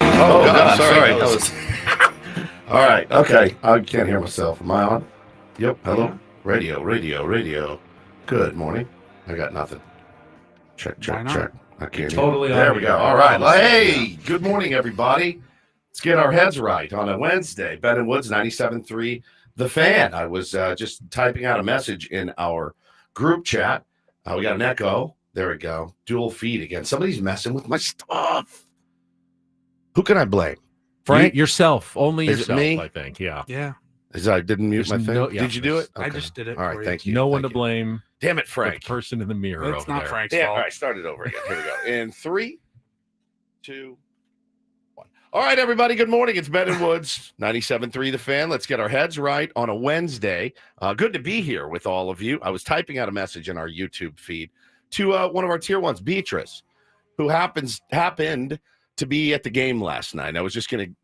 Oh, God, sorry. That was... All right. Okay. I can't hear myself. Am I on? Yep. Hello. Radio. Good morning. I got nothing. Check. I can't totally hear. There we go. All right. Hey, good morning, everybody. Let's get our heads right on a Wednesday. Ben and Woods, 97.3 The Fan. I was just typing out a message in our group chat. We got an echo. There we go. Dual feed again. Somebody's messing with my stuff. Who can I blame? Frank, yourself. Only Is it yourself, me? I think. Yeah. I didn't mute my thing. Yeah, Did you do it? I just did it. All right, for thank you. No one Thank to you. blame. Damn it, The Frank. person in the mirror It's over not there. Frank's Yeah, fault. all right, start it over again. Here we go. In 3, 2, 1. All right, everybody, good morning. It's Ben and Woods, 97.3 The Fan. Let's get our heads right on a Wednesday. Good to be here with all of you. I was typing out a message in our YouTube feed to one of our tier ones, Beatrice, who happened to be at the game last night. I was just going to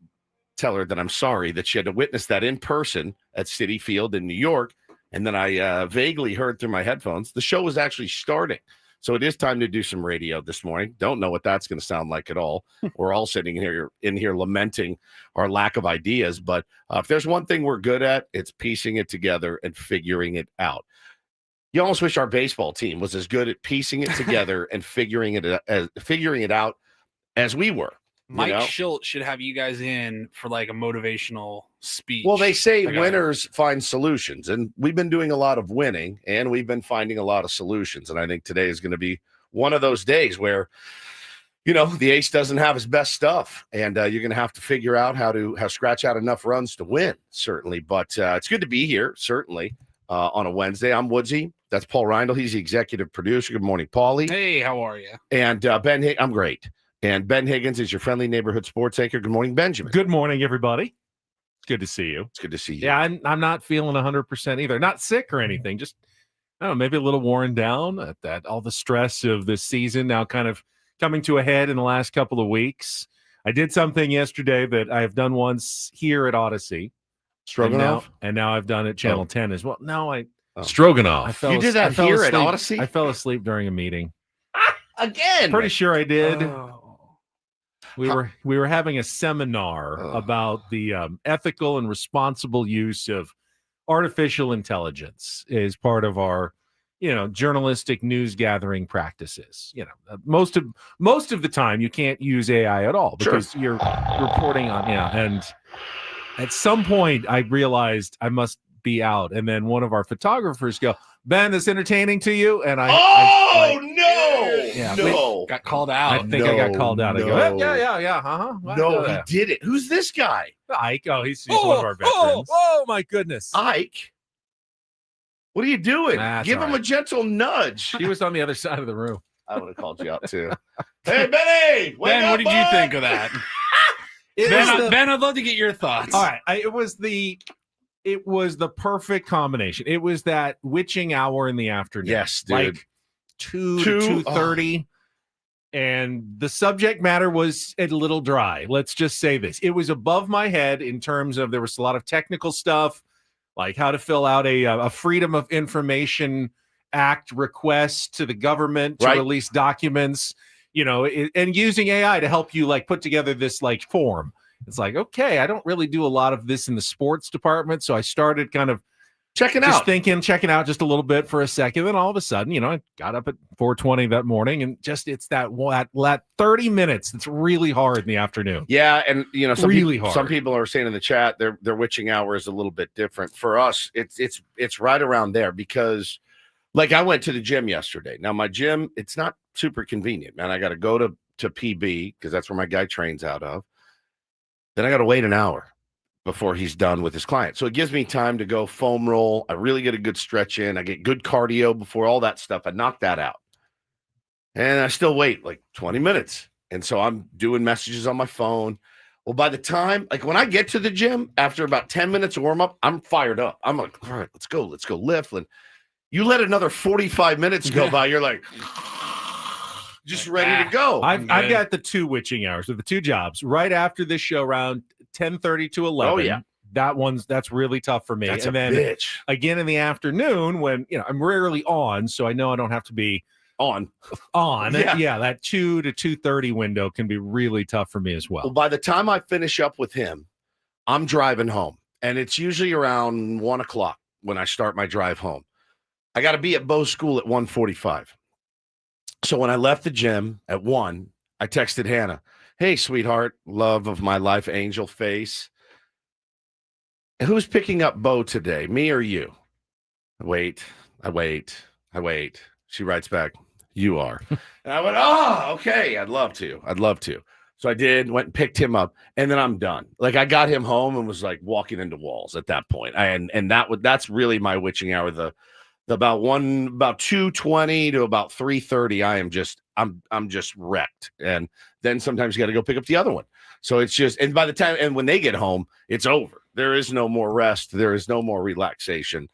tell her that I'm sorry that she had to witness that in person at Citi Field in New York. And then I vaguely heard through my headphones the show was actually starting. So it is time to do some radio this morning. Don't know what that's going to sound like at all. We're all sitting in here lamenting our lack of ideas. But if there's one thing we're good at, it's piecing it together and figuring it out. You almost wish our baseball team was as good at piecing it together and figuring it out as we were. Mike Schultz should have you guys in for like a motivational speech. Well, they say Like winners find solutions, and we've been doing a lot of winning, and we've been finding a lot of solutions. And I think today is going to be one of those days where, the ace doesn't have his best stuff, and you're going to have to figure out how to scratch out enough runs to win, certainly. But it's good to be here, certainly, on a Wednesday. I'm Woodsy. That's Paul Reindl. He's the executive producer. Good morning, Paulie. Hey, how are you? And Ben, I'm great. And Ben Higgins is your friendly neighborhood sports anchor. Good morning, Benjamin. Good morning, everybody. It's good to see you. It's good to see you. Yeah, I'm not feeling 100% either. Not sick or anything. Just, I don't know, maybe a little worn down at that. All the stress of this season now kind of coming to a head in the last couple of weeks. I did something yesterday that I have done once here at Odyssey. Stroganoff? And now I've done it Channel 10 as well. No, Stroganoff. You did that here at Odyssey? I fell asleep during a meeting. Again? Pretty sure I did. Oh. We were having a seminar about the ethical and responsible use of artificial intelligence as part of our, journalistic news gathering practices. Most of the time you can't use AI at all because you're reporting on, and at some point I realized I must be out, and then one of our photographers go, "Ben, this entertaining to you?" And no, Got called out. I think I got called out. I go, yeah. No, he did it. Who's this guy? Ike. Oh, he's one of our veterans. Oh, my goodness. Ike. What are you doing? That's Give him all right. a gentle nudge. He was on the other side of the room. I would have called you out too. Hey, Benny! Ben, what did you think of that? Ben, I'd love to get your thoughts. All right, it was the perfect combination. It was that witching hour in the afternoon. Yes, dude. Like 2:30. And the subject matter was a little dry. Let's just say this. It was above my head in terms of there was a lot of technical stuff, like how to fill out a Freedom of Information Act request to the government to release documents, and using AI to help you put together this form. It's like, okay, I don't really do a lot of this in the sports department. So I started kind of checking out just a little bit for a second. Then all of a sudden, I got up at 4:20 that morning, and it's that 30 minutes that's really hard in the afternoon. Yeah, and hard. Some people are saying in the chat their witching hour is a little bit different. For us, it's right around there because, I went to the gym yesterday. Now my gym, it's not super convenient, man. I got to go to PB because that's where my guy trains out of. Then I got to wait an hour before he's done with his client. So it gives me time to go foam roll. I really get a good stretch in. I get good cardio before all that stuff. I knock that out. And I still wait 20 minutes. And so I'm doing messages on my phone. Well, by the time, when I get to the gym, after about 10 minutes of warm up, I'm fired up. I'm like, all right, let's go lift. And you let another 45 minutes go by, you're like, just ready to go. I've got the two witching hours with the two jobs right after this show around 10:30 to 11. Oh, yeah. That's really tough for me. That's and a then bitch. Again in the afternoon when, I'm rarely on, so I know I don't have to be on. Yeah, that 2 to 2:30 window can be really tough for me as well. Well, by the time I finish up with him, I'm driving home, and it's usually around 1 o'clock when I start my drive home. I got to be at Bo's school at 1:45. So when I left the gym at 1, I texted Hannah, "Hey, sweetheart, love of my life, angel face. Who's picking up Bo today, me or you?" I wait. She writes back, "You are." And I went, "Oh, okay. I'd love to. So I did, went and picked him up, and then I'm done. Like I got him home and was like walking into walls at that point. And that's really my witching hour. The about 2:20 to about 3:30, I'm just wrecked. And then sometimes you got to go pick up the other one. So it's just, and by the time, and when they get home, it's over. There is no more rest. There is no more relaxation.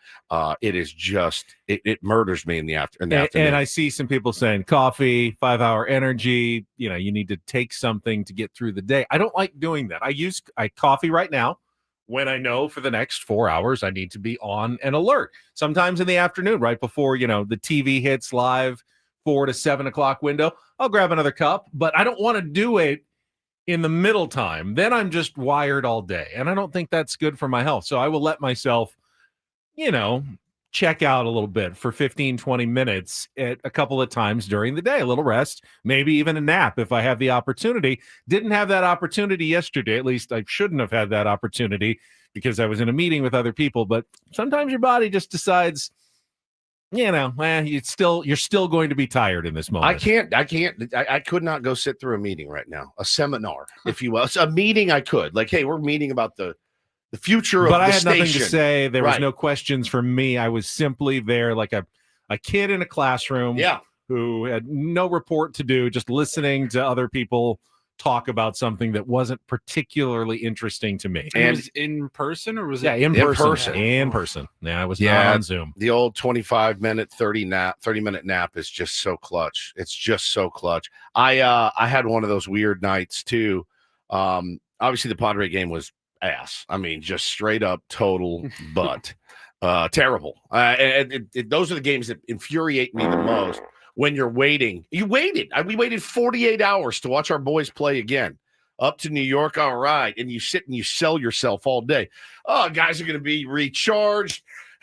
It is just, it murders me in the afternoon. And I see some people saying coffee, 5-hour energy, you need to take something to get through the day. I don't like doing that. I coffee right now when I know for the next 4 hours, I need to be on and alert. Sometimes in the afternoon, right before, the TV hits live, 4 to 7 o'clock window, I'll grab another cup, but I don't want to do it in the middle time. Then I'm just wired all day, and I don't think that's good for my health. So I will let myself, check out a little bit for 15, 20 minutes at a couple of times during the day, a little rest, maybe even a nap if I have the opportunity. Didn't have that opportunity yesterday. At least I shouldn't have had that opportunity because I was in a meeting with other people. But sometimes your body just decides, you're still going to be tired in this moment. I could not go sit through a meeting right now, a seminar, if you will. It's a meeting I could. Like, hey, we're meeting about the future of the station. But I had nothing to say. There was no questions from me. I was simply there like a kid in a classroom who had no report to do, just listening to other people talk about something that wasn't particularly interesting to me. And it was in person or was it? In person. In person. Yeah, I was not on Zoom. The old 25-minute, 30-minute nap is just so clutch. It's just so clutch. I had one of those weird nights too. Obviously the Padre game was ass. I mean, just straight up total butt. Terrible. Those are the games that infuriate me the most. When you're waiting, we waited 48 hours to watch our boys play again up to New York. All right. And you sit and you sell yourself all day. Oh, guys are going to be recharged.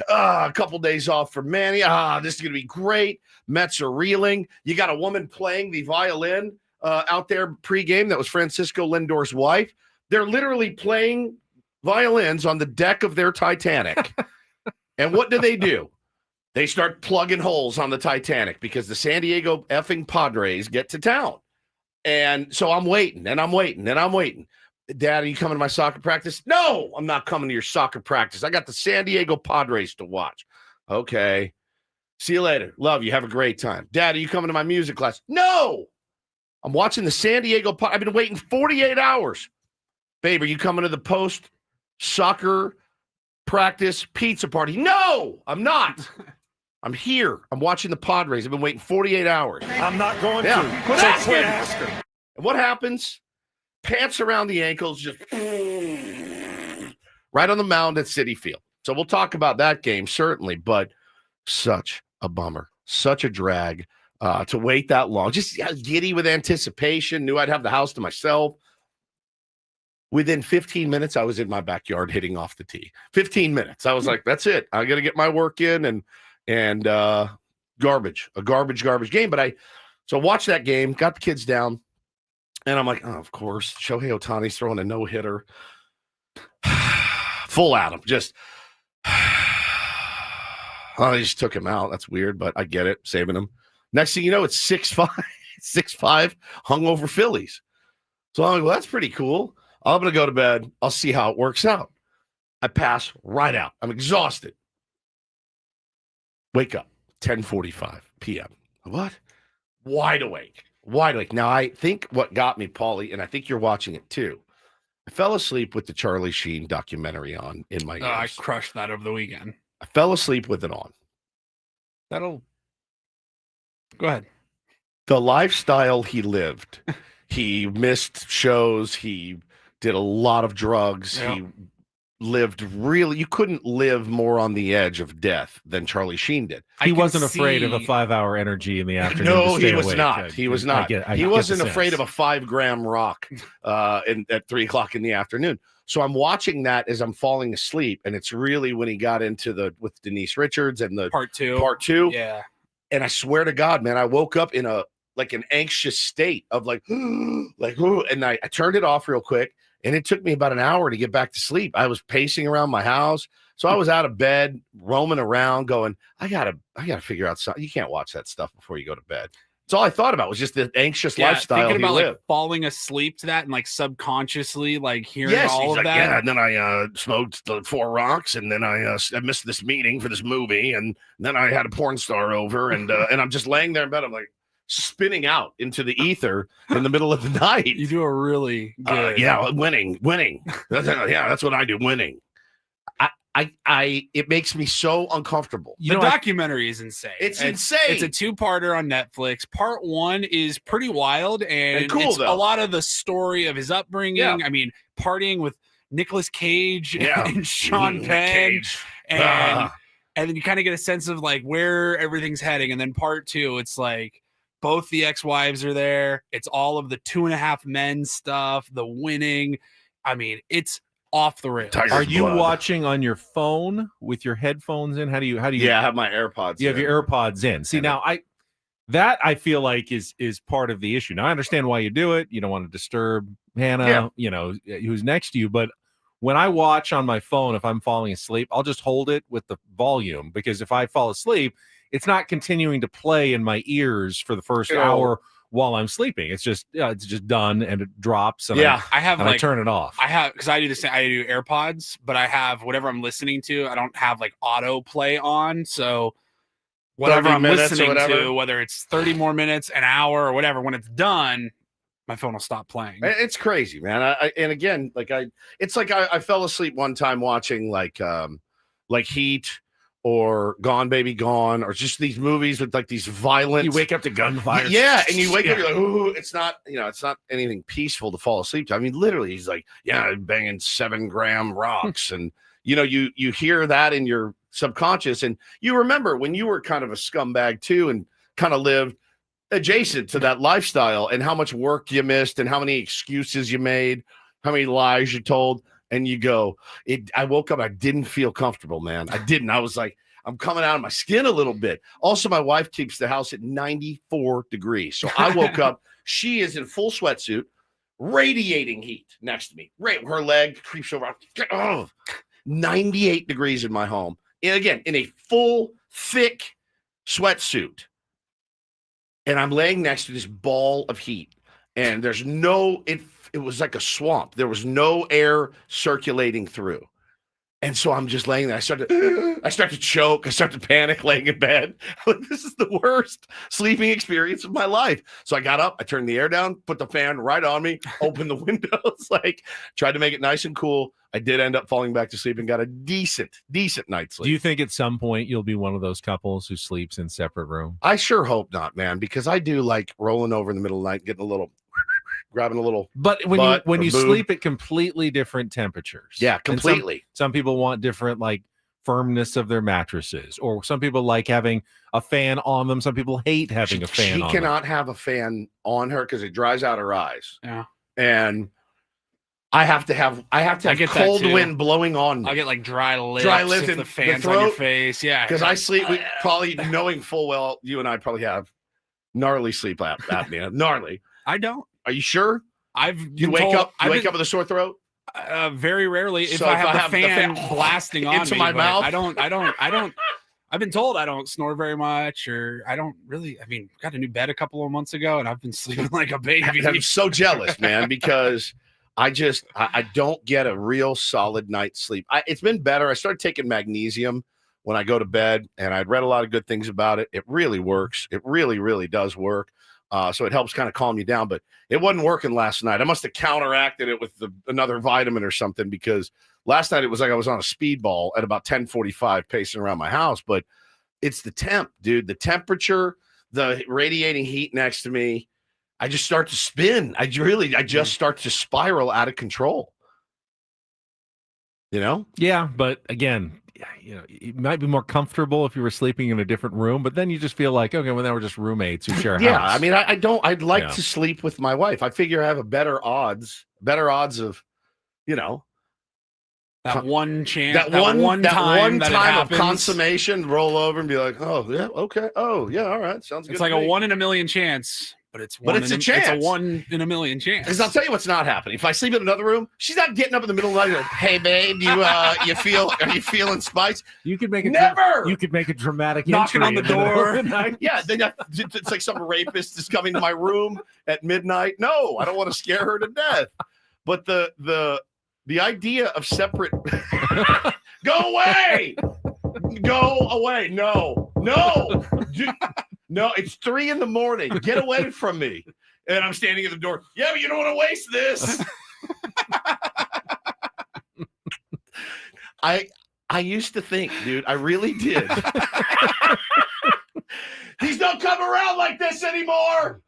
A couple days off for Manny. This is going to be great. Mets are reeling. You got a woman playing the violin out there pregame. That was Francisco Lindor's wife. They're literally playing violins on the deck of their Titanic. And what do? They start plugging holes on the Titanic because the San Diego effing Padres get to town. And so I'm waiting. Dad, are you coming to my soccer practice? No, I'm not coming to your soccer practice. I got the San Diego Padres to watch. Okay. See you later. Love you. Have a great time. Dad, are you coming to my music class? No, I'm watching the San Diego I've been waiting 48 hours. Babe, are you coming to the post soccer practice pizza party? No, I'm not. I'm here. I'm watching the Padres. I've been waiting 48 hours. I'm not going to. Quit asking. And what happens? Pants around the ankles, just right on the mound at Citi Field. So we'll talk about that game, certainly, but such a bummer, such a drag to wait that long. Just giddy with anticipation, knew I'd have the house to myself. Within 15 minutes, I was in my backyard hitting off the tee. 15 minutes. I was like, that's it. I got to get my work in and garbage game. But so watch that game, got the kids down, and I'm like, oh, of course, Shohei Ohtani's throwing a no-hitter. Full at him, just they just took him out. That's weird, but I get it, saving him. Next thing you know, it's 6'5", hungover Phillies. So I'm like, well, that's pretty cool. I'm going to go to bed. I'll see how it works out. I pass right out. I'm exhausted. Wake up, 10:45 p.m. What? Wide awake. Now, I think what got me, Paulie, and I think you're watching it too, I fell asleep with the Charlie Sheen documentary on in my ears. I crushed that over the weekend. I fell asleep with it on. Go ahead. The lifestyle he lived. He missed shows. He did a lot of drugs. Yeah. He you couldn't live more on the edge of death than Charlie Sheen did. He wasn't afraid of a 5-hour energy in the afternoon. No, to stay he was awake. not. He was not. He wasn't afraid of a 5-gram rock at 3:00 in the afternoon. So I'm watching that as I'm falling asleep, and it's really when he got into with Denise Richards and the part two. Yeah. And I swear to God, man, I woke up in an anxious state of and I turned it off real quick, and it took me about an hour to get back to sleep. I was pacing around my house. So I was out of bed, roaming around, going, I gotta figure out something. You can't watch that stuff before you go to bed. That's all I thought about was just the anxious lifestyle thinking about he lived. falling asleep to that and subconsciously hearing all of that. Yeah, and then I smoked the 4 rocks, and then I missed this meeting for this movie, and then I had a porn star over, and I'm just laying there in bed. I'm like spinning out into the ether in the middle of the night. You do a really good. Winning. That's what I do, winning. It makes me so uncomfortable. The documentary is insane. It's insane. It's a 2-parter on Netflix. Part 1 is pretty wild and cool, it's though. a lot of the story of his upbringing. Yeah. I mean, partying with Nicolas Cage Yeah. and Sean Penn, and then you kind of get a sense of where everything's heading. And then part 2, it's both the ex-wives are there. It's all of the 2.5 Men stuff, the winning. I mean, it's off the rails. Are you watching on your phone with your headphones in? How do you? Yeah, I have my AirPods. You have your AirPods in. See, now I feel like is part of the issue. Now I understand why you do it. You don't want to disturb Hannah, who's next to you. But when I watch on my phone, if I'm falling asleep, I'll just hold it with the volume, because if I fall asleep, it's not continuing to play in my ears for the first hour while I'm sleeping. It's just done, and it drops. And I turn it off. Because I do the same. I do AirPods, but I have whatever I'm listening to. I don't have auto play on, so whatever I'm listening to, whether it's 30 more minutes, an hour, or whatever, when it's done, my phone will stop playing. It's crazy, man. I fell asleep one time watching Heat or Gone Baby Gone, or just these movies with these violent. You wake up to gunfire. Yeah, and you wake up, you're like, ooh, it's not anything peaceful to fall asleep to. I mean, literally, he's banging 7-gram rocks, and you hear that in your subconscious, and you remember when you were kind of a scumbag too, and kind of lived adjacent to that lifestyle, and how much work you missed, and how many excuses you made, how many lies you told. And you go, I woke up, I didn't feel comfortable, man. I didn't. I was like, I'm coming out of my skin a little bit. Also, my wife keeps the house at 94 degrees. So I woke up, she is in full sweatsuit, radiating heat next to me. Right, her leg creeps over. 98 degrees in my home. And again, in a full, thick sweatsuit. And I'm laying next to this ball of heat. And there's it was like a swamp. There was no air circulating through. And so I'm just laying there. I start to choke. I start to panic laying in bed. This is the worst sleeping experience of my life. So I got up, I turned the air down, put the fan right on me, opened the windows, tried to make it nice and cool. I did end up falling back to sleep and got a decent night's sleep. Do you think at some point you'll be one of those couples who sleeps in separate rooms? I sure hope not, man, because I do rolling over in the middle of the night, getting a little, grabbing a little. But when you sleep at completely different temperatures. Yeah, completely. Some people want different firmness of their mattresses, or some people like having a fan on them. Some people hate having a fan on them. She cannot have a fan on her because it dries out her eyes. Yeah. And I have to have cold wind blowing on me. I'll get dry lips if the fan's on your face. Yeah. Because I sleep probably knowing full well you and I probably have gnarly sleep apnea. Gnarly. I don't. Are you sure? You wake up with a sore throat? Very rarely. If I have the fan blasting on into me, my mouth. I don't. I've been told I don't snore very much, or I don't really. I mean, got a new bed a couple of months ago, and I've been sleeping like a baby. I'm so jealous, man, because I don't get a real solid night's sleep. It's been better. I started taking magnesium when I go to bed, and I'd read a lot of good things about it. It really works. It really, really does work. So it helps kind of calm you down, but it wasn't working last night. I must have counteracted it with another vitamin or something, because last night it was like I was on a speedball at about 10:45 pacing around my house. But it's the temp, dude. The temperature, the radiating heat next to me. I just start to spin. I just start to spiral out of control. You know? Yeah, but again, it might be more comfortable if you were sleeping in a different room, but then you just feel like, okay, well, now we're just roommates who share a Yeah, house. I mean, I'd like to sleep with my wife. I figure I have a better odds of, that one chance, that one time of happens. consummation, roll over and be like, oh yeah, okay, oh yeah, all right, sounds good. It's like a 1 in a million chance, but it's a chance. It's a 1 in a million chance. Because I'll tell you what's not happening. If I sleep in another room, she's not getting up in the middle of the night. Like, hey babe, are you feeling spice? You could make you could make a dramatic knocking on the door. Yeah, then it's like some rapist is coming to my room at midnight. No, I don't want to scare her to death. But the idea of separate go away. No, it's 3 a.m. Get away from me. And I'm standing at the door. Yeah, but you don't want to waste this. I used to think, dude, I really did. These don't come around like this anymore.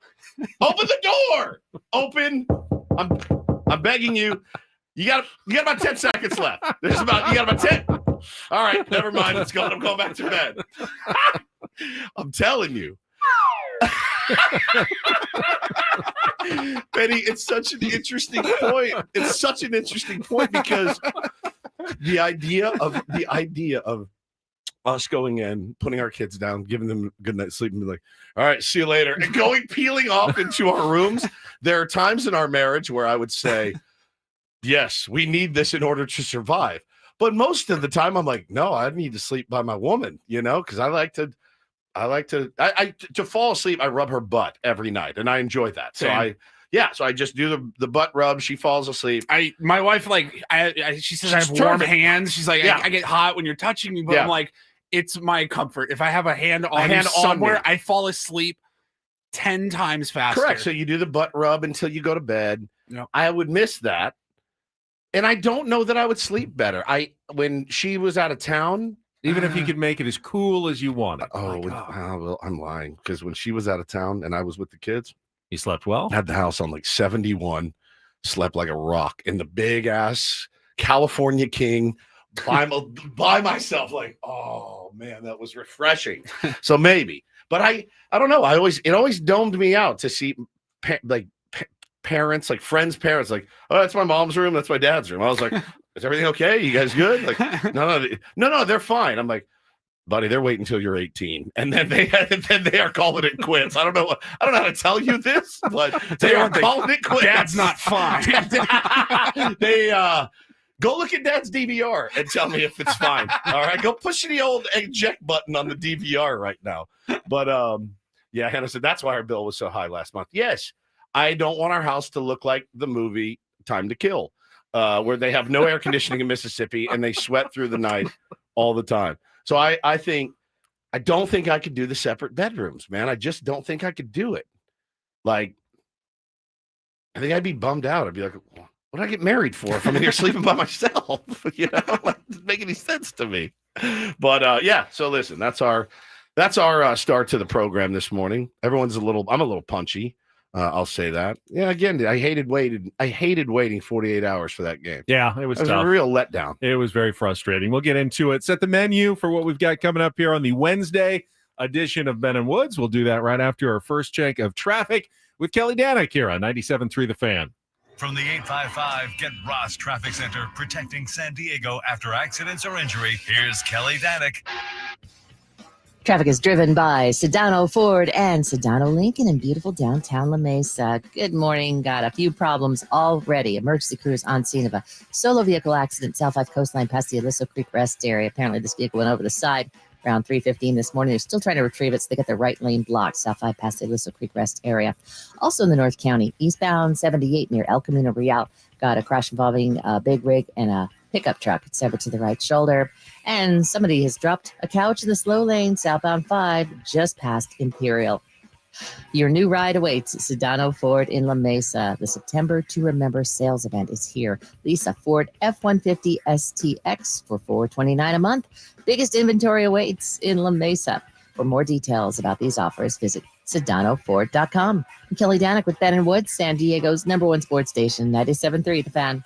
Open the door. Open. I'm begging you. You got about 10 seconds left. You got about 10. All right, never mind. I'm going back to bed. I'm telling you. Benny, it's such an interesting point. It's such an interesting point because the idea of us going in, putting our kids down, giving them a good night's sleep, and be like, all right, see you later, and peeling off into our rooms. There are times in our marriage where I would say, yes, we need this in order to survive. But most of the time I'm like, no, I need to sleep by my woman, because I like to fall asleep. I rub her butt every night and I enjoy that. So I just do the butt rub. She falls asleep. My wife, she says I have warm hands. She's like, I get hot when you're touching me, but I'm like, it's my comfort. If I have a hand on me somewhere, I fall asleep 10 times faster. Correct. So you do the butt rub until you go to bed. Yep. I would miss that. And I don't know that I would sleep better. When she was out of town, even if you could make it as cool as you wanted. Well, I'm lying because when she was out of town and I was with the kids, you slept well. Had the house on like 71, slept like a rock in the big ass California King by myself. Like, oh man, that was refreshing. So maybe, but I don't know. It always domed me out to see parents, like friends' parents, like, oh, that's my mom's room, that's my dad's room. I was like, is everything okay? You guys good? Like, no, they're fine. I'm like, buddy, they're waiting until you're 18, and then they are calling it quits. I don't know how to tell you this, but they are calling it quits. Dad's not fine. They go look at Dad's DVR and tell me if it's fine. All right, go push the old eject button on the DVR right now. But yeah, Hannah said that's why our bill was so high last month. Yes. I don't want our house to look like the movie Time to Kill, where they have no air conditioning in Mississippi and they sweat through the night all the time. So I don't think I could do the separate bedrooms, man. I just don't think I could do it. Like, I think I'd be bummed out. I'd be like, what did I get married for if I'm in here sleeping by myself? Like, it doesn't make any sense to me. But yeah, so listen, that's our start to the program this morning. I'm a little punchy. I'll say that. Yeah, again, I hated waiting 48 hours for that game. Yeah, it was tough. A real letdown. It was very frustrating. We'll get into it. Set the menu for what we've got coming up here on the Wednesday edition of Ben and Woods. We'll do that right after our first check of traffic with Kelly Danick here on 97.3 The Fan. From the 855 Get Ross Traffic Center, protecting San Diego after accidents or injury, here's Kelly Danick. Traffic is driven by Sedano Ford and Sedano Lincoln in beautiful downtown La Mesa. Good morning. Got a few problems already. Emergency crews on scene of a solo vehicle accident South 5 coastline past the Aliso Creek Rest area. Apparently this vehicle went over the side around 3:15 this morning. They're still trying to retrieve it, so they got the right lane blocked South 5 past the Aliso Creek Rest area. Also in the North County, eastbound 78 near El Camino Real, got a crash involving a big rig and a pickup truck. It's severed to the right shoulder. And somebody has dropped a couch in the slow lane, southbound 5, just past Imperial. Your new ride awaits at Sedano Ford in La Mesa. The September to Remember sales event is here. Lease a Ford F-150 STX for $429 a month. Biggest inventory awaits in La Mesa. For more details about these offers, visit SedanoFord.com. I'm Kelly Danick with Ben and Woods, San Diego's #1 sports station, 97.3 The Fan.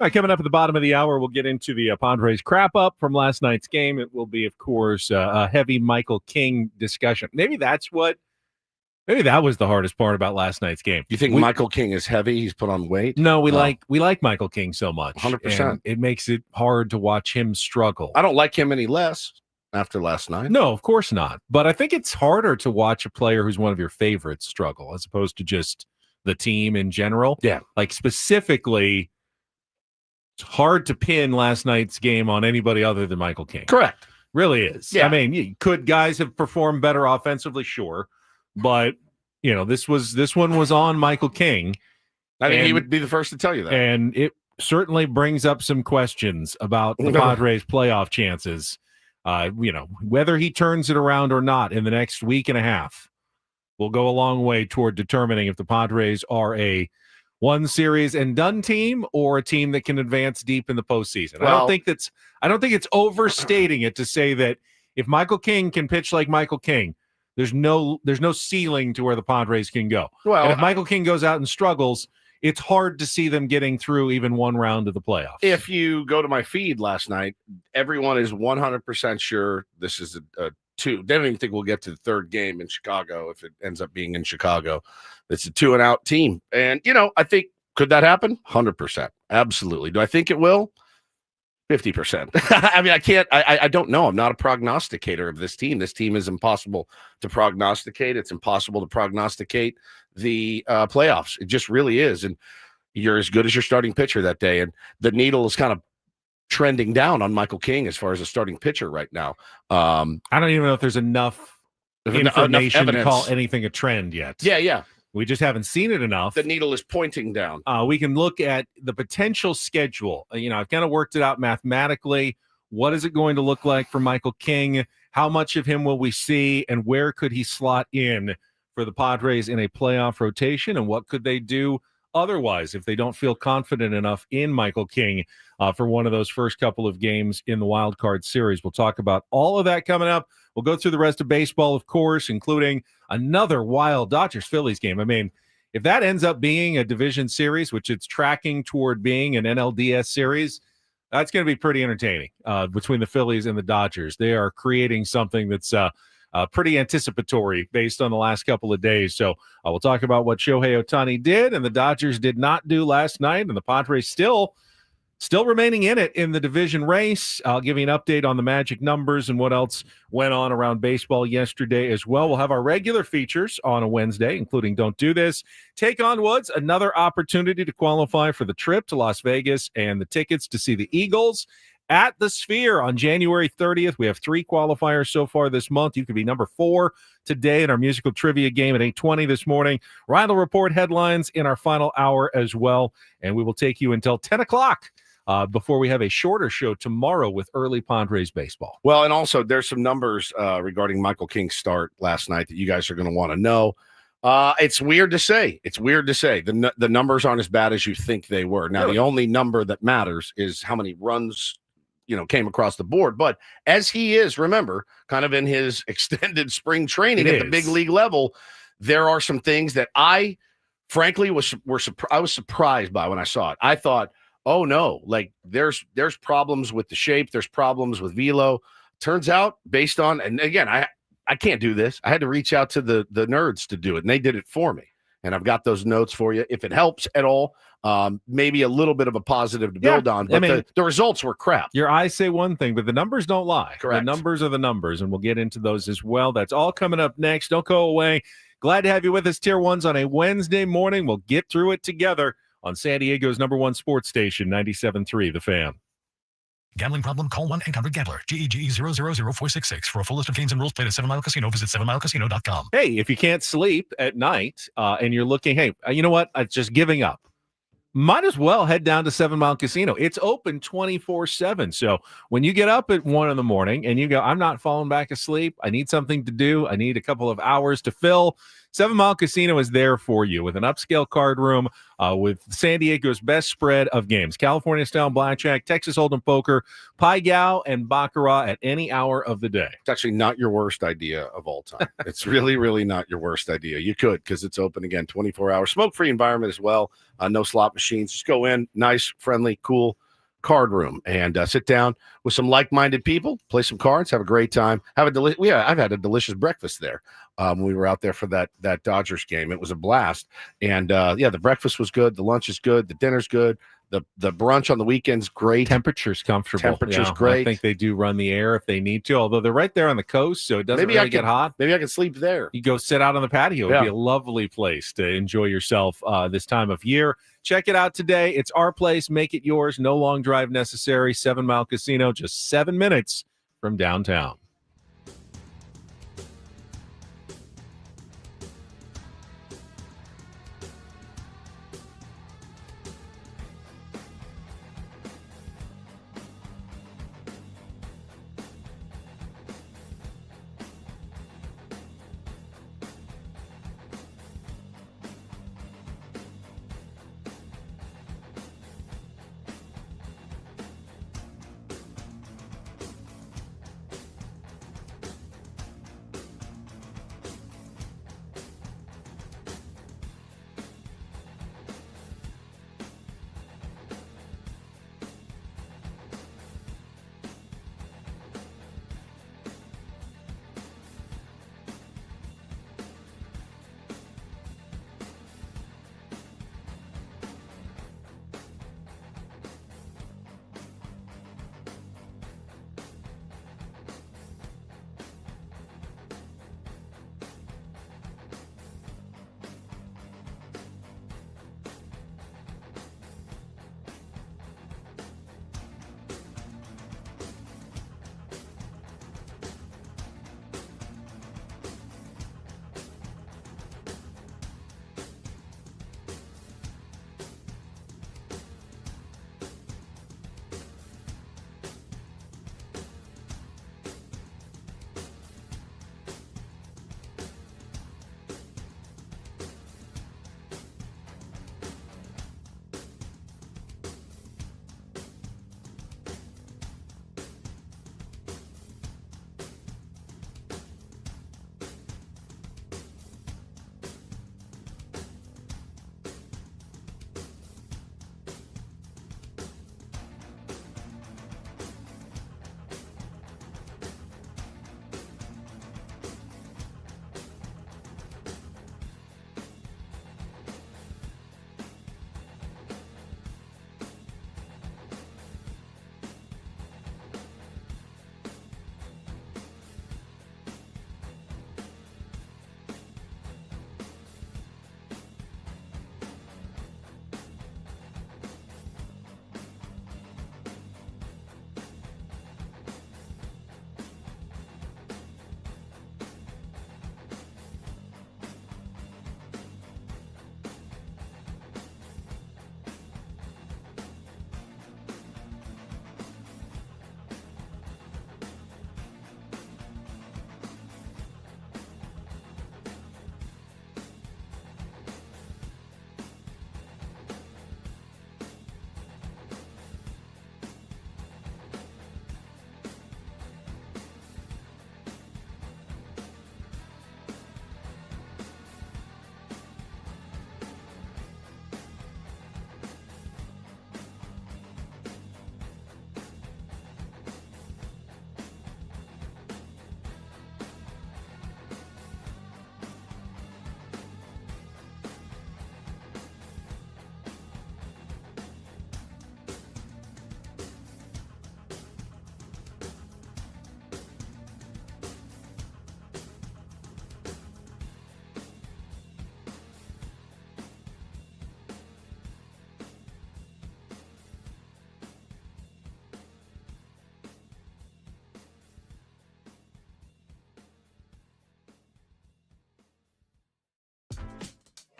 All right, coming up at the bottom of the hour, we'll get into the Padres crap up from last night's game. It will be, of course, a heavy Michael King discussion. Maybe that was the hardest part about last night's game. You think Michael King is heavy? He's put on weight? No, we like Michael King so much. 100%. And it makes it hard to watch him struggle. I don't like him any less after last night. No, of course not. But I think it's harder to watch a player who's one of your favorites struggle as opposed to just the team in general. Yeah. Like specifically, it's hard to pin last night's game on anybody other than Michael King. Correct. Really is. Yeah. I mean, could guys have performed better offensively? Sure. But, this one was on Michael King. I think he would be the first to tell you that. And it certainly brings up some questions about the Padres' playoff chances. Whether he turns it around or not in the next week and a half will go a long way toward determining if the Padres are a one series and done team or a team that can advance deep in the postseason. Well, I don't think it's overstating it to say that if Michael King can pitch like Michael King, there's no ceiling to where the Padres can go. Well, and if Michael King goes out and struggles, it's hard to see them getting through even one round of the playoffs. If you go to my feed last night, everyone is 100% sure this is a two. They don't even think we'll get to the third game in Chicago if it ends up being in Chicago. It's a 2-and-out team. And, I think, could that happen? 100%. Absolutely. Do I think it will? 50%. I mean, I don't know. I'm not a prognosticator of this team. This team is impossible to prognosticate. It's impossible to prognosticate the playoffs. It just really is. And you're as good as your starting pitcher that day. And the needle is kind of trending down on Michael King as far as a starting pitcher right now. I don't even know if there's enough information to call anything a trend yet. Yeah. We just haven't seen it enough. The needle is pointing down. We can look at the potential schedule. I've kind of worked it out mathematically. What is it going to look like for Michael King? How much of him will we see? And where could he slot in for the Padres in a playoff rotation? And what could they do otherwise if they don't feel confident enough in Michael King for one of those first couple of games in the wild card series? We'll talk about all of that coming up. We'll go through the rest of baseball, of course, including another wild Dodgers-Phillies game. I mean, if that ends up being a division series, which it's tracking toward being an NLDS series, that's going to be pretty entertaining between the Phillies and the Dodgers. They are creating something that's pretty anticipatory based on the last couple of days. So we'll talk about what Shohei Ohtani did and the Dodgers did not do last night, and the Padres still remaining in it in the division race. I'll give you an update on the magic numbers and what else went on around baseball yesterday as well. We'll have our regular features on a Wednesday, including Don't Do This, Take on Woods, another opportunity to qualify for the trip to Las Vegas and the tickets to see the Eagles at the Sphere on January 30th. We have 3 qualifiers so far this month. You could be number 4 today in our musical trivia game at 8:20 this morning. Ryan will report headlines in our final hour as well, and we will take you until 10 o'clock. Before we have a shorter show tomorrow with early Padres baseball. Well, and also there's some numbers regarding Michael King's start last night that you guys are going to want to know. It's weird to say. The numbers aren't as bad as you think they were. Now, Really? The only number that matters is how many runs, came across the board. But as he is, remember, kind of in his extended spring training at the big league level, there are some things that I, frankly, was surprised by when I saw it. I thought, oh no, like there's problems with the shape, there's problems with velo. Turns out, based on, and again, I can't do this. I had to reach out to the nerds to do it, and they did it for me. And I've got those notes for you. If it helps at all, maybe a little bit of a positive to build on. But the results were crap. Your eyes say one thing, but the numbers don't lie. Correct. The numbers are the numbers, and we'll get into those as well. That's all coming up next. Don't go away. Glad to have you with us, Tier 1s, on a Wednesday morning. We'll get through it together on San Diego's #1 sports station, 97.3 The Fan. Gambling problem? Call 1-800-GAMBLER. GEGE 000466. For a full list of games and rules, play at 7 Mile Casino. Visit 7milecasino.com. Hey, if you can't sleep at night and you're looking, hey, you know what? I'm just giving up. Might as well head down to 7 Mile Casino. It's open 24/7. So when you get up at 1 in the morning and you go, I'm not falling back asleep. I need something to do. I need a couple of hours to fill. 7 Mile Casino is there for you with an upscale card room, with San Diego's best spread of games. California-style blackjack, Texas Hold'em poker, Pai Gow, and Baccarat at any hour of the day. It's actually not your worst idea of all time. It's really, really not your worst idea. You could, because it's open again 24 hours. Smoke-free environment as well. No slot machines. Just go in, nice, friendly, cool card room, and sit down with some like-minded people, play some cards, have a great time. I've had a delicious breakfast there when we were out there for that Dodgers game. It was a blast. And the breakfast was good. The lunch is good. The dinner's good. The brunch on the weekend's great. Temperature's comfortable. Temperature's great. I think they do run the air if they need to, although they're right there on the coast, so it doesn't get hot. Maybe I can sleep there. You go sit out on the patio. It'd be a lovely place to enjoy yourself this time of year. Check it out today. It's our place. Make it yours. No long drive necessary. 7 Mile Casino, just 7 minutes from downtown.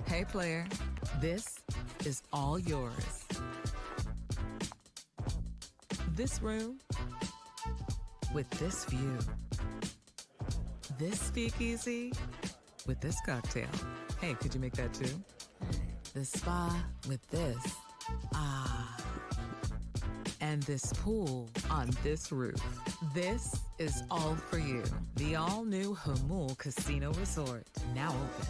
Hey player, this is all yours. This room with this view. This speakeasy with this cocktail. Hey, could you make that too? The spa with this. Ah. And this pool on this roof. This is all for you. The all-new Hamul Casino Resort, now open.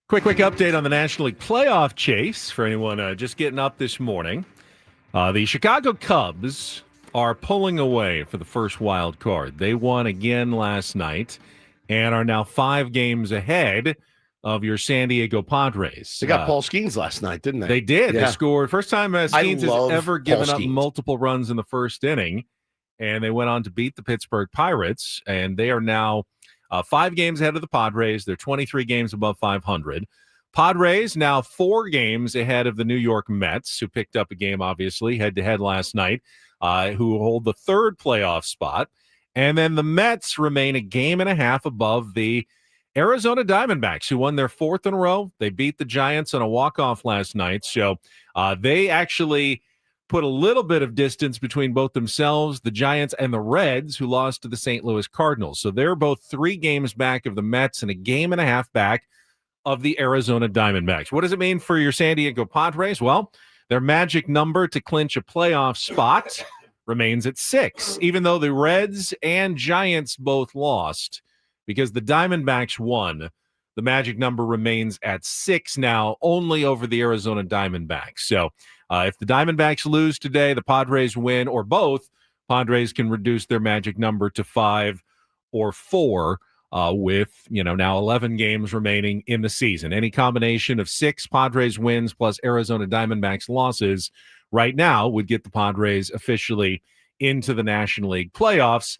Quick update on the National League playoff chase for anyone just getting up this morning. The Chicago Cubs are pulling away for the first wild card. They won again last night and are now 5 games ahead of your San Diego Padres. They got Paul Skeens last night, didn't they? They did. Yeah. They scored. First time Skeens has ever given up multiple runs in the first inning. And they went on to beat the Pittsburgh Pirates. And they are now 5 games ahead of the Padres. They're 23 games above 500. Padres now 4 games ahead of the New York Mets, who picked up a game, obviously, head-to-head last night, who hold the 3rd playoff spot. And then the Mets remain a game and a half above the Arizona Diamondbacks, who won their 4th in a row. They beat the Giants on a walk-off last night. So they actually put a little bit of distance between both themselves, the Giants, and the Reds, who lost to the St. Louis Cardinals. So they're both 3 games back of the Mets and a game and a half back of the Arizona Diamondbacks. What does it mean for your San Diego Padres? Well, their magic number to clinch a playoff spot remains at 6, even though the Reds and Giants both lost. Because the Diamondbacks won, the magic number remains at 6 now, only over the Arizona Diamondbacks. So if the Diamondbacks lose today, the Padres win, or both, Padres can reduce their magic number to 5 or 4 with, now 11 games remaining in the season. Any combination of 6 Padres wins plus Arizona Diamondbacks losses right now would get the Padres officially into the National League playoffs.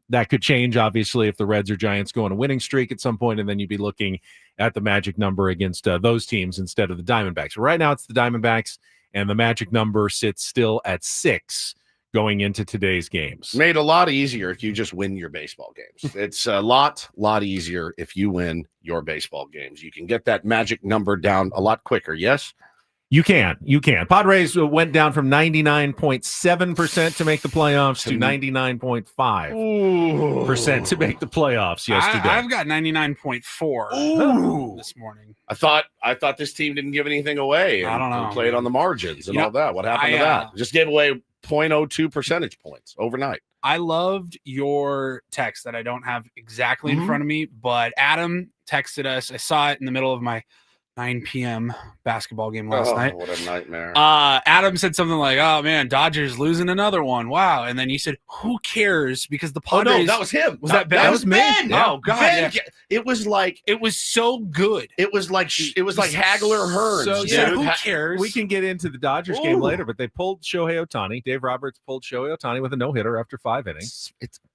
That could change, obviously, if the Reds or Giants go on a winning streak at some point, and then you'd be looking at the magic number against those teams instead of the Diamondbacks. But right now, it's the Diamondbacks, and the magic number sits still at 6 going into today's games. Made a lot easier if you just win your baseball games. It's a lot easier if you win your baseball games. You can get that magic number down a lot quicker, yes? You can. Padres went down from 99.7% to make the playoffs to 99.5% to make the playoffs yesterday. I've got 99.4 this morning. I thought this team didn't give anything away. And I don't know. we played on the margins and You know, all that. What happened to that? Just gave away 0.02 percentage points overnight. I loved your text that I don't have exactly in front of me, but Adam texted us. I saw it in the middle of my 9 p.m. basketball game last night. What a nightmare. Adam said something like, "Oh man, Dodgers losing another one. Wow." And then you said, "Who cares?" Because the Padres. Oh no, that was him. Was that Ben? That was Ben. Yeah. Oh God, Ben, yeah. It was so good. It was like Hagler Hearns. So dude. yeah, who cares? We can get into the Dodgers game later, but they pulled Shohei Ohtani. Dave Roberts pulled Shohei Ohtani with a no-hitter after 5 innings.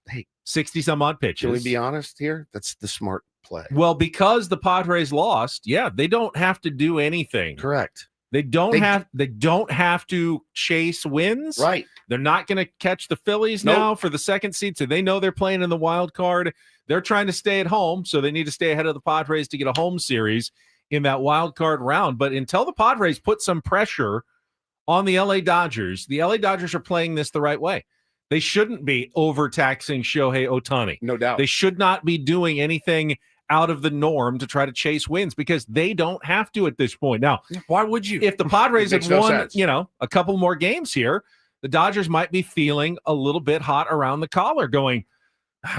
Hey, 60-some-odd pitches. can we be honest here? That's the smart play. Well, because the Padres lost, they don't have to do anything. Correct. They don't have to chase wins. Right. They're not going to catch the Phillies now for the second seed, so they know they're playing in the wild card. They're trying to stay at home, so they need to stay ahead of the Padres to get a home series in that wild card round. But until the Padres put some pressure on the LA Dodgers are playing this the right way. They shouldn't be overtaxing Shohei Ohtani. No doubt. They should not be doing anything out of the norm to try to chase wins because they don't have to at this point. Now, why would you? If the Padres had Makes no won, sense. a couple more games here, the Dodgers might be feeling a little bit hot around the collar going,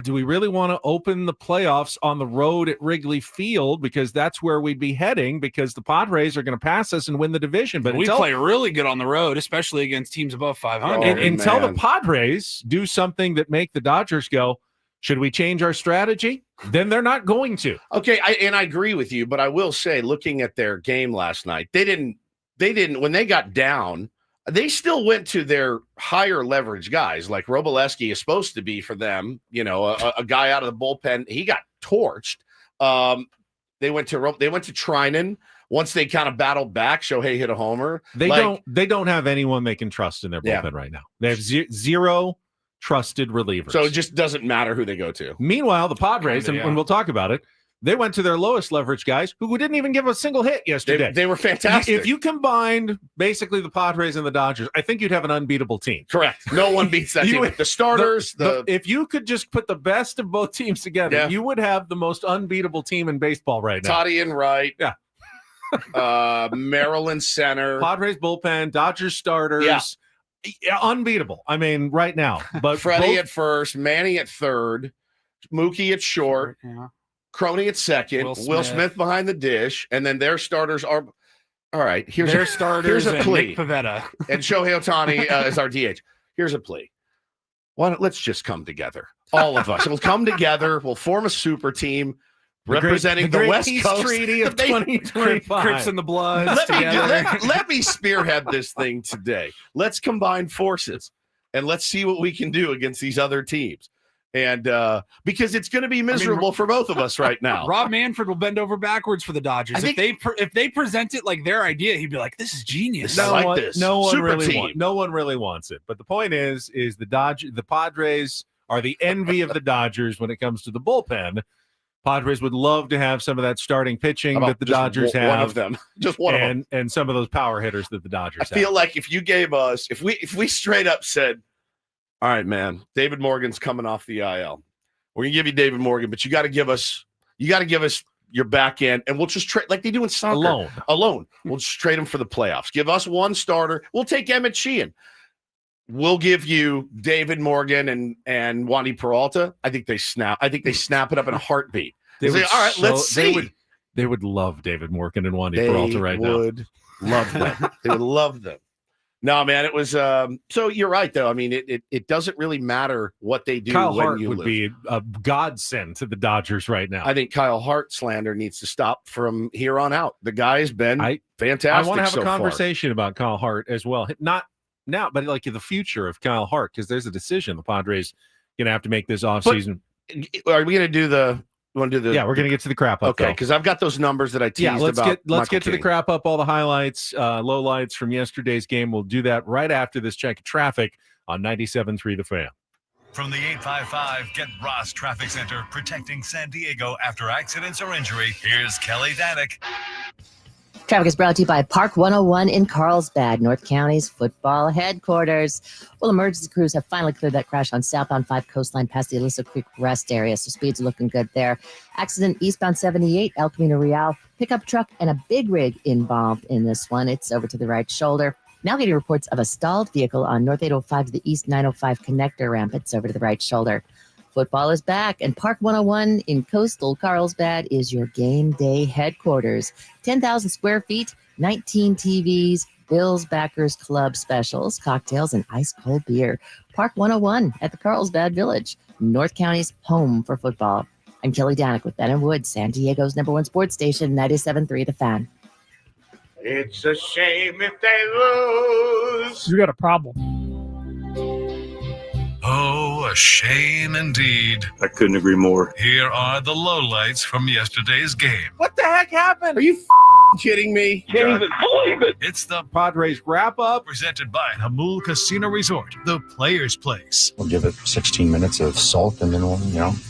do we really want to open the playoffs on the road at Wrigley Field? Because that's where we'd be heading because the Padres are going to pass us and win the division. But we play really good on the road, especially against teams above 500. Until the Padres do something that make the Dodgers go, should we change our strategy? Then they're not going to. Okay, I agree with you, but I will say, looking at their game last night, they didn't when they got down, they still went to their higher leverage guys like Robleski is supposed to be for them. A guy out of the bullpen, he got torched. They went to Trinan. Once they kind of battled back, Shohei hit a homer. They don't have anyone they can trust in their bullpen right now. They have zero trusted relievers. So it just doesn't matter who they go to. Meanwhile, the Padres, and we'll talk about it, they went to their lowest leverage guys who didn't even give a single hit yesterday. They were fantastic. If you combined basically the Padres and the Dodgers, I think you'd have an unbeatable team. Correct. No one beats that team. The starters. If you could just put the best of both teams together, you would have the most unbeatable team in baseball right now. Toddy and Wright. Yeah. Maryland center. Padres bullpen, Dodgers starters. Yeah. Unbeatable. I mean, right now. But Freddie at first, Manny at third, Mookie at short, Crony at second, Will Smith behind the dish, and then their starters are all right. Here's a plea. Nick Pivetta and Shohei Ohtani is our DH. Here's a plea. Let's just come together, all of us. We'll come together. We'll form a super team. Representing the West Coast Treaty of 2025. Crips and the Bloods let me spearhead this thing today. Let's combine forces and let's see what we can do against these other teams. And because it's going to be miserable for both of us right now. Rob Manfred will bend over backwards for the Dodgers. If they present it like their idea, he'd be like, "This is genius." No one really wants it. But the point is the Padres are the envy of the Dodgers when it comes to the bullpen. Padres would love to have some of that starting pitching that the Dodgers have. One of them. Just one of them. And some of those power hitters that the Dodgers have. I feel like if you gave us, if we straight up said, all right, man, David Morgan's coming off the IL. We're going to give you David Morgan, but you got to give us your back end, and we'll just trade like they do in soccer. Alone. We'll just trade him for the playoffs. Give us one starter. We'll take Emmett Sheehan. We'll give you David Morgan and Wandy Peralta. I think they snap it up in a heartbeat. All right, let's see. They would love David Morgan and Wandy Peralta right now. They would love them. They would love them. No, man, it was so you're right though. I mean, it doesn't really matter what they do. Kyle Hart would be a godsend to the Dodgers right now. I think Kyle Hart slander needs to stop from here on out. The guy's been fantastic. I want to have a conversation about Kyle Hart as well. Not now, but like the future of Kyle Hart, because there's a decision the Padres going to have to make this offseason. Are we going to do the? Want to do the? Yeah, we're going to get to the crap up. Okay, because I've got those numbers that I teased about. Let's get to the crap up. All the highlights, lowlights from yesterday's game. We'll do that right after this check of traffic on 97.3 The Fan. From the 855 Get Ross Traffic Center, protecting San Diego after accidents or injury, here's Kelly Danick. Traffic is brought to you by Park 101 in Carlsbad, North County's football headquarters. Well, emergency crews have finally cleared that crash on southbound 5 coastline past the Aliso Creek rest area, so speeds are looking good there. Accident eastbound 78, El Camino Real. Pickup truck and a big rig involved in this one. It's over to the right shoulder. Now getting reports of a stalled vehicle on North 805 to the East 905 connector ramp. It's over to the right shoulder. Football is back, and Park 101 in coastal Carlsbad is your game day headquarters. 10,000 square feet, 19 TVs, Bills Backers Club specials, cocktails, and ice-cold beer. Park 101 at the Carlsbad Village, North County's home for football. I'm Kelly Danek with Ben and Wood, San Diego's #1 sports station, 97.3 The Fan. It's a shame if they lose. You got a problem. Oh, a shame indeed. I couldn't agree more. Here are the lowlights from yesterday's game. What the heck happened? Are you kidding me? Can't even believe it. It's the Padres wrap-up. presented by Hamul Casino Resort, the player's place. We'll give it 16 minutes of salt, and then we'll,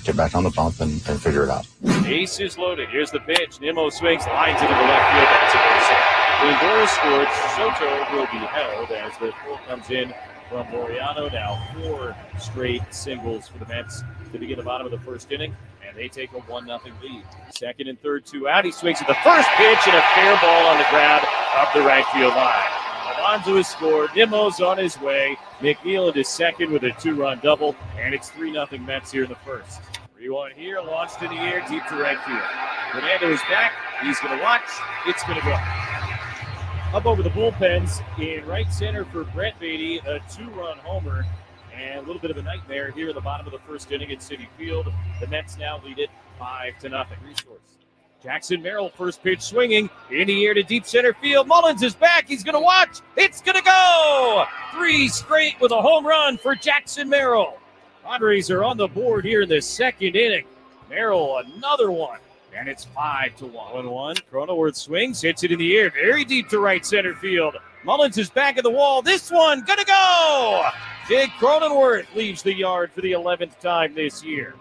get back on the bump and figure it out. Ace is loaded. Here's the pitch. Nimmo swings, lines it to the left field. That's a base hit. Lindor scored. Soto will be held as the throw comes in from Laureano. Now 4 straight singles for the Mets to begin the bottom of the first inning, and they take a 1-0 lead. Second and third, 2 out. He swings at the first pitch and a fair ball on the grab up the right field line. Alonso has scored. Nimmo's on his way. McNeil into second with a 2-run double, and it's 3-0 Mets here in the first. 3-1 here, launched in the air, deep to right field. Fernando is back. He's going to watch. It's going to go. Up over the bullpens in right center for Brett Beatty, a 2-run homer, and a little bit of a nightmare here in the bottom of the first inning at Citi Field. The Mets now lead it 5-0. Resource. Jackson Merrill, first pitch swinging in the air to deep center field. Mullins is back. He's going to watch. It's going to go. 3 straight with a home run for Jackson Merrill. Padres are on the board here in the second inning. Merrill, another one. And it's 5-1. 1-1. Cronenworth swings, hits it in the air, very deep to right center field. Mullins is back at the wall. This one gonna go. Jake Cronenworth leaves the yard for the 11th time this year.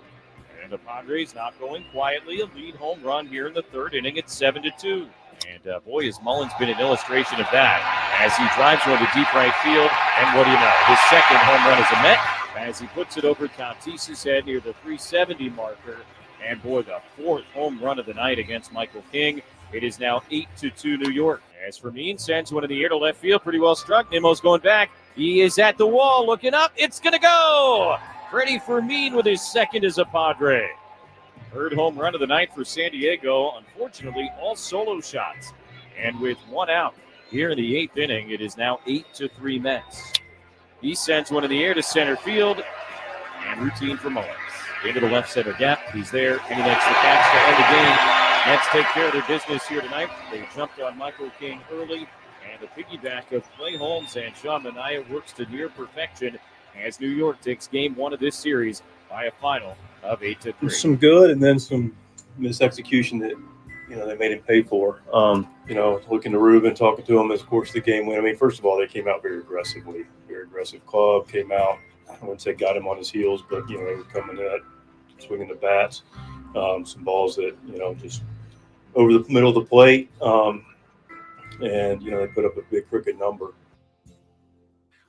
And the Padres not going quietly. A lead home run here in the third inning at 7-2. And boy, has Mullins been an illustration of that as he drives one to deep right field. And what do you know? His second home run as a Met as he puts it over Tatis's head near the 370 marker. And boy, the 4th home run of the night against Michael King. It is now 8-2 New York. As Fermin sends one in the air to left field, pretty well struck. Nimmo's going back. He is at the wall, looking up. It's going to go. Freddie Fermin with his second as a Padre. 3rd home run of the night for San Diego. Unfortunately, all solo shots. And with 1 out here in the 8th inning, it is now 8-3 Mets. He sends one in the air to center field. And routine for Mullins. Into the left center gap. He's there, and he makes the catch to end the game. Mets take care of their business here tonight. They jumped on Michael King early, and the piggyback of Clay Holmes and Sean Manaea works to near perfection as New York takes game 1 of this series by a final of 8-3. Some good, and then some misexecution that they made him pay for. Looking to Ruben, talking to him as, of course, the game went. I mean, first of all, they came out very aggressively. Very aggressive club came out. I wouldn't say got him on his heels, but they were coming at, swinging the bats, some balls that just over the middle of the plate, and they put up a big crooked number.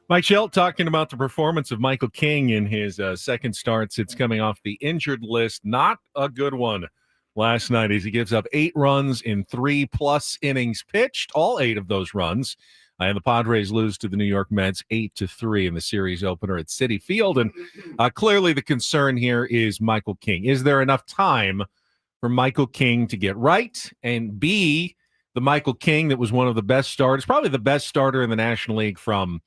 Mike Schelt talking about the performance of Michael King in his second start since coming off the injured list. Not a good one last night as he gives up 8 runs in 3+ innings pitched, all 8 of those runs. And the Padres lose to the New York Mets 8-3 in the series opener at Citi Field. And clearly the concern here is Michael King. Is there enough time for Michael King to get right and be the Michael King that was one of the best starters, probably the best starter in the National League from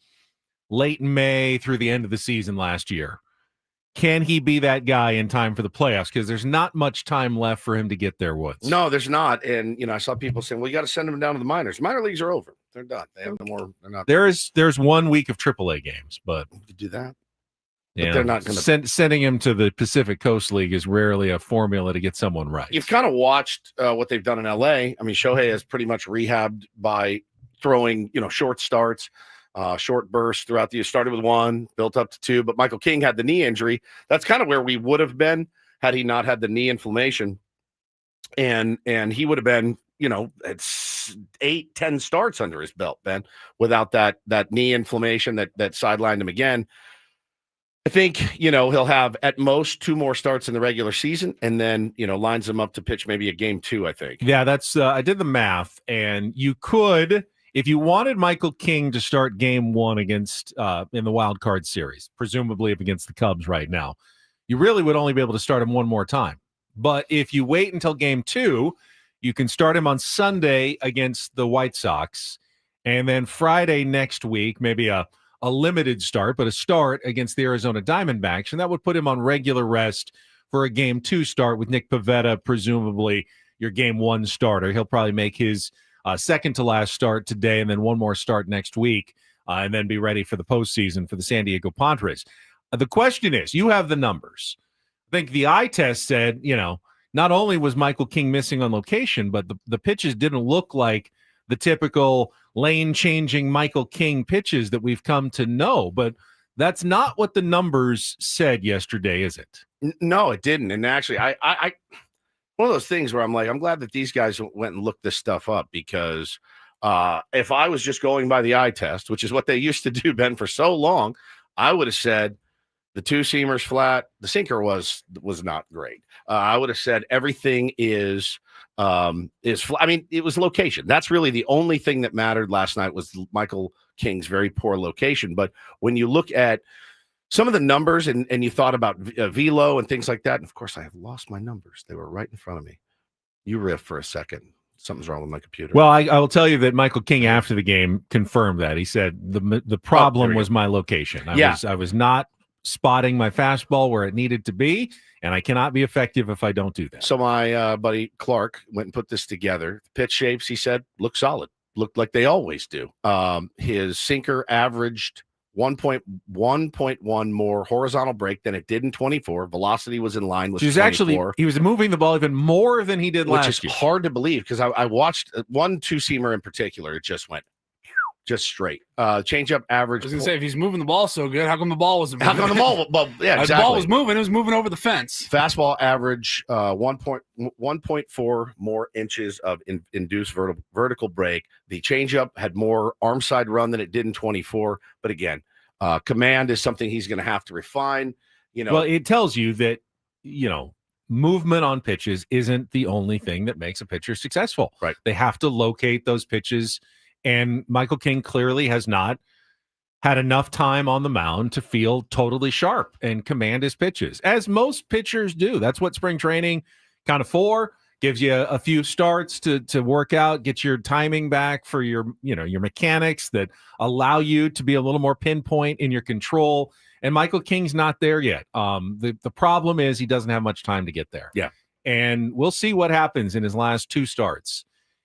late May through the end of the season last year? Can he be that guy in time for the playoffs? Because there's not much time left for him to get there, Woods. No, there's not. And, I saw people saying, well, you got to send him down to the minors. Minor leagues are over. They're done. They have no more. They're not. There's 1 week of AAA games, but to do that. Yeah, they're not going to. Sending him to the Pacific Coast League is rarely a formula to get someone right. You've kind of watched what they've done in L.A. I mean, Shohei has pretty much rehabbed by throwing, short starts. Short bursts throughout the year. Started with 1, built up to 2, but Michael King had the knee injury. That's kind of where we would have been had he not had the knee inflammation. And he would have been, at 8-10 starts under his belt, Ben, without that knee inflammation that sidelined him again. I think, he'll have at most 2 more starts in the regular season, and then, lines him up to pitch maybe a game 2, I think. Yeah, that's I did the math, and you could, if you wanted Michael King to start game 1 against in the wild card series, presumably if against the Cubs right now, you really would only be able to start him one more time. But if you wait until game 2, you can start him on Sunday against the White Sox, and then Friday next week, maybe a limited start, but a start against the Arizona Diamondbacks, and that would put him on regular rest for a game 2 start with Nick Pivetta, presumably your game 1 starter. He'll probably make his second to last start today and then one more start next week, and then be ready for the postseason for the San Diego Padres. The question is, you have the numbers. I think the eye test said, not only was Michael King missing on location, but the pitches didn't look like the typical lane-changing Michael King pitches that we've come to know. But that's not what the numbers said yesterday, is it? No, it didn't. And actually, I one of those things where I'm like, I'm glad that these guys went and looked this stuff up, because if I was just going by the eye test, which is what they used to do, Ben, for so long, I would have said the 2-seamer's flat. The sinker was not great. I would have said everything is flat. I mean, it was location. That's really the only thing that mattered last night, was Michael King's very poor location. But when you look at some of the numbers and you thought about velo and things like that, and of course I have lost my numbers. They were right in front of me. You riff for a second. Something's wrong with my computer. Well, I will tell you that Michael King after the game confirmed that. He said the problem was my location. I was not spotting my fastball where it needed to be, and I cannot be effective if I don't do that. So my buddy Clark went and put this together. The pitch shapes, he said, look solid. Looked like they always do. His sinker averaged 1.1 more horizontal break than it did in 24. Velocity was in line with 24. He was moving the ball even more than he did last year. Which is hard to believe, because I watched one 2-seamer in particular. It just went just straight. Changeup average. I was going to say, if he's moving the ball so good, how come the ball wasn't moving? How come the ball? Well, yeah, exactly. The ball was moving. It was moving over the fence. Fastball average 1.4 more inches of induced vertical break. The changeup had more arm side run than it did in 24. But again, command is something he's going to have to refine. Well, it tells you that, movement on pitches isn't the only thing that makes a pitcher successful. Right. They have to locate those pitches. And Michael King clearly has not had enough time on the mound to feel totally sharp and command his pitches, as most pitchers do. That's what spring training kind of for. Gives you a few starts to work out, get your timing back for your mechanics that allow you to be a little more pinpoint in your control. And Michael King's not there yet. The problem is he doesn't have much time to get there. Yeah. And we'll see what happens in his last 2 starts.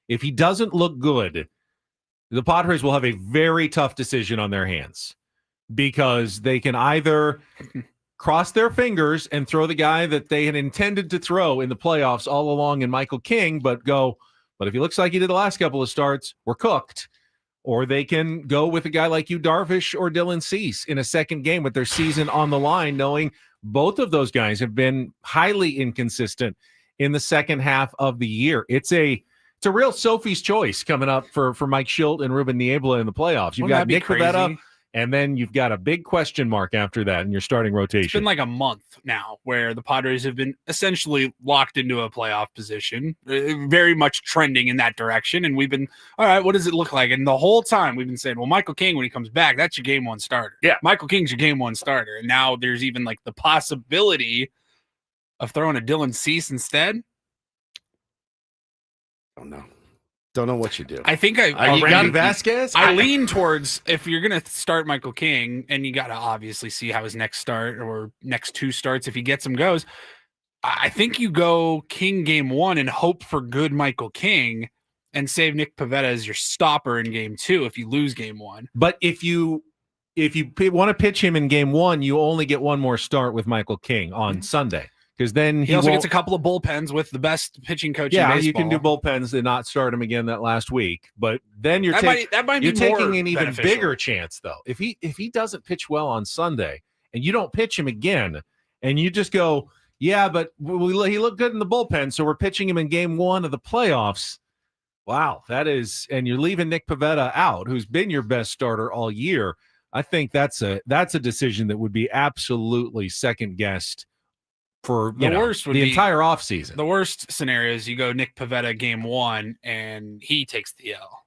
If he doesn't look good, the Padres will have a very tough decision on their hands, because they can either cross their fingers and throw the guy that they had intended to throw in the playoffs all along in Michael King, but if he looks like he did the last couple of starts, we're cooked. Or they can go with a guy like Yu Darvish or Dylan Cease in a second game with their season on the line, knowing both of those guys have been highly inconsistent in the second half of the year. It's a real Sophie's choice coming up for Mike Schilt and Ruben Niebla in the playoffs. You've got Nick Pivetta, and then you've got a big question mark after that in your starting rotation. It's been like a month now where the Padres have been essentially locked into a playoff position, very much trending in that direction. And we've been, all right, what does it look like? And the whole time we've been saying, well, Michael King, when he comes back, that's your game 1 starter. Yeah. Michael King's your game 1 starter. And now there's even like the possibility of throwing a Dylan Cease instead. Don't know what you do. I think Vasquez. I lean towards, if you're going to start Michael King, and you got to obviously see how his next start or next 2 starts, if he gets them, goes. I think you go King game 1 and hope for good Michael King, and save Nick Pivetta as your stopper in game 2 if you lose game 1. But if you want to pitch him in game 1, you only get one more start with Michael King on Sunday. Because then he also gets a couple of bullpens with the best pitching coach in baseball. You can do bullpens and not start him again that last week. But then you're taking an even bigger chance, though. If he doesn't pitch well on Sunday and you don't pitch him again, and you just go, yeah, but he looked good in the bullpen, so we're pitching him in game 1 of the playoffs. Wow, that is, and you're leaving Nick Pivetta out, who's been your best starter all year. I think that's a decision that would be absolutely second guessed for The worst would the be entire offseason. The worst scenario is you go Nick Pivetta game 1 and he takes the L.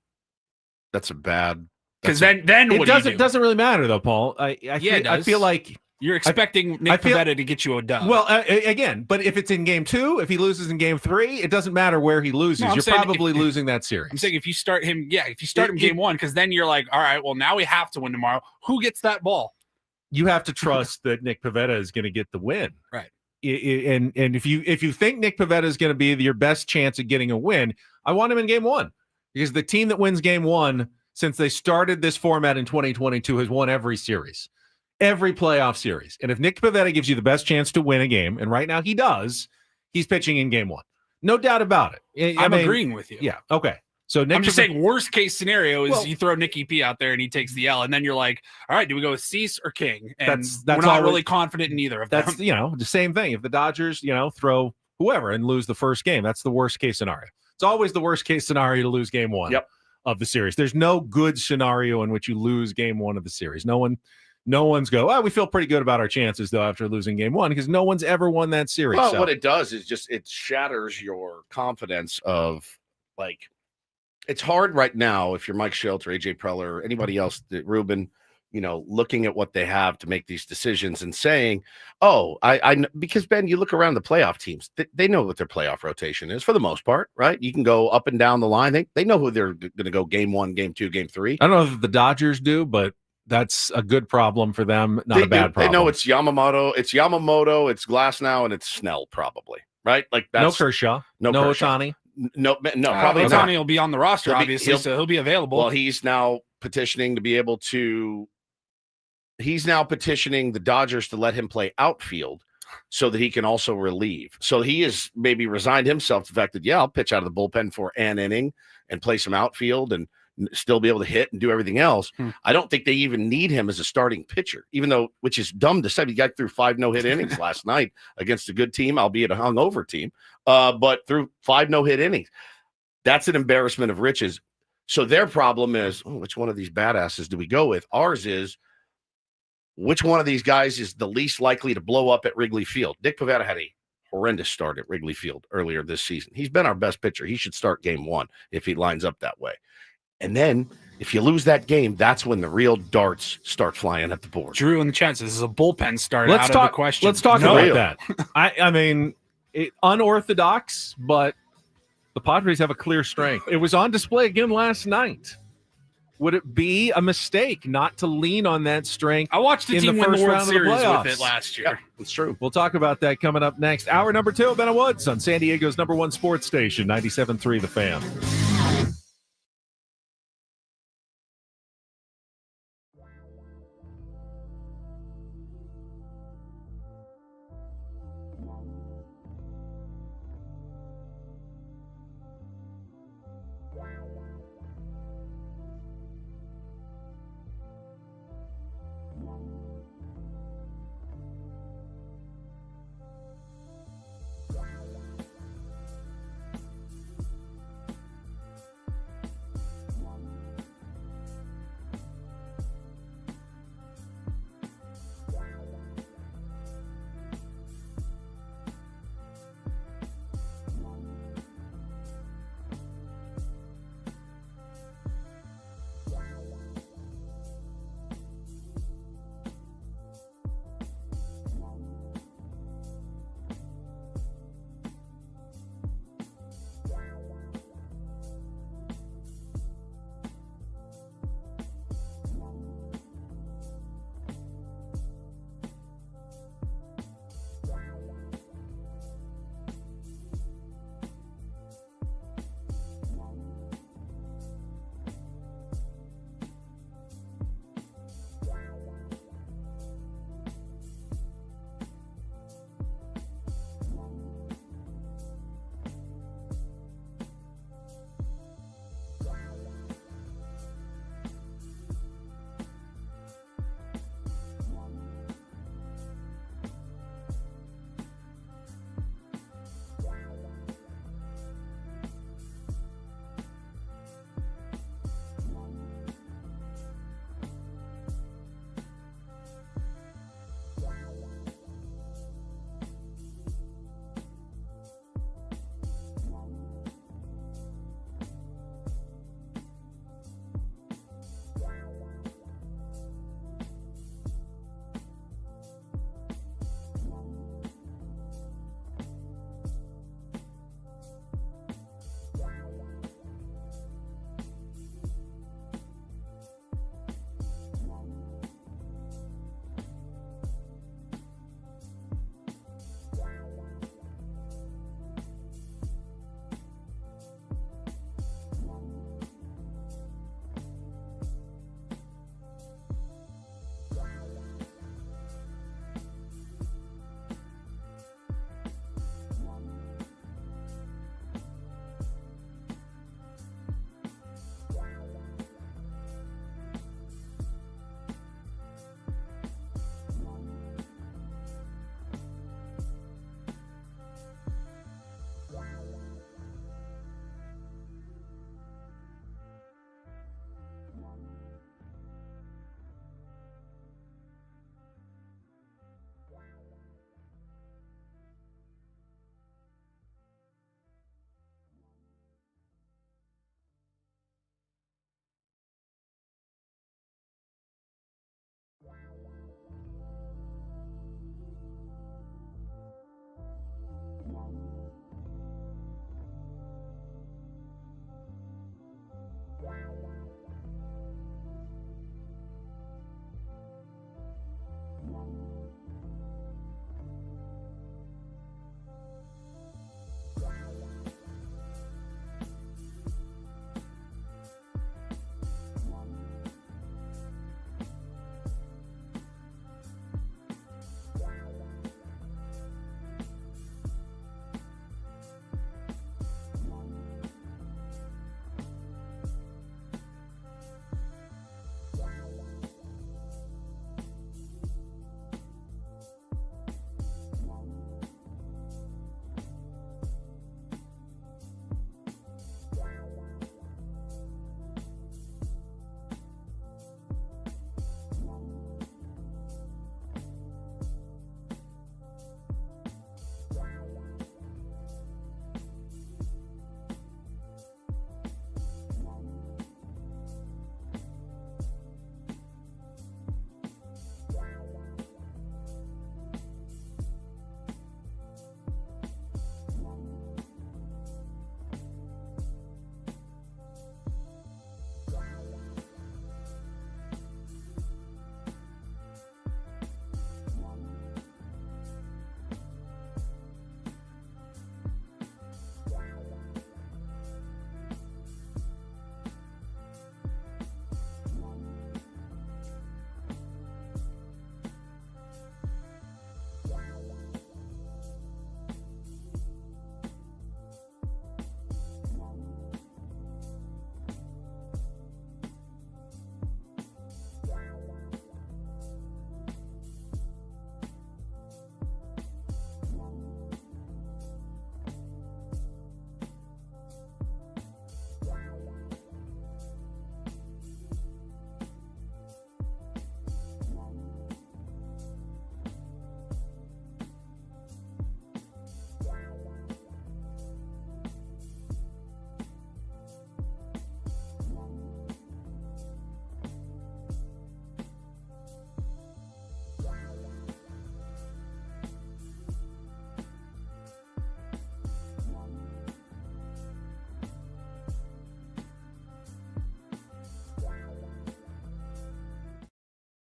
That's a bad. Because then It what do you do? doesn't really matter though, Paul. I feel like you're expecting Nick Pivetta to get you a dub. Well, again, but if it's in game 2, if he loses in game 3, it doesn't matter where he loses. No, you're probably losing that series. I'm saying if you start him game 1, because then you're like, all right, well now we have to win tomorrow. Who gets that ball? You have to trust that Nick Pivetta is going to get the win, right? And if you think Nick Pivetta is going to be your best chance at getting a win, I want him in game 1 because the team that wins game 1 since they started this format in 2022 has won every series. Every playoff series. And if Nick Pivetta gives you the best chance to win a game, and right now he does, he's pitching in game 1. No doubt about it. I'm agreeing with you. Yeah. Okay. So I'm just saying worst case scenario is you throw Nicky P out there and he takes the L, and then you're like, all right, do we go with Cease or King? And we're not really confident in either of them. That's the same thing. If the Dodgers, throw whoever and lose the first game, that's the worst case scenario. It's always the worst case scenario to lose game 1 of the series. There's no good scenario in which you lose game 1 of the series. No one's we feel pretty good about our chances, though, after losing game 1 because no one's ever won that series. Well, what it does is it shatters your confidence of, like, it's hard right now if you're Mike Schultz or AJ Preller or anybody else, Ruben, looking at what they have to make these decisions and saying, because, Ben, you look around the playoff teams, they know what their playoff rotation is for the most part, right? You can go up and down the line. They know who they're going to go game 1, game 2, game 3. I don't know if the Dodgers do, but that's a good problem for them, not a bad problem. They know it's Yamamoto, it's Glasnow, and it's Snell probably, right? Like that's no Kershaw, no Ohtani. No, probably Ohtani not. will be on the roster, obviously, so he'll be available. Well, he's now petitioning to be able to. He's now petitioning the Dodgers to let him play outfield so that he can also relieve. So he has maybe resigned himself to the fact that, I'll pitch out of the bullpen for an inning and play some outfield and still be able to hit and do everything else. I don't think they even need him as a starting pitcher, which is dumb to say. He got through 5 no-hit innings last night against a good team, albeit a hungover team, but through 5 no-hit innings. That's an embarrassment of riches. So their problem is, which one of these badasses do we go with? Ours is, which one of these guys is the least likely to blow up at Wrigley Field? Nick Pivetta had a horrendous start at Wrigley Field earlier this season. He's been our best pitcher. He should start game 1 if he lines up that way. And then if you lose that game, that's when the real darts start flying at the board. Drew in the chat says this is a bullpen start out of the question. Let's talk about that. I mean, unorthodox, but the Padres have a clear strength. It was on display again last night. Would it be a mistake not to lean on that strength? I watched the team win the World Series with it last year. Yeah, it's true. We'll talk about that coming up next. Hour number 2 of Ben and Woods on San Diego's #1 sports station, 97.3 The Fan.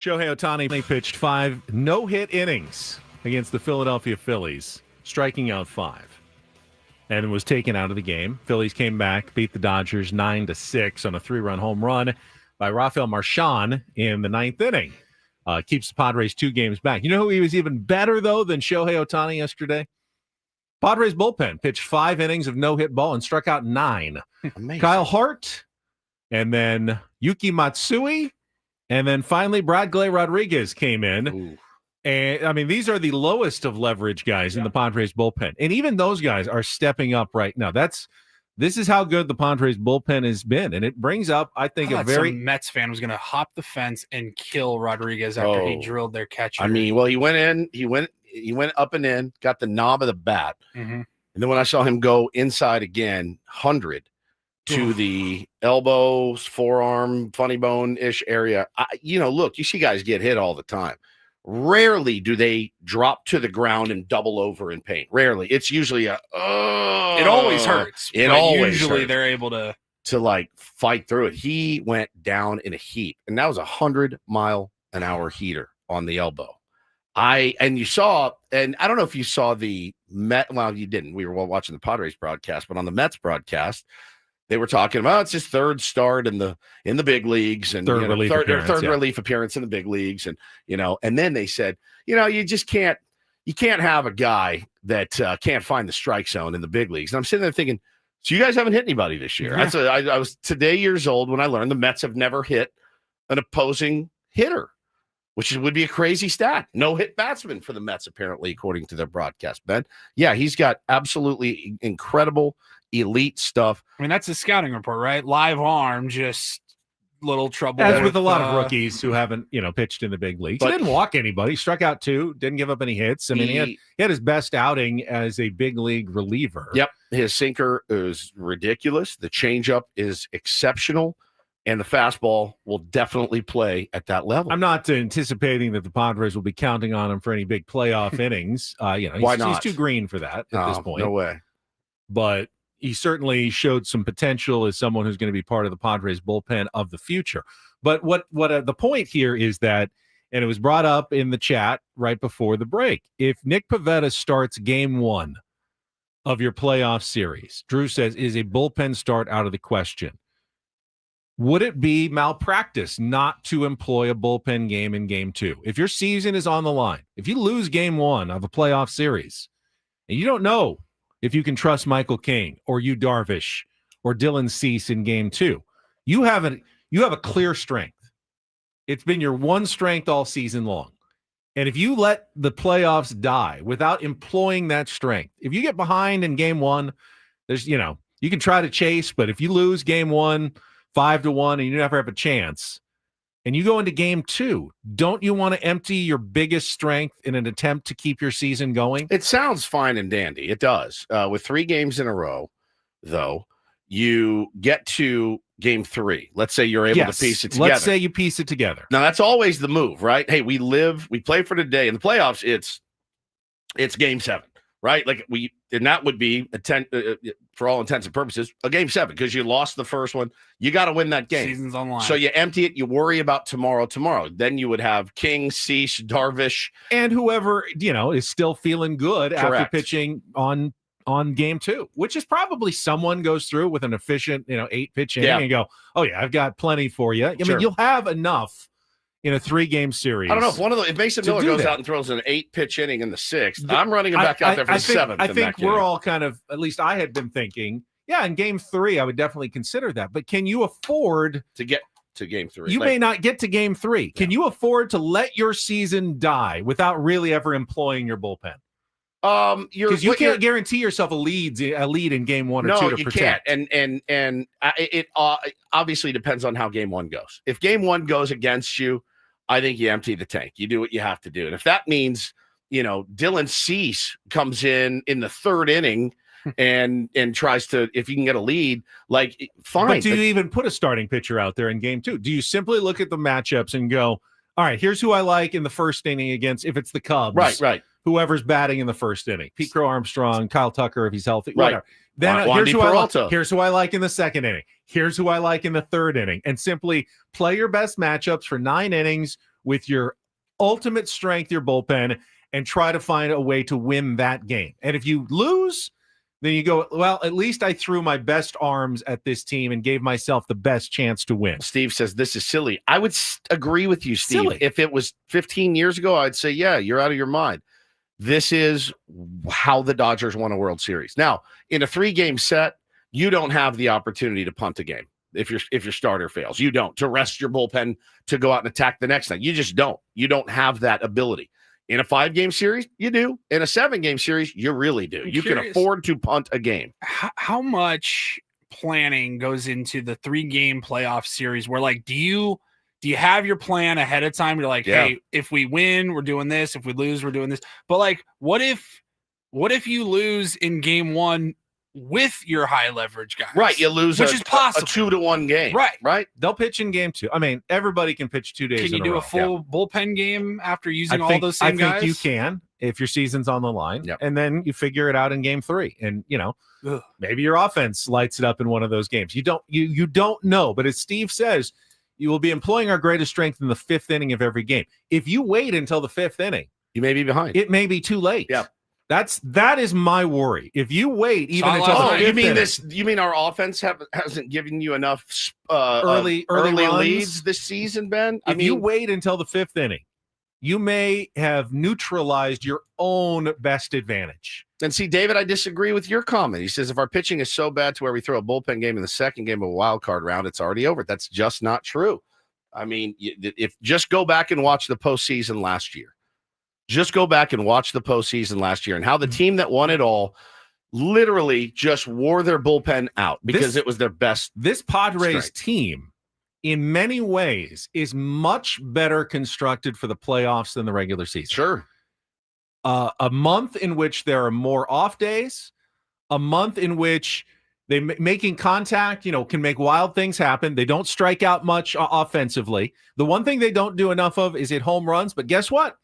Shohei Ohtani pitched 5 no-hit innings against the Philadelphia Phillies, striking out 5, and was taken out of the game. Phillies came back, beat the Dodgers 9-6 on a 3-run home run by Rafael Marchand in the 9th inning. Keeps the Padres 2 games back. You know who he was even better, though, than Shohei Ohtani yesterday? Padres bullpen pitched 5 innings of no-hit ball and struck out 9. Amazing. Kyle Hart, and then Yuki Matsui, and then finally Bradley Rodriguez came in. Ooh. And, I mean, these are the lowest of leverage guys in the Padres bullpen. And even those guys are stepping up right now. This is how good the Padres bullpen has been. And it brings up, I think, I a thought very... some Mets fan was going to hop the fence and kill Rodriguez after he drilled their catcher. I mean, well, he went in, he went up and in, got the knob of the bat. Mm-hmm. And then when I saw him go inside again, 100 to the elbows, forearm, funny bone-ish area, look, you see guys get hit all the time. Rarely do they drop to the ground and double over in pain. Rarely. It's usually it always hurts. It always usually hurts. They're able to like fight through it. He went down in a heap, and that was 100-mile-an-hour heater on the elbow. You saw, and I don't know if you saw the Met. Well, you didn't. We were watching the Padres broadcast, but on the Mets broadcast, they were talking about it's his 3rd start in the big leagues and third relief appearance in the big leagues, and and then they said, you just can't have a guy that can't find the strike zone in the big leagues. And I'm sitting there thinking, so you guys haven't hit anybody this year? Yeah. I was today years old when I learned the Mets have never hit an opposing hitter, which would be a crazy stat. No hit batsman for the Mets, apparently, according to their broadcast. Ben, yeah, he's got absolutely incredible elite stuff. I mean, that's a scouting report, right? Live arm, just little trouble. As with a lot of rookies who haven't, pitched in the big leagues. He didn't walk anybody, struck out 2, didn't give up any hits. I mean, he had his best outing as a big league reliever. Yep. His sinker is ridiculous. The changeup is exceptional. And the fastball will definitely play at that level. I'm not anticipating that the Padres will be counting on him for any big playoff innings. Why not? He's too green for that at this point. No way. But he certainly showed some potential as someone who's going to be part of the Padres bullpen of the future. But what the point here is that, and it was brought up in the chat right before the break, if Nick Pivetta starts game 1 of your playoff series, Drew says, is a bullpen start out of the question. Would it be malpractice not to employ a bullpen game in game 2? If your season is on the line, if you lose game 1 of a playoff series, and you don't know if you can trust Michael King or Yu Darvish or Dylan Cease in game 2, you have a clear strength. It's been your one strength all season long. And if you let the playoffs die without employing that strength, if you get behind in game 1, there's, you can try to chase, but if you lose game 1, 5-1, and you never have a chance, and you go into game 2, don't you want to empty your biggest strength in an attempt to keep your season going? It sounds fine and dandy. It does. With 3 games in a row, though, you get to game 3. Let's say you're able to piece it together. Let's say you piece it together. Now, that's always the move, right? Hey, we play for today. In the playoffs, it's game 7. Right, and that would be for all intents and purposes a game 7 because you lost the first one. You got to win that game. Season's online. So you empty it. You worry about tomorrow. Then you would have King, Cease, Darvish, and whoever is still feeling good after pitching on game 2, which is probably someone goes through with an efficient 8-pitch inning and go, oh yeah, I've got plenty for you. I mean, you'll have enough in a 3-game series. I don't know if Mason Miller goes out and throws an 8-pitch inning in the 6th. I'm running him back out there for the 7th. I think we're all kind of, at least I had been thinking, in game 3, I would definitely consider that. But can you afford to get to game 3? You may not get to game 3. Can you afford to let your season die without really ever employing your bullpen? Because you can't guarantee yourself a lead in game 1 or 2 to protect. Can't. And it obviously depends on how game 1 goes. If game 1 goes against you, I think you empty the tank. You do what you have to do. And if that means, Dylan Cease comes in the 3rd inning and tries to, if you can get a lead, fine. But do you even put a starting pitcher out there in game 2? Do you simply look at the matchups and go, all right, here's who I like in the 1st inning against, if it's the Cubs. Right. Whoever's batting in the 1st inning. Pete Crow Armstrong, Kyle Tucker, if he's healthy, whatever. Then here's who I like in the 2nd inning. Here's who I like in the 3rd inning. And simply play your best matchups for 9 innings with your ultimate strength, your bullpen, and try to find a way to win that game. And if you lose, then you go, well, at least I threw my best arms at this team and gave myself the best chance to win. Steve says this is silly. I would agree with you, Steve. Silly. If it was 15 years ago, I'd say, yeah, you're out of your mind. This is how the Dodgers won a World Series. Now, in a 3-game set, you don't have the opportunity to punt a game if your starter fails. You don't. To rest your bullpen to go out and attack the next night. You just don't. You don't have that ability. In a 5-game series, you do. In a 7-game series, you really do. You can afford to punt a game. How much planning goes into the 3-game playoff series where, like, do you have your plan ahead of time? You're like, hey, if we win, we're doing this. If we lose, we're doing this. But, like, what if you lose in game 1 with your high leverage guys? Right. You lose which is possible. A 2-1 game. Right. They'll pitch in game 2. I mean, everybody can pitch 2 days in a row. Can you do a full bullpen game after using all those same guys? I think you can if your season's on the line. Yep. And then you figure it out in game 3. And, maybe your offense lights it up in one of those games. You don't know. But as Steve says, you will be employing our greatest strength in the 5th inning of every game. If you wait until the 5th inning, you may be behind. It may be too late. Yeah. That is my worry. If you wait even until the 5th inning, you mean our offense hasn't given you enough early leads this season, Ben? If you wait until the 5th inning, you may have neutralized your own best advantage. And see, David, I disagree with your comment. He says if our pitching is so bad to where we throw a bullpen game in the 2nd game of a wild card round, it's already over. That's just not true. I mean, if just go back and watch the postseason last year. Just go back and watch the postseason last year and how the team that won it all literally just wore their bullpen out because it was their best. This Padres team, in many ways, is much better constructed for the playoffs than the regular season. Sure. A month in which there are more off days, a month in which they making contact, can make wild things happen. They don't strike out much offensively. The one thing they don't do enough of is hit home runs. But guess what?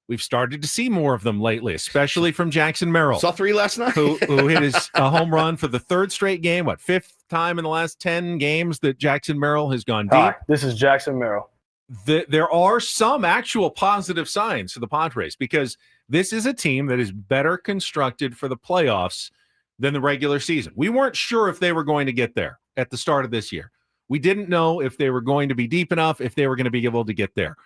We've started to see more of them lately, especially from Jackson Merrill. Saw 3 last night. who hit his home run for the 3rd straight game. 5th time in the last 10 games that Jackson Merrill has gone deep. Hi, this is Jackson Merrill. There are some actual positive signs for the Padres because this is a team that is better constructed for the playoffs than the regular season. We weren't sure if they were going to get there at the start of this year. We didn't know if they were going to be deep enough, if they were going to be able to get there.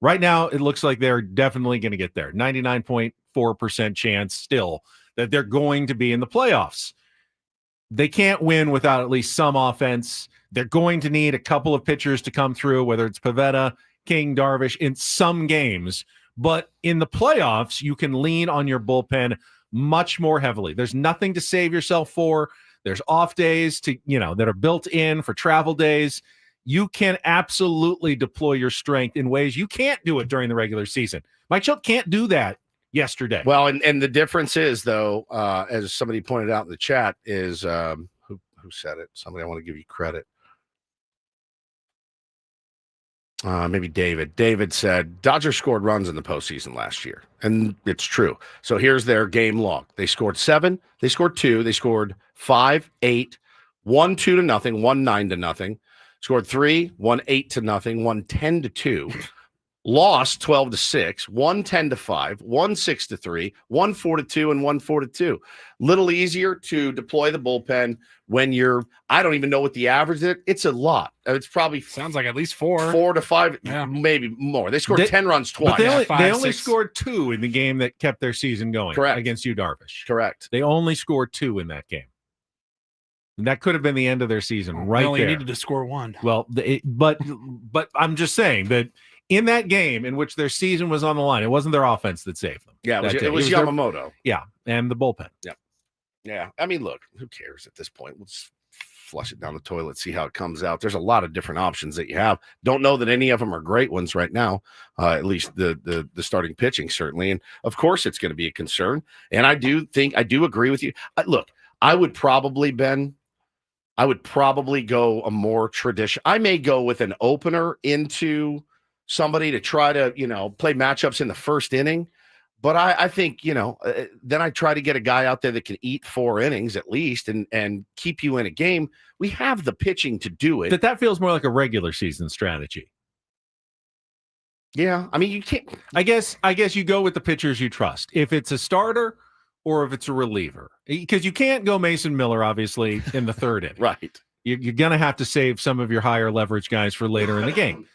Right now, it looks like they're definitely going to get there. 99.4% chance still that they're going to be in the playoffs. They can't win without at least some offense. They're going to need a couple of pitchers to come through, whether it's Pivetta, King, Darvish, in some games. But in the playoffs, you can lean on your bullpen much more heavily. There's nothing to save yourself for. There's off days that are built in for travel days. You can absolutely deploy your strength in ways you can't do it during the regular season. Mike Schultz can't do that yesterday. Well, and the difference is, though, as somebody pointed out in the chat, is who said it? Somebody, I want to give you credit. Maybe David. David said Dodgers scored runs in the postseason last year, and it's true. So here's their game log. They scored 7. They scored 2. They scored 5, 8, 1 2 to nothing, 1 9 to nothing. Scored 3, 1 8 to nothing, 1 10 to 2. Lost 12 to 6, 1 10 to 5, 1 6 to 3, 1 4 to 2, and 1 4 to 2. Little easier to deploy the bullpen when I don't even know what the average is. It's a lot. It's probably sounds like at least 4 to 5, maybe more. They scored 10 runs twice. But they only scored 2 in the game that kept their season going. Correct. Against Darvish. Correct. They only scored 2 in that game. And that could have been the end of their season right they only there. Needed to score 1. Well, but I'm just saying that in that game in which their season was on the line, it wasn't their offense that saved them. Yeah, it was Yamamoto. And the bullpen. Yeah. I mean, look, who cares at this point? We'll just flush it down the toilet, see how it comes out. There's a lot of different options that you have. Don't know that any of them are great ones right now, at least the starting pitching, certainly. And, of course, it's going to be a concern. And I do agree with you. Look, I would probably, Ben, go a more tradition. I may go with an opener into somebody to try to, play matchups in the first inning. But I think, then I try to get a guy out there that can eat 4 innings at least and keep you in a game. We have the pitching to do it. That feels more like a regular season strategy. Yeah, I mean, you can't. I guess you go with the pitchers you trust. If it's a starter or if it's a reliever, because you can't go Mason Miller, obviously, in the third inning. Right. You're going to have to save some of your higher leverage guys for later in the game.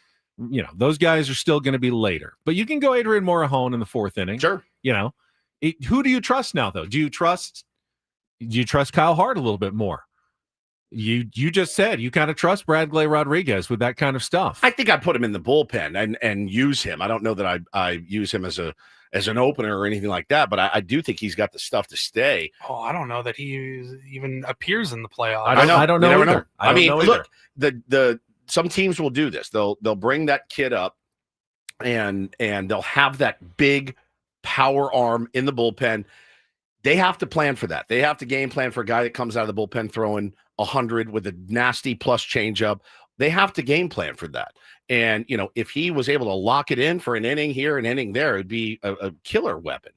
Those guys are still going to be later. But you can go Adrian Morejon in the fourth inning. Sure. Who do you trust now, though? Do you trust Kyle Hart a little bit more? You just said you kind of trust Bradley Rodriguez with that kind of stuff. I think I put him in the bullpen and use him. I don't know that I use him as an opener or anything like that, but I do think he's got the stuff to stay. Oh, I don't know that he even appears in the playoffs. I don't know either. I mean, look, the some teams will do this. They'll bring that kid up and they'll have that big power arm in the bullpen. They have to plan for that. They have to game plan for a guy that comes out of the bullpen throwing 100 with a nasty plus changeup. They have to game plan for that. And, if he was able to lock it in for an inning here, an inning there, it'd be a killer weapon.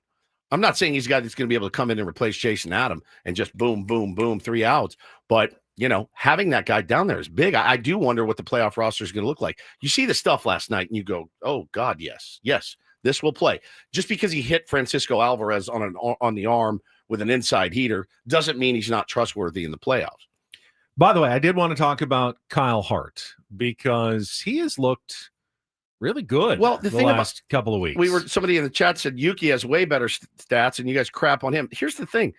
I'm not saying he's a guy that's going to be able to come in and replace Jason Adam and just boom, boom, boom, 3 outs. But, having that guy down there is big. I do wonder what the playoff roster is going to look like. You see the stuff last night and you go, oh, God, yes, this will play. Just because he hit Francisco Alvarez on the arm with an inside heater doesn't mean he's not trustworthy in the playoffs. By the way, I did want to talk about Kyle Hart because he has looked really good. Well, the thing last couple of weeks, somebody in the chat said Yuki has way better stats, and you guys crap on him. Here's the thing: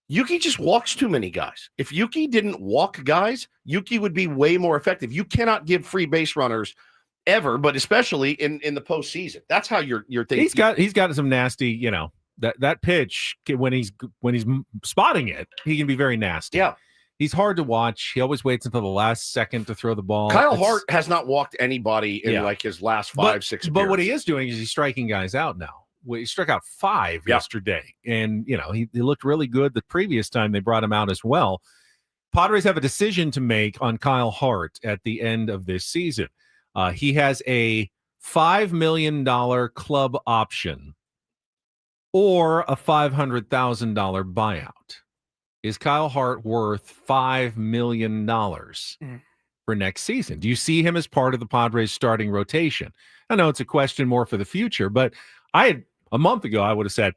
Yuki just walks too many guys. If Yuki didn't walk guys, Yuki would be way more effective. You cannot give free base runners ever, but especially in the postseason. That's how you're thinking. He's got some nasty, that pitch when he's spotting it, he can be very nasty. Yeah. He's hard to watch. He always waits until the last second to throw the ball. Kyle Hart has not walked anybody in like his last 5, 6 But what he is doing is he's striking guys out now. He struck out 5 yesterday. And, he looked really good the previous time they brought him out as well. Padres have a decision to make on Kyle Hart at the end of this season. He has a $5 million club option or a $500,000 buyout. Is Kyle Hart worth $5 million for next season? Do you see him as part of the Padres starting rotation? I know it's a question more for the future, but a month ago I would have said,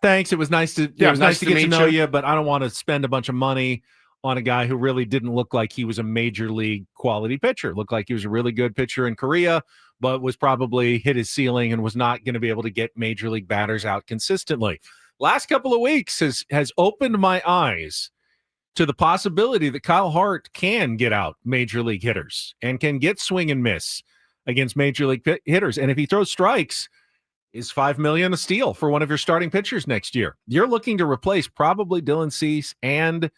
thanks. It was nice to get to know you, but I don't want to spend a bunch of money on a guy who really didn't look like he was a major league quality pitcher. Looked like he was a really good pitcher in Korea, but was probably hit his ceiling and was not going to be able to get major league batters out consistently. Last couple of weeks has opened my eyes to the possibility that Kyle Hart can get out major league hitters and can get swing and miss against major league hitters. And if he throws strikes, is $5 million a steal for one of your starting pitchers next year? You're looking to replace probably Dylan Cease and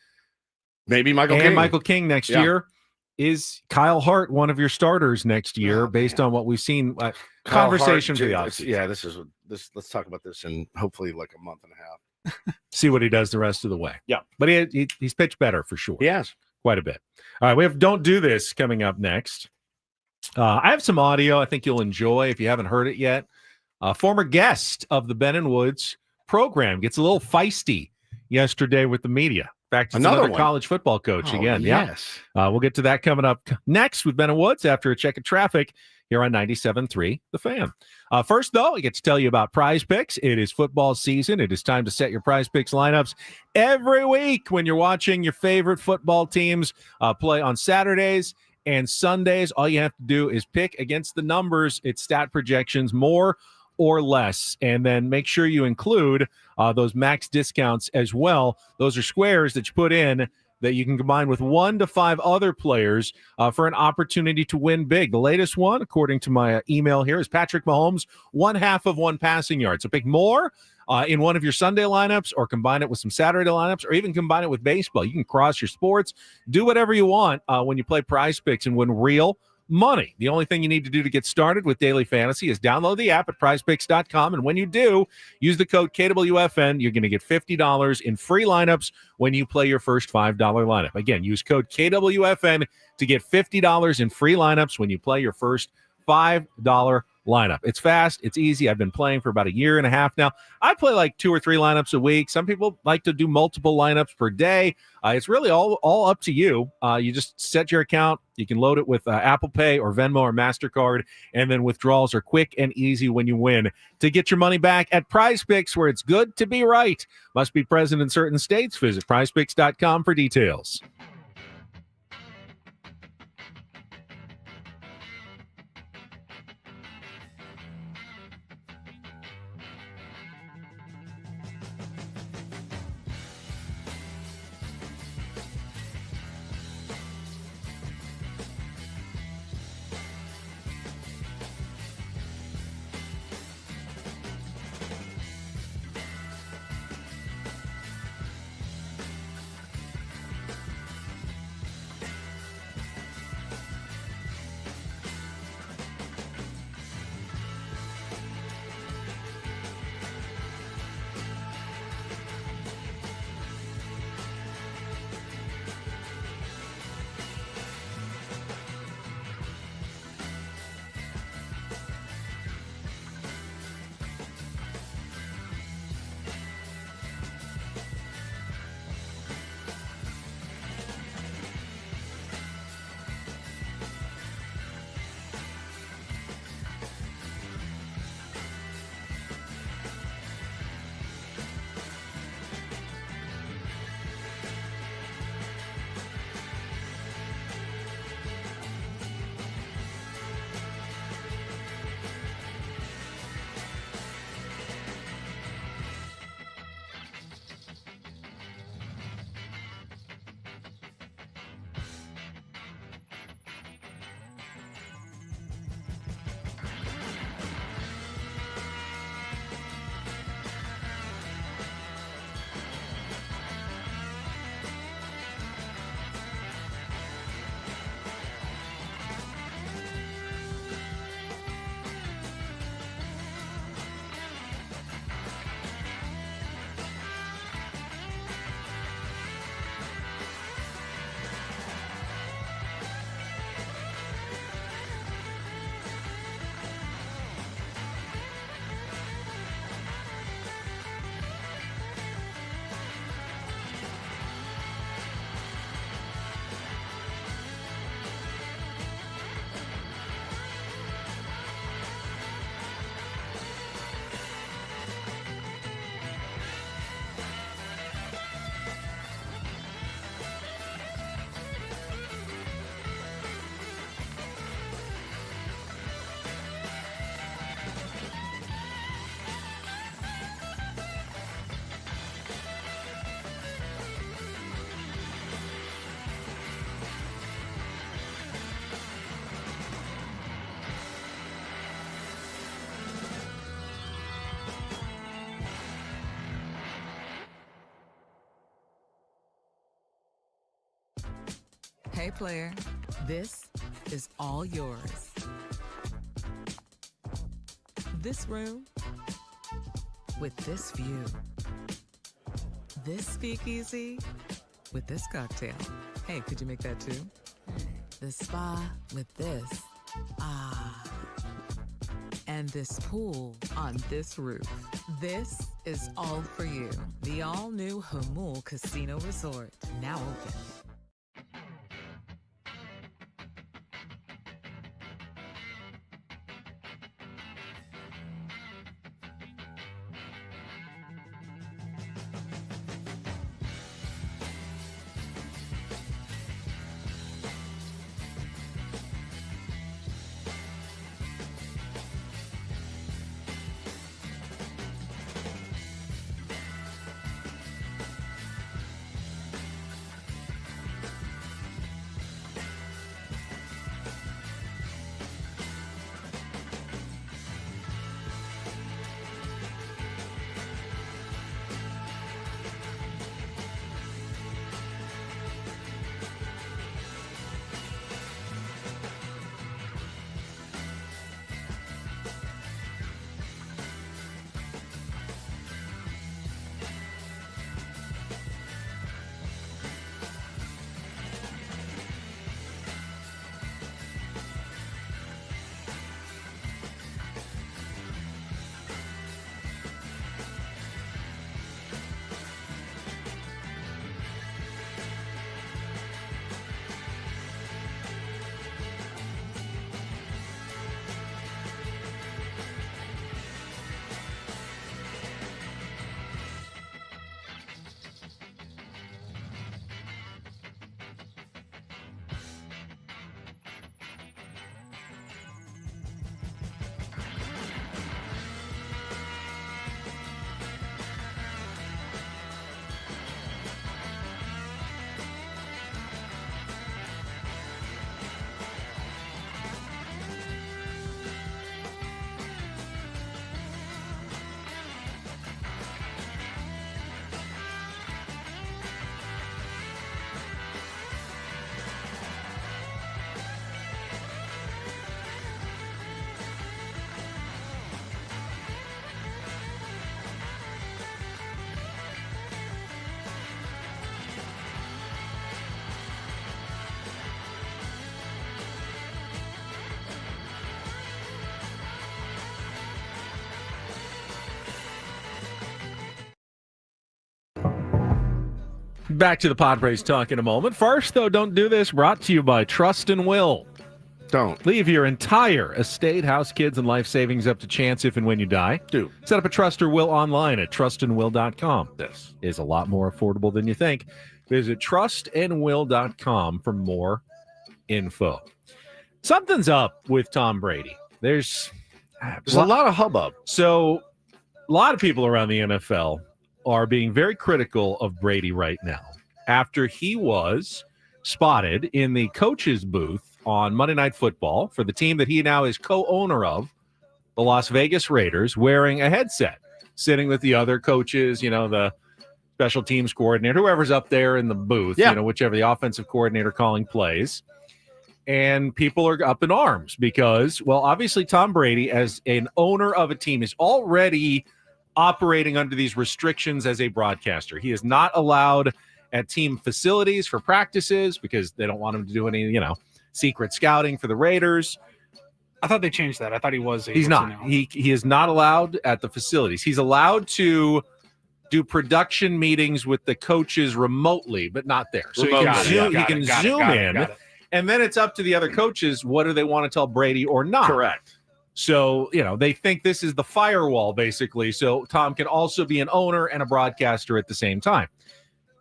maybe Michael King next year. Is Kyle Hart one of your starters next year based on what we've seen? Conversation for the offseason. Yeah, let's talk about this in hopefully like a month and a half. See what he does the rest of the way. Yeah. But he's pitched better for sure. Yes. Quite a bit. All right, we have Don't Do This coming up next. I have some audio I think you'll enjoy if you haven't heard it yet. Former guest of the Ben and Woods program gets a little feisty yesterday with the media. In fact, it's another college football coach again. Yes. Yeah. We'll get to that coming up next with Ben and Woods after a check of traffic here on 97.3 The Fan. First, though, I get to tell you about Prize Picks. It is football season. It is time to set your Prize Picks lineups every week when you're watching your favorite football teams play on Saturdays and Sundays. All you have to do is pick against the numbers. It's stat projections, more or less, and then make sure you include those max discounts as well. Those are squares that you put in that you can combine with 1 to 5 other players for an opportunity to win big. The latest one, according to my email here, is Patrick Mahomes, 1/2 of 1 passing yard. So pick more in one of your Sunday lineups, or combine it with some Saturday lineups, or even combine it with baseball. You can cross your sports, do whatever you want when you play Prize Picks and win real money. The only thing you need to do to get started with daily fantasy is download the app at prizepicks.com. And when you do, use the code KWFN. You're going to get $50 in free lineups when you play your first $5 lineup. Again, use code KWFN to get $50 in free lineups when you play your first $5 lineup. It's fast. It's easy. I've been playing for about a year and a half now. I play like 2 or 3 lineups a week. Some people like to do multiple lineups per day. It's really all up to you. You just set your account. You can load it with Apple Pay or Venmo or MasterCard, and then withdrawals are quick and easy when you win. To get your money back at Prize Picks, where it's good to be right. Must be present in certain states. Visit prizepicks.com for details. Hey player, this is all yours. This room with this view. This speakeasy with this cocktail. Hey, could you make that too? The spa with this. Ah. And this pool on this roof. This is all for you. The all-new Hamul Casino Resort, now open. Back to the Padres talk in a moment. First, though, don't do this. Brought to you by Trust and Will. Don't. Leave your entire estate, house, kids, and life savings up to chance if and when you die. Do. Set up a trust or will online at trustandwill.com. This is a lot more affordable than you think. Visit trustandwill.com for more info. Something's up with Tom Brady. There's a lot of hubbub. So a lot of people around the NFL are being very critical of Brady right now after he was spotted in the coach's booth on Monday Night Football for the team that he now is co-owner of, the Las Vegas Raiders, wearing a headset, sitting with the other coaches, the special teams coordinator, whoever's up there in the booth, whichever, the offensive coordinator calling plays. And people are up in arms because, well, obviously Tom Brady, as an owner of a team, is already operating under these restrictions as a broadcaster. He is not allowed at team facilities for practices because they don't want him to do any, secret scouting for the Raiders. I thought they changed that. I thought he was. He's not. He is not allowed at the facilities. He's allowed to do production meetings with the coaches remotely, but not there. So he can zoom in, and then it's up to the other coaches. What do they want to tell Brady or not? Correct. So, they think this is the firewall, basically. So Tom can also be an owner and a broadcaster at the same time.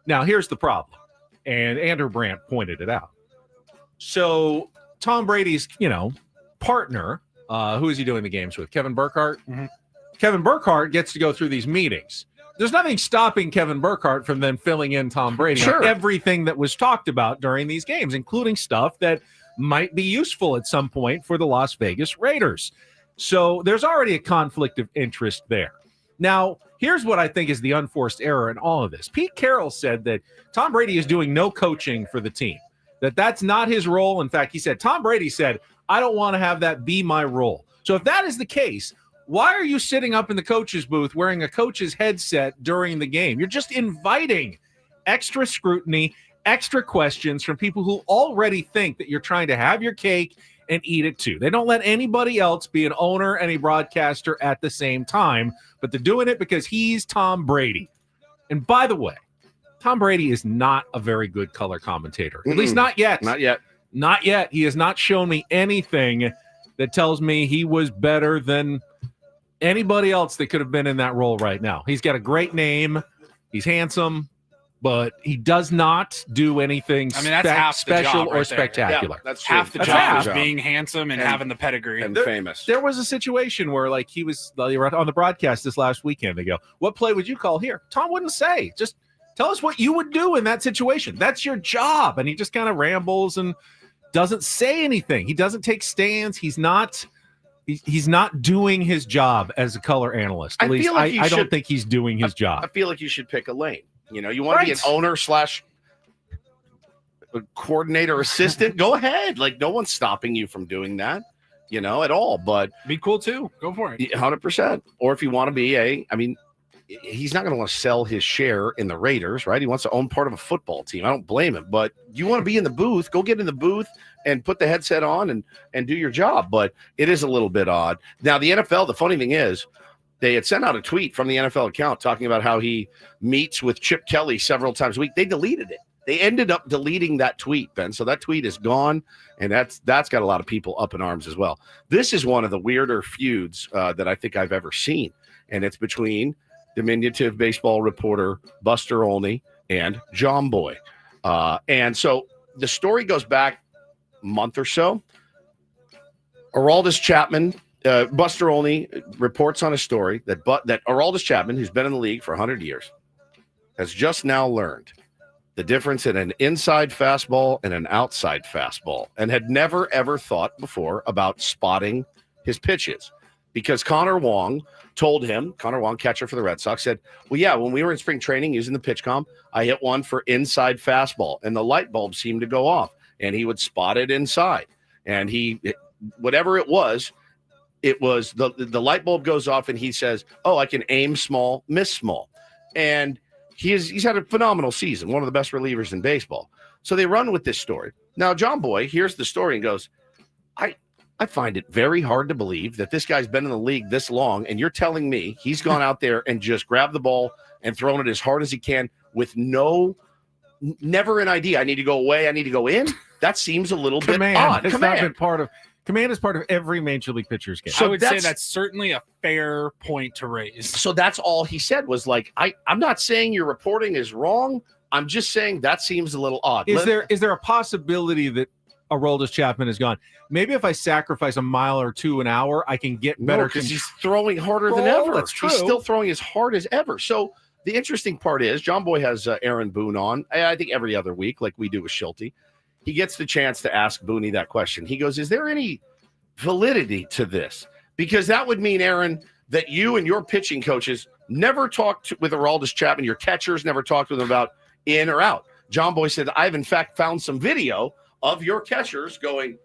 Now, here's the problem. And Andrew Brandt pointed it out. So Tom Brady's, partner, who is he doing the games with? Kevin Burkhardt? Mm-hmm. Kevin Burkhardt gets to go through these meetings. There's nothing stopping Kevin Burkhardt from then filling in Tom Brady on everything that was talked about during these games, including stuff that might be useful at some point for the Las Vegas Raiders. So there's already a conflict of interest there. Now, here's what I think is the unforced error in all of this. Pete Carroll said that Tom Brady is doing no coaching for the team, that's not his role. In fact, he said, Tom Brady said, I don't want to have that be my role. So if that is the case, why are you sitting up in the coach's booth wearing a coach's headset during the game? You're just inviting extra scrutiny, extra questions from people who already think that you're trying to have your cake and eat it too. They don't let anybody else be an owner and a broadcaster at the same time, but they're doing it because he's Tom Brady. And by the way, Tom Brady is not a very good color commentator. At least not yet. Not yet. Not yet. He has not shown me anything that tells me he was better than anybody else that could have been in that role right now. He's got a great name. He's handsome, but he does not do anything that's half special or right spectacular. Yeah, that's half the job is being handsome and having the pedigree. And famous. There was a situation where, they were on the broadcast this last weekend. They go, what play would you call here? Tom wouldn't say. Just tell us what you would do in that situation. That's your job. And he just kind of rambles and doesn't say anything. He doesn't take stands. He's not doing his job as a color analyst. At least I don't think he's doing his job. I feel like you should pick a lane. You want to be an owner / coordinator assistant? Go ahead. No one's stopping you from doing that, at all. But be cool too. Go for it. 100%. Or if you want to be he's not going to want to sell his share in the Raiders, right? He wants to own part of a football team. I don't blame him. But you want to be in the booth, go get in the booth and put the headset on and do your job. But it is a little bit odd. Now, the NFL, the funny thing is, they had sent out a tweet from the NFL account talking about how he meets with Chip Kelly several times a week. They deleted it. They ended up deleting that tweet, Ben. So that tweet is gone, and that's got a lot of people up in arms as well. This is one of the weirder feuds that I think I've ever seen, and it's between diminutive baseball reporter Buster Olney and John Boy. And so the story goes back a month or so. Aroldis Chapman, Buster Olney reports on a story that Aroldis Chapman, who's been in the league for 100 years, has just now learned the difference in an inside fastball and an outside fastball, and had never, ever thought before about spotting his pitches. Because Connor Wong told him, Connor Wong, catcher for the Red Sox, said, well, yeah, when we were in spring training using the pitch comp, I hit one for inside fastball, and the light bulb seemed to go off, and he would spot it inside. And whatever it was the light bulb goes off, and he says, oh, I can aim small, miss small. And he's had a phenomenal season, one of the best relievers in baseball. So they run with this story. Now, John Boy hears the story and goes, I find it very hard to believe that this guy's been in the league this long, and you're telling me he's gone out there and just grabbed the ball and thrown it as hard as he can with no never an idea. I need to go away. I need to go in. That seems a little bit odd. Has not been part of. Command is part of every major league pitcher's game. So I would say that's certainly a fair point to raise. So that's all he said was like, I'm not saying your reporting is wrong. I'm just saying that seems a little odd. Is there a possibility that Aroldis Chapman has gone, maybe if I sacrifice a mile or two an hour, I can get better? Because he's throwing harder than ever. That's true. He's still throwing as hard as ever. So the interesting part is John Boy has Aaron Boone on, I think every other week, like we do with Schulte. He gets the chance to ask Booney that question. He goes, is there any validity to this? Because that would mean, Aaron, that you and your pitching coaches never talked with Aroldis Chapman. Your catchers never talked with him about in or out. John Boy said, I've in fact found some video of your catchers going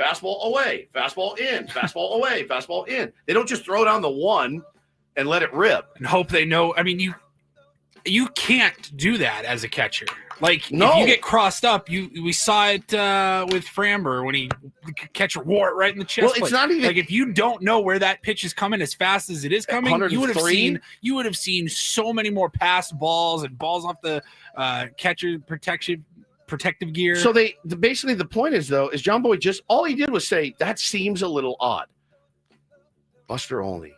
fastball away, fastball in, fastball away, fastball in. They don't just throw down the one and let it rip. And hope they know. I mean, you can't do that as a catcher. Like, no. If you get crossed up, we saw it with Framber when the catcher wore it right in the chest. Well, it's not even like if you don't know where that pitch is coming as fast as it is coming, you would have seen so many more passed balls and balls off the catcher protective gear. So basically the point is though, is John Boy just all he did was say that seems a little odd. Buster Olney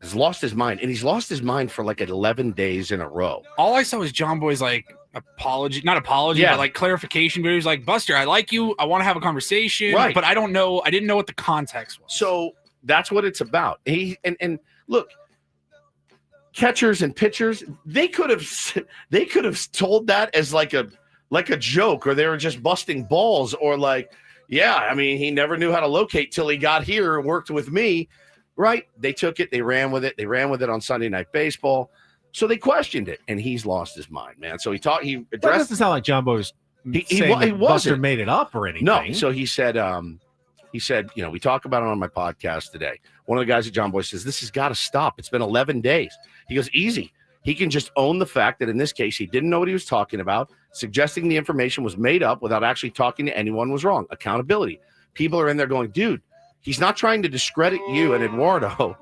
has lost his mind, and he's lost his mind for like 11 days in a row. All I saw was John Boy's like not apology, but like clarification. But he was like, Buster, I like you. I want to have a conversation, right. But I don't know. I didn't know what the context was. So that's what it's about. And look, catchers and pitchers, they could have told that as like a joke, or they were just busting balls, or like, yeah, I mean, he never knew how to locate till he got here and worked with me. Right. They took it. They ran with it. They ran with it on Sunday Night Baseball. So they questioned it, and he's lost his mind, man. So he addressed. That doesn't sound like John Boy was saying Buster made it up or anything. No. So he said, we talk about it on my podcast today. One of the guys at John Boy says, this has got to stop. It's been 11 days. He goes, easy. He can just own the fact that in this case, he didn't know what he was talking about. Suggesting the information was made up without actually talking to anyone was wrong. Accountability. People are in there going, dude, he's not trying to discredit you and Eduardo.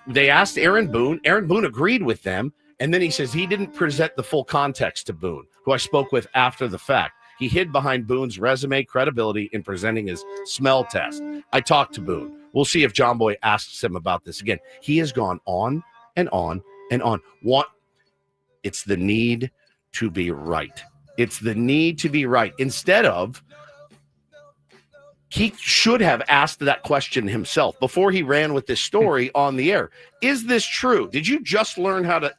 They asked Aaron Boone. Aaron Boone agreed with them. And then he says he didn't present the full context to Boone, who I spoke with after the fact. He hid behind Boone's resume credibility in presenting his smell test. I talked to Boone. We'll see if John Boy asks him about this again. He has gone on and on and on. It's the need to be right. It's the need to be right. Instead of, he should have asked that question himself before he ran with this story on the air. Is this true? Did you just learn how to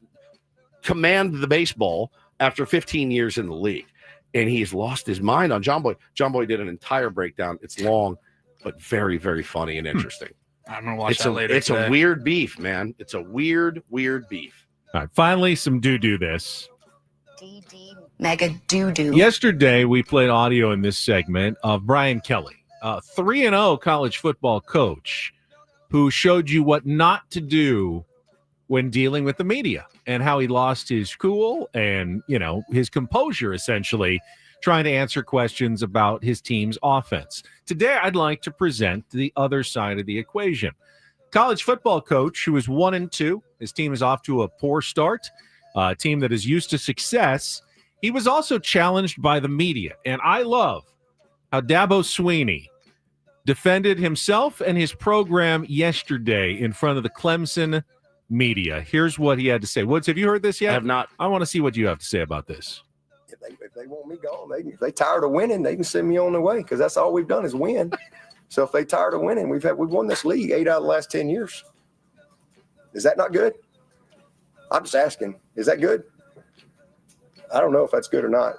command the baseball after 15 years in the league? And he's lost his mind on John Boy. John Boy did an entire breakdown. It's long, but very, very funny and interesting. I'm going to watch that later. It's a weird beef, man. It's a weird beef. All right, finally, some do this. DD mega doo-doo. Yesterday, we played audio in this segment of Brian Kelly, 3-0 college football coach who showed you what not to do when dealing with the media and how he lost his cool and, his composure, essentially, trying to answer questions about his team's offense. Today, I'd like to present the other side of the equation. College football coach who is 1-2. His team is off to a poor start, a team that is used to success. He was also challenged by the media, and I love how Dabo Swinney defended himself and his program yesterday in front of the Clemson media. Here's what he had to say. Woods, have you heard this yet? I have not. I want to see what you have to say about this. If they want me gone, if they tired of winning, they can send me on their way, because that's all we've done is win. So if they tired of winning, we've won this league 8 out of the last 10 years. Is that not good? I'm just asking. Is that good? I don't know if that's good or not.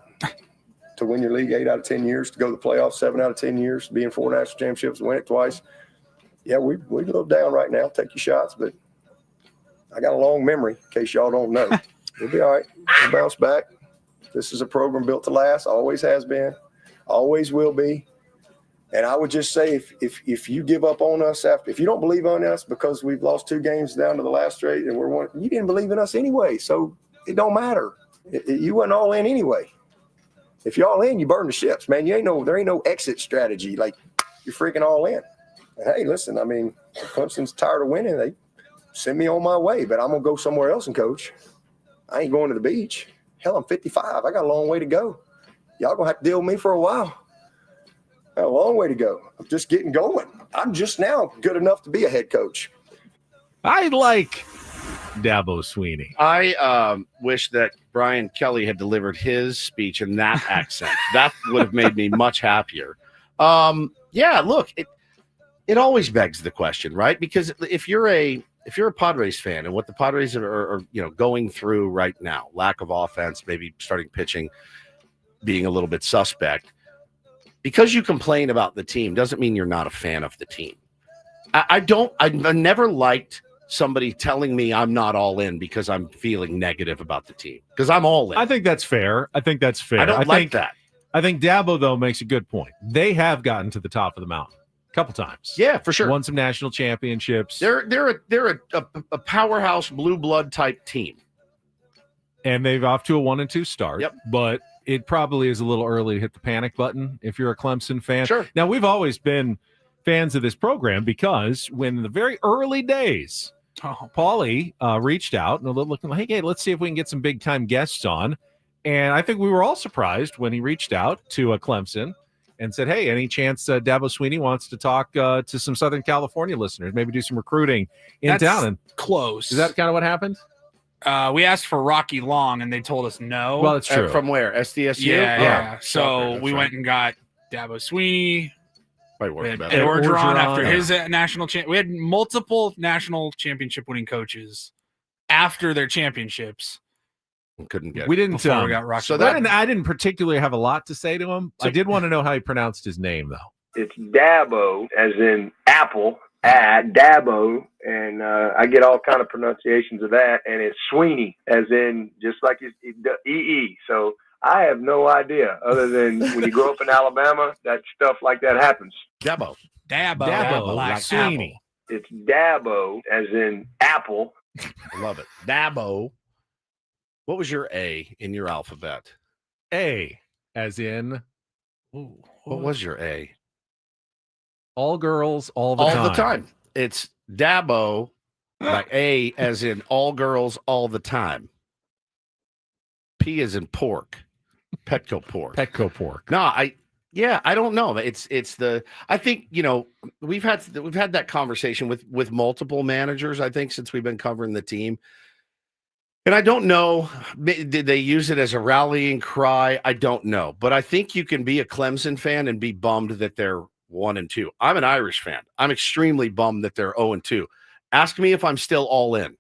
To win your league 8 out of 10 years, to go to the playoffs 7 out of 10 years, be in 4 national championships, win it twice. Yeah, we're a little down right now. Take your shots, but I got a long memory, in case y'all don't know. We'll be all right. We'll bounce back. This is a program built to last. Always has been. Always will be. And I would just say, if you give up on us if you don't believe on us because we've lost 2 games down to the last straight and you didn't believe in us anyway, so it don't matter. You wasn't all in anyway. If you're all in, you burn the ships, man. There ain't no exit strategy. Like, you're freaking all in. And hey, listen, I mean, Clemson's tired of winning. They send me on my way, but I'm gonna go somewhere else and coach. I ain't going to the beach. Hell, I'm 55. I got a long way to go. Y'all gonna have to deal with me for a while. I got a long way to go. I'm just getting going. I'm just now good enough to be a head coach. I like Dabo Sweeney. I wish that Brian Kelly had delivered his speech in that accent. That would have made me much happier. Yeah, look, it always begs the question, right? Because if you're a Padres fan and what the Padres are going through right now, lack of offense, maybe starting pitching being a little bit suspect, because you complain about the team doesn't mean you're not a fan of the team. I've never liked somebody telling me I'm not all in because I'm feeling negative about the team, because I'm all in. I think that's fair. I don't like that. I think Dabo, though, makes a good point. They have gotten to the top of the mountain a couple times. Yeah, for sure. Won some national championships. They're a powerhouse blue blood type team. And they've off to a 1-2 start. Yep. But it probably is a little early to hit the panic button if you're a Clemson fan. Sure. Now, we've always been fans of this program because when in the very early days, Paulie reached out and looking like, hey, let's see if we can get some big time guests on. And I think we were all surprised when he reached out to Clemson and said, hey, any chance Dabo Sweeney wants to talk to some Southern California listeners, maybe do some recruiting in town? And close. Is that kind of what happened? We asked for Rocky Long, and they told us no. Well, it's true. From where? SDSU? Yeah. Oh, so we went and got Dabo Sweeney. We had had Orgeron after his national champ. We had multiple national championship winning coaches after their championships. Couldn't get. We didn't. Before we got Rocky. So I didn't particularly have a lot to say to him. I did want to know how he pronounced his name, though. It's Dabo, as in apple, Dabo, and I get all kind of pronunciations of that, and it's Sweeney, as in just like EE. So I have no idea, other than when you grow up in Alabama, that stuff like that happens. Dabo, like Sweeney. It's Dabo, as in apple. I love it. Dabo. What was your A in your alphabet? A, as in. What was your A? All girls, all the time. All the time. It's Dabo, like A, as in all girls, all the time. P as in pork. Petco pork. Petco pork. No, I don't know. I think, we've had that conversation with multiple managers, I think, since we've been covering the team. And I don't know, did they use it as a rallying cry? I don't know. But I think you can be a Clemson fan and be bummed that they're 1-2. I'm an Irish fan. I'm extremely bummed that they're 0-2. Ask me if I'm still all in.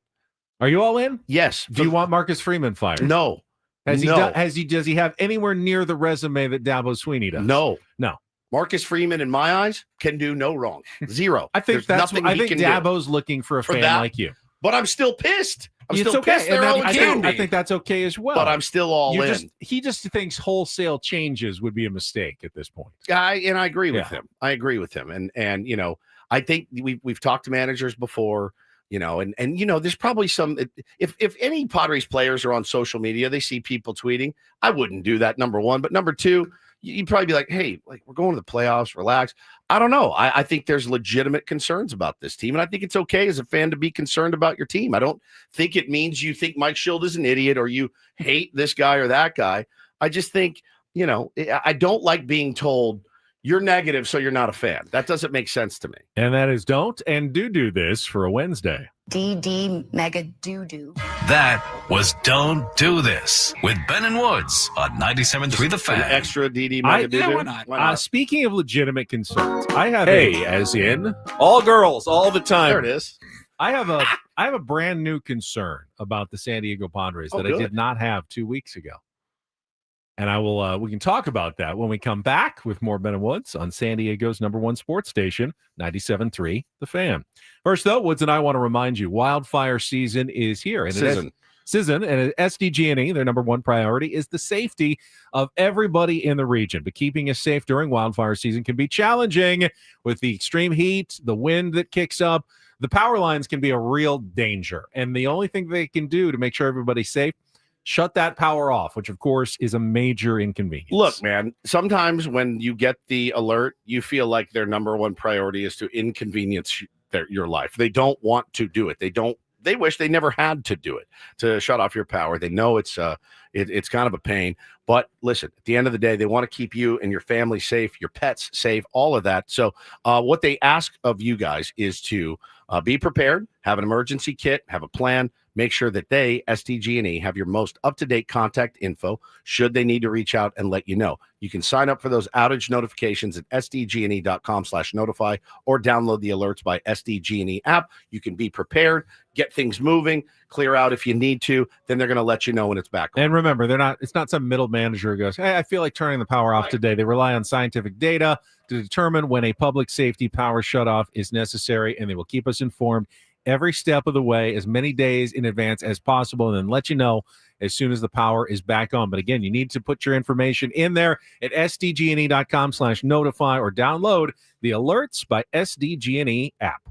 Are you all in? Yes. Do you want Marcus Freeman fired? No. Does he have anywhere near the resume that Dabo Sweeney does? No. No. Marcus Freeman, in my eyes, can do no wrong. Zero. I think Dabo's looking for a fan like you. But I'm still pissed. It's still okay. pissed they're 0-2. I think that's okay as well. But I'm still all in. He just thinks wholesale changes would be a mistake at this point. I agree with him. I agree with him. And I think we've talked to managers before, and there's probably some, if any Padres players are on social media, they see people tweeting, I wouldn't do that, number one. But number two, you'd probably be like, hey, we're going to the playoffs, relax. I don't know. I think there's legitimate concerns about this team, and I think it's okay as a fan to be concerned about your team. I don't think it means you think Mike Schild is an idiot or you hate this guy or that guy. I just think, I don't like being told you're negative, so you're not a fan. That doesn't make sense to me. And that is don't and do this for a Wednesday. DD mega doo-doo. That was Don't Do This with Ben and Woods on 97.3 The Fan. An extra DD mega doo-doo? Why not? Speaking of legitimate concerns, I have as in all girls all the time. There it is. I have a brand new concern about the San Diego Padres that I did not have 2 weeks ago. And I will. We can talk about that when we come back with more Ben and Woods on San Diego's #1 sports station, 97.3 The Fan. First, though, Woods and I want to remind you, wildfire season is here. And season and at SDG&E, their #1 priority is the safety of everybody in the region. But keeping us safe during wildfire season can be challenging with the extreme heat, the wind that kicks up. The power lines can be a real danger. And the only thing they can do to make sure everybody's safe, shut that power off, which, of course, is a major inconvenience. Look, man, sometimes when you get the alert, you feel like their #1 priority is to inconvenience your life. They don't want to do it. They don't they wish they never had to do it, to shut off your power. They know it's kind of a pain. But listen, at the end of the day, they want to keep you and your family safe, your pets safe, all of that. So what they ask of you guys is to be prepared, have an emergency kit, have a plan, make sure that they, SDG&E, have your most up-to-date contact info should they need to reach out and let you know. You can sign up for those outage notifications at sdgne.com/notify or download the alerts by SDG&E app. You can be prepared, get things moving, clear out if you need to. Then they're going to let you know when it's back on. And remember, it's not some middle manager who goes, hey, I feel like turning the power off today. They rely on scientific data to determine when a public safety power shutoff is necessary, and they will keep us informed every step of the way, as many days in advance as possible, and then let you know as soon as the power is back on. But again, you need to put your information in there at sdgne.com/notify or download the alerts by SDG&E app.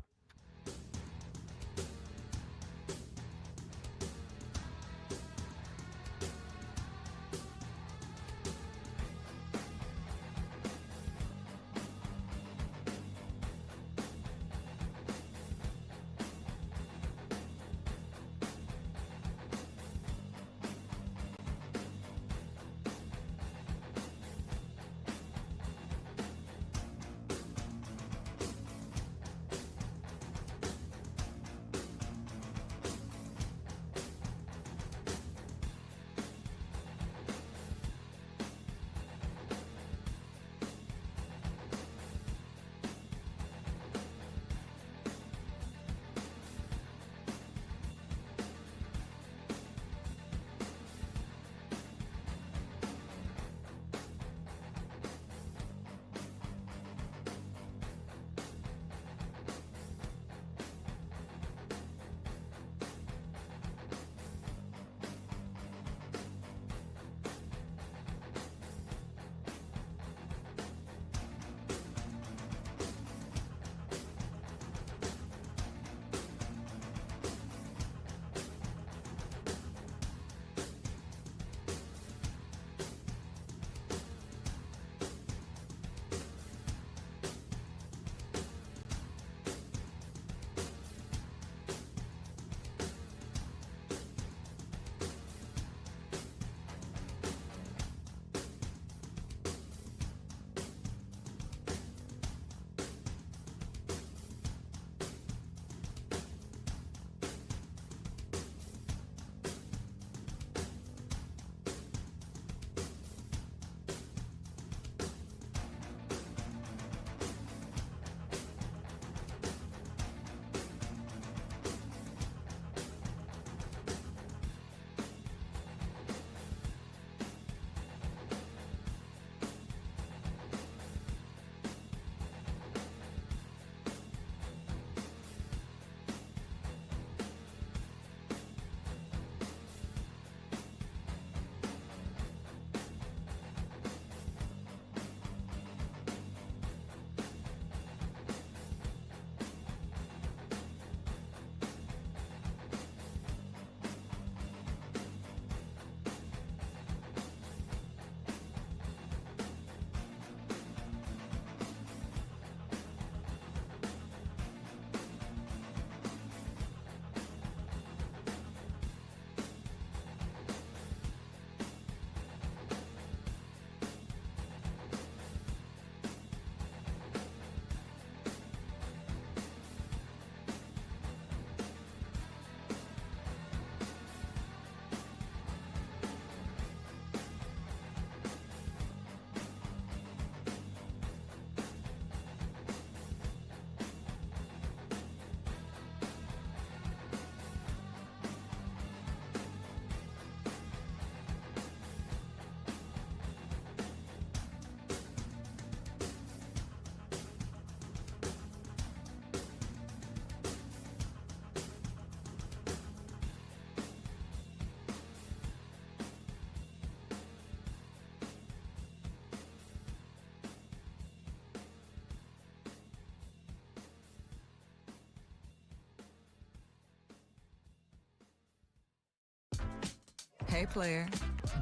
Hey, player,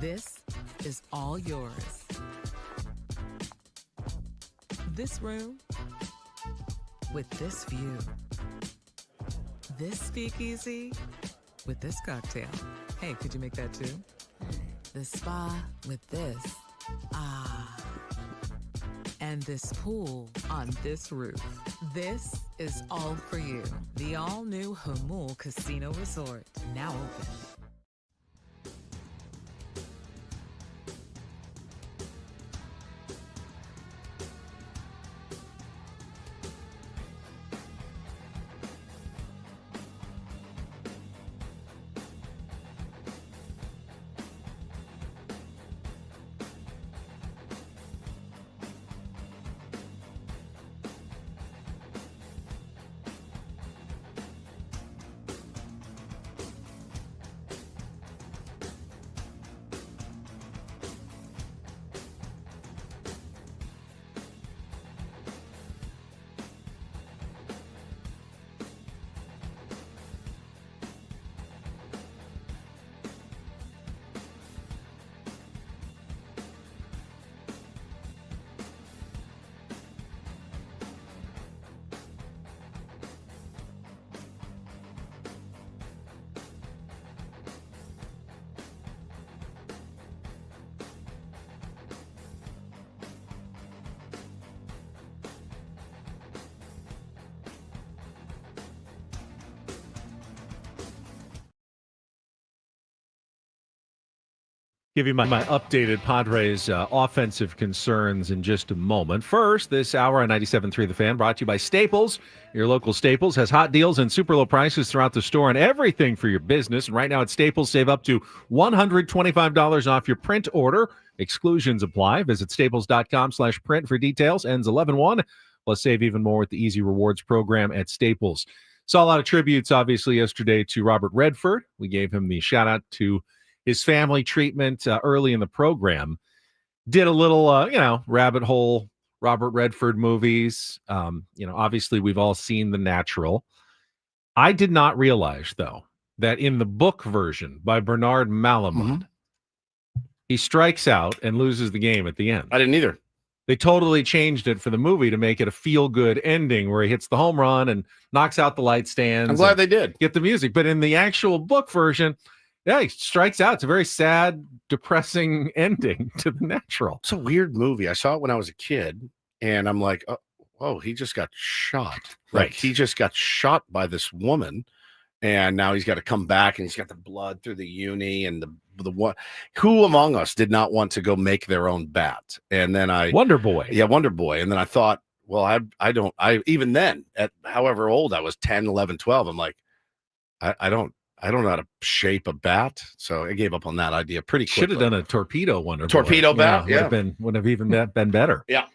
this is all yours. This room with this view. this speakeasy with this cocktail. Hey, could you make that too? The spa with this. Ah. And this pool on this roof. This is all for you. The all-new Hamul Casino Resort, now open. Give you my updated Padres offensive concerns in just a moment. First, this hour on 97.3 The Fan brought to you by Staples. Your local Staples has hot deals and super low prices throughout the store on everything for your business. And right now at Staples, save up to $125 off your print order. Exclusions apply. Visit staples.com/print for details. Ends 11/1. Plus, save even more with the Easy Rewards program at Staples. Saw a lot of tributes, obviously, yesterday to Robert Redford. We gave him the shout-out to his family treatment early in the program. Did a little, rabbit hole Robert Redford movies. Obviously we've all seen The Natural. I did not realize, though, that in the book version by Bernard Malamud, he strikes out and loses the game at the end. I didn't either. They totally changed it for the movie to make it a feel-good ending where he hits the home run and knocks out the light stands. I'm glad they did. Get the music. But in the actual book version, yeah, he strikes out. It's a very sad, depressing ending to The Natural. It's a weird movie. I saw it when I was a kid, and I'm like, oh, he just got shot. Like, he just got shot by this woman, and now he's got to come back, and he's got the blood through the uni, and the one. Who among us did not want to go make their own bat? And then Wonder Boy. Yeah, Wonder Boy. And then I thought, well, I even then, at however old I was, 10, 11, 12, I'm like, I don't know how to shape a bat, so I gave up on that idea pretty quickly. Should have done a torpedo Wonder Boy. Torpedo bat, yeah. Would have even been better. Yeah.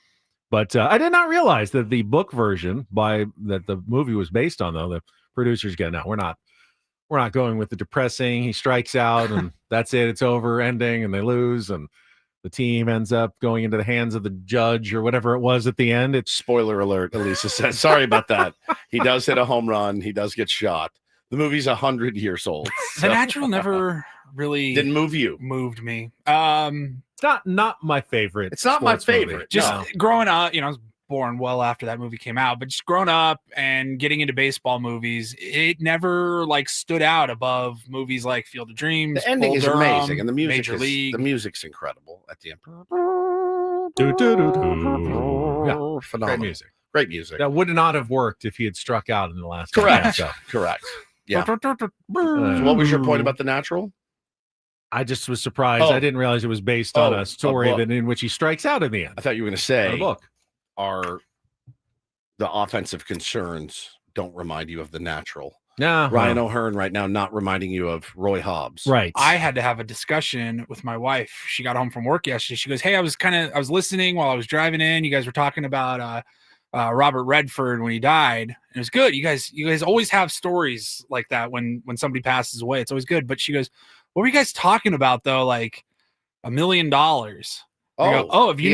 But I did not realize that the book version that the movie was based on, though, the producers go, no, we're not going with the depressing, he strikes out and that's it, it's over ending, and they lose, and the team ends up going into the hands of the judge or whatever it was at the end. It's spoiler alert, Elisa says. Sorry about that. He does hit a home run. He does get shot. The movie's 100 years old. The Natural never really didn't moved me. It's not my favorite. It's not my favorite. Movie. Just growing up, I was born well after that movie came out, but just growing up and getting into baseball movies, it never stood out above movies like Field of Dreams. The ending is amazing, and the music Major League. The music's incredible at the end. Yeah, phenomenal. Great music. That would not have worked if he had struck out in the last. Correct. Correct. Yeah. So what was your point about The Natural? I just was surprised. I didn't realize it was based on a story in which he strikes out in the end. I thought you were going to say book. The offensive concerns don't remind you of The Natural. No. Ryan O'Hearn right now not reminding you of Roy Hobbs. Right. I had to have a discussion with my wife. She got home from work yesterday. She goes, hey, I was listening while I was driving in. You guys were talking about Robert Redford when he died. And it was good. You guys always have stories like that when somebody passes away. It's always good. But she goes, what were you guys talking about though? Like $1 million. Have you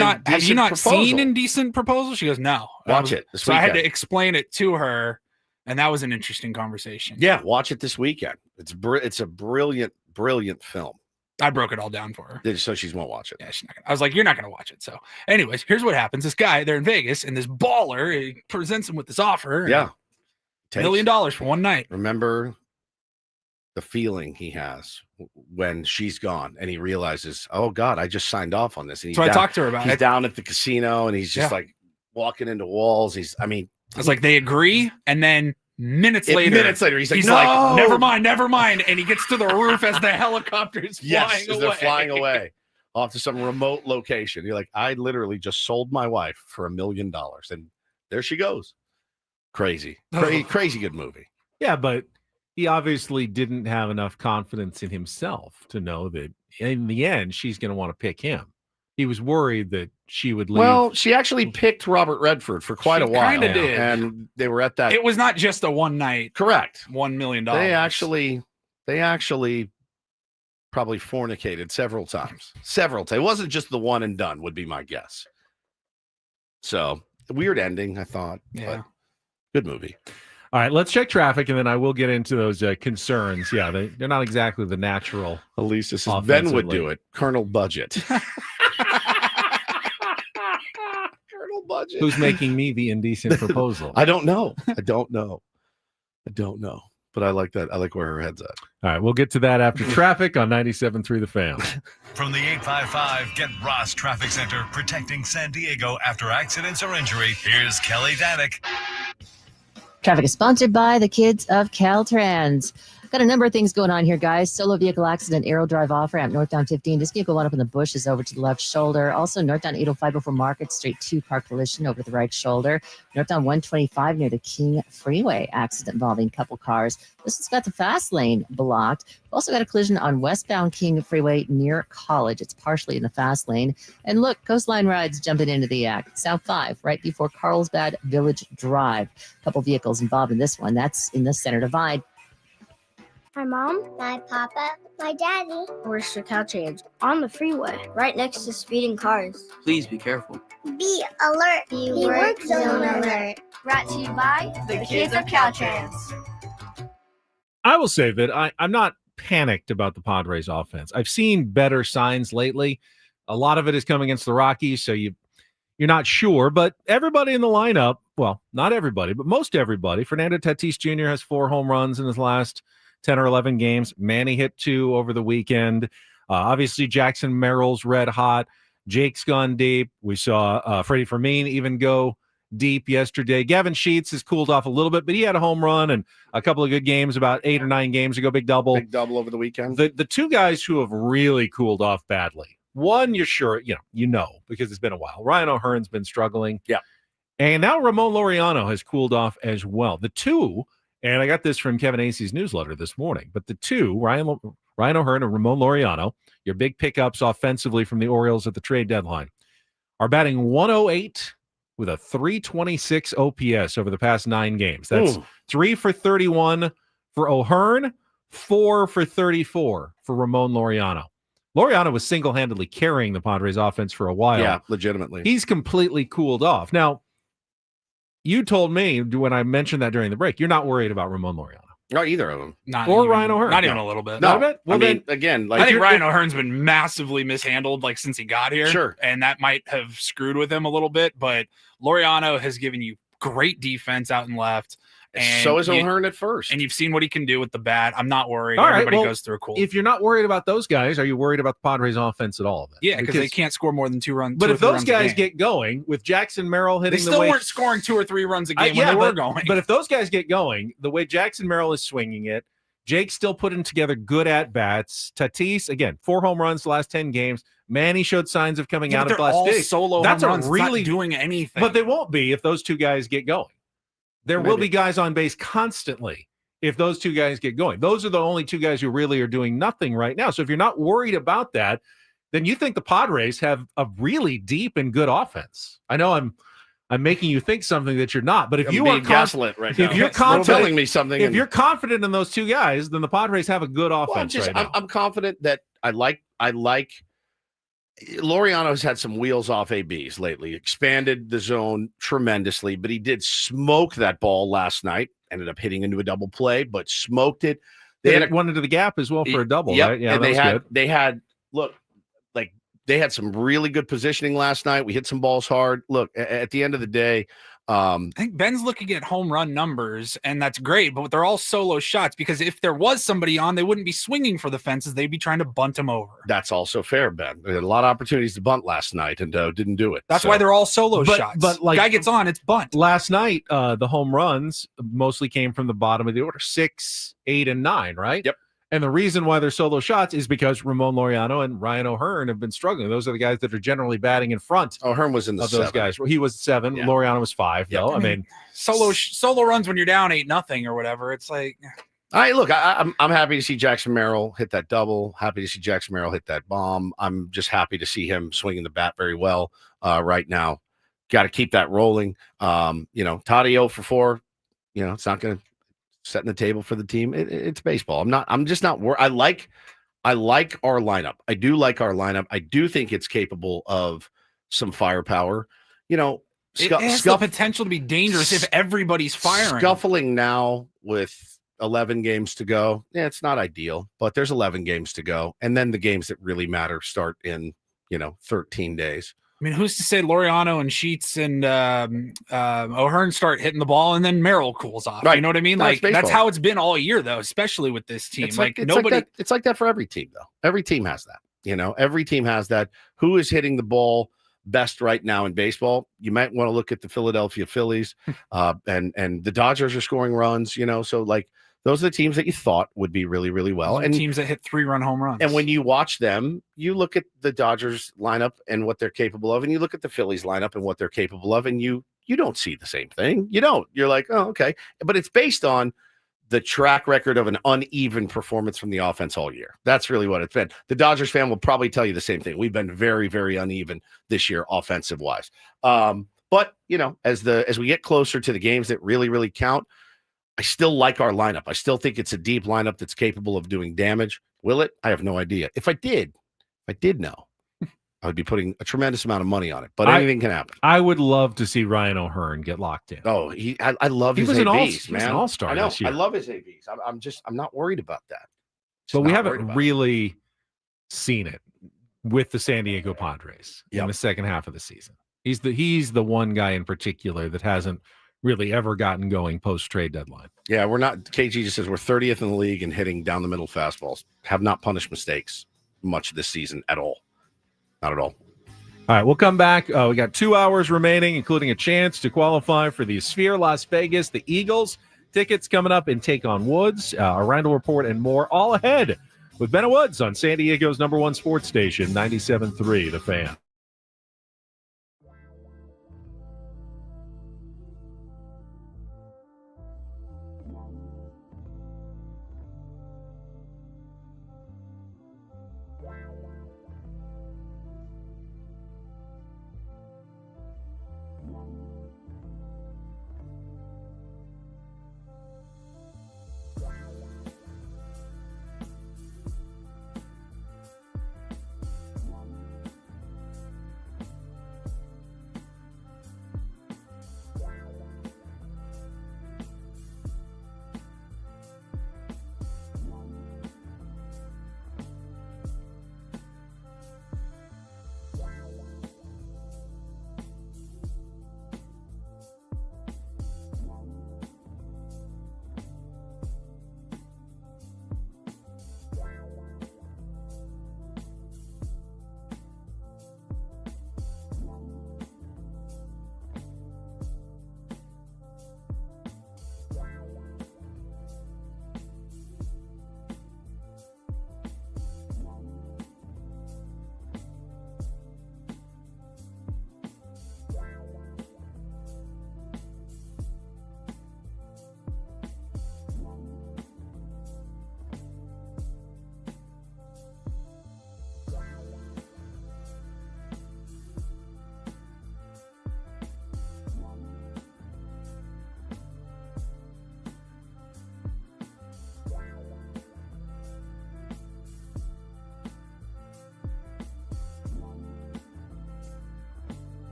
not seen Indecent Proposal? She goes, no. Watch it. So I had to explain it to her, and that was an interesting conversation. Yeah, watch it this weekend. It's a brilliant film. I broke it all down for her. So she won't watch it. Yeah, she's not gonna. I was like, you're not going to watch it. So anyways, here's what happens. This guy, they're in Vegas, and this baller presents him with this offer. Yeah. $1 million for one night. Remember the feeling he has when she's gone and he realizes, oh God, I just signed off on this. And So I talked to her about He's it. down at the casino and he's just like walking into walls. I was like, they agree, and then minutes later, he's like, no! never mind, and he gets to the roof as the helicopter is flying away. They're flying away off to some remote location. You're like, I literally just sold my wife for $1 million, and there she goes. Crazy good movie. Yeah, but he obviously didn't have enough confidence in himself to know that in the end she's going to want to pick him. He was worried that she would leave. Well, she actually picked Robert Redford for quite a while. Kinda did. And they were at that. It was not just a one night. Correct. $1 million. They actually probably fornicated several times. It wasn't just the one and done, would be my guess. So, weird ending, I thought. Yeah. But good movie. All right, let's check traffic, and then I will get into those concerns. Yeah, they're not exactly the natural. At least this is Ben would do it. Colonel Budget. Colonel Budget. Who's making me the indecent proposal? I don't know. But I like that. I like where her head's at. All right, we'll get to that after traffic on 97.3 The Fan. From the 855 Get Ross Traffic Center, protecting San Diego after accidents or injury, here's Kelly Danick. Traffic is sponsored by the kids of Caltrans. Got a number of things going on here, guys. Solo vehicle accident, Arrow Drive off-ramp, northbound 15. This vehicle went up in the bushes over to the left shoulder. Also, northbound 805 before Market Street, 2 car collision over the right shoulder. Northbound 125 near the King Freeway, accident involving a couple cars. This has got the fast lane blocked. We've also got a collision on westbound King Freeway near College. It's partially in the fast lane. And look, Coastline Rides jumping into the act. South 5, right before Carlsbad Village Drive. A couple vehicles involved in this one. That's in the Center Divide. My mom, my papa, my daddy works for Caltrans on the freeway, right next to speeding cars. Please be careful. Be alert. Be work zone alert. Brought to you by the kids of Caltrans. I will say that I'm not panicked about the Padres offense. I've seen better signs lately. A lot of it is coming against the Rockies, so you're not sure. But everybody in the lineup, well, not everybody, but most everybody. Fernando Tatis Jr. has 4 home runs in his last 10 or 11 games. Manny hit 2 over the weekend. Obviously, Jackson Merrill's red hot. Jake's gone deep. We saw Freddie Fermin even go deep yesterday. Gavin Sheets has cooled off a little bit, but he had a home run and a couple of good games about 8 or 9 games ago. Big double. Big double over the weekend. The 2 guys who have really cooled off badly. One, you're sure, you know, because it's been a while. Ryan O'Hearn's been struggling. Yeah. And now Ramon Laureano has cooled off as well. The 2, and I got this from Kevin Acey's newsletter this morning, but the 2, Ryan O'Hearn and Ramon Laureano, your big pickups offensively from the Orioles at the trade deadline, are batting 108 with a 326 OPS over the past 9 games. That's 3 for 31 for O'Hearn, 4 for 34 for Ramon Laureano. Laureano was single-handedly carrying the Padres offense for a while. Yeah, legitimately. He's completely cooled off. Now, you told me when I mentioned that during the break, you're not worried about Ramon Laureano. Not either of them. Ryan O'Hearn. Not even a little bit. No. Not a bit? Well, I mean, then, again, I think Ryan O'Hearn's been massively mishandled since he got here. Sure. And that might have screwed with him a little bit, but Laureano has given you great defense out and left. And so is O'Hearn at first. And you've seen what he can do with the bat. I'm not worried. All right, Everybody well, goes through a cool. If you're not worried about those guys, are you worried about the Padres offense at all? Then? Yeah, because they can't score more than 2 runs. But if those guys get going, with Jackson Merrill hitting they still weren't scoring 2 or 3 runs a game when they were going. But if those guys get going, the way Jackson Merrill is swinging it, Jake's still putting together good at-bats. Tatis, again, 4 home runs the last 10 games. Manny showed signs of coming out of the last day. Solo That's home runs. a really Not doing anything. But they won't be if those 2 guys get going. There will be guys on base constantly if those 2 guys get going. Those are the only 2 guys who really are doing nothing right now. So if you're not worried about that, then you think the Padres have a really deep and good offense. I know I'm making you think something that you're not, but if you are gaslit right now, if you're confident, telling me something, if you're confident in those 2 guys, then the Padres have a good offense right now. I'm confident that I like. Laureano has had some wheels off ABs lately, expanded the zone tremendously, but he did smoke that ball last night, ended up hitting into a double play, but smoked it. They had one into the gap as well for a double, right? Yeah, and good. they had some really good positioning last night. We hit some balls hard. Look, at the end of the day, I think Ben's looking at home run numbers, and that's great, but they're all solo shots because if there was somebody on, they wouldn't be swinging for the fences. They'd be trying to bunt him over. That's also fair, Ben. They had a lot of opportunities to bunt last night and didn't do it. That's why they're all solo shots. But like, guy gets on, it's bunt. Last night, the home runs mostly came from the bottom of the order, 6, 8, and 9, right? Yep. And the reason why they're solo shots is because Ramon Laureano and Ryan O'Hearn have been struggling. Those are the guys that are generally batting in front. O'Hearn was in the of those 7. guys. He was 7. Yeah. Laureano was 5, though. I mean, solo runs when you're down 8-0 or whatever. It's like, all right, look, I'm happy to see Jackson Merrill hit that double. Happy to see Jackson Merrill hit that bomb. I'm just happy to see him swinging the bat very well right now. Got to keep that rolling. Toddy 0 for 4. It's not going to setting the table for the team. It's baseball. I'm just not worried. I like our lineup. I do like our lineup. I do think it's capable of some firepower. it has the potential to be dangerous if everybody's firing. Scuffling now with 11 games to go. Yeah, it's not ideal, but there's 11 games to go. And then the games that really matter start in, 13 days. I mean, who's to say Laureano and Sheets and O'Hearn start hitting the ball and then Merrill cools off? Right. You know what I mean? That's how it's been all year, though, especially with this team. It's like that for every team, though. Every team has that. Every team has that. Who is hitting the ball best right now in baseball? You might want to look at the Philadelphia Phillies, and the Dodgers are scoring runs. So those are the teams that you thought would be really, really well. And teams that hit 3-run home runs. And when you watch them, you look at the Dodgers lineup and what they're capable of, and you look at the Phillies lineup and what they're capable of, and you don't see the same thing. You don't. You're like, oh, okay. But it's based on the track record of an uneven performance from the offense all year. That's really what it's been. The Dodgers fan will probably tell you the same thing. We've been very, very uneven this year, offensive wise. But as we get closer to the games that really, really count, I still like our lineup. I still think it's a deep lineup that's capable of doing damage. Will it? I have no idea. If I did know, I would be putting a tremendous amount of money on it. But anything can happen. I would love to see Ryan O'Hearn get locked in. Oh, I love his ABs, man. He was an all-star I know. this year. I love his ABs. I'm not worried about that. But we haven't really seen it with the San Diego Padres in the second half of the season. He's the one guy in particular that hasn't really ever gotten going post-trade deadline. Yeah, we're not. KG just says we're 30th in the league in hitting down the middle fastballs. Have not punished mistakes much this season at all. Not at all. All right, we'll come back. We got 2 hours remaining, including a chance to qualify for the Sphere Las Vegas, the Eagles. Tickets coming up and Take on Woods, a Randall Report, and more, all ahead with Ben Woods on San Diego's #1 sports station, 97.3 The Fan.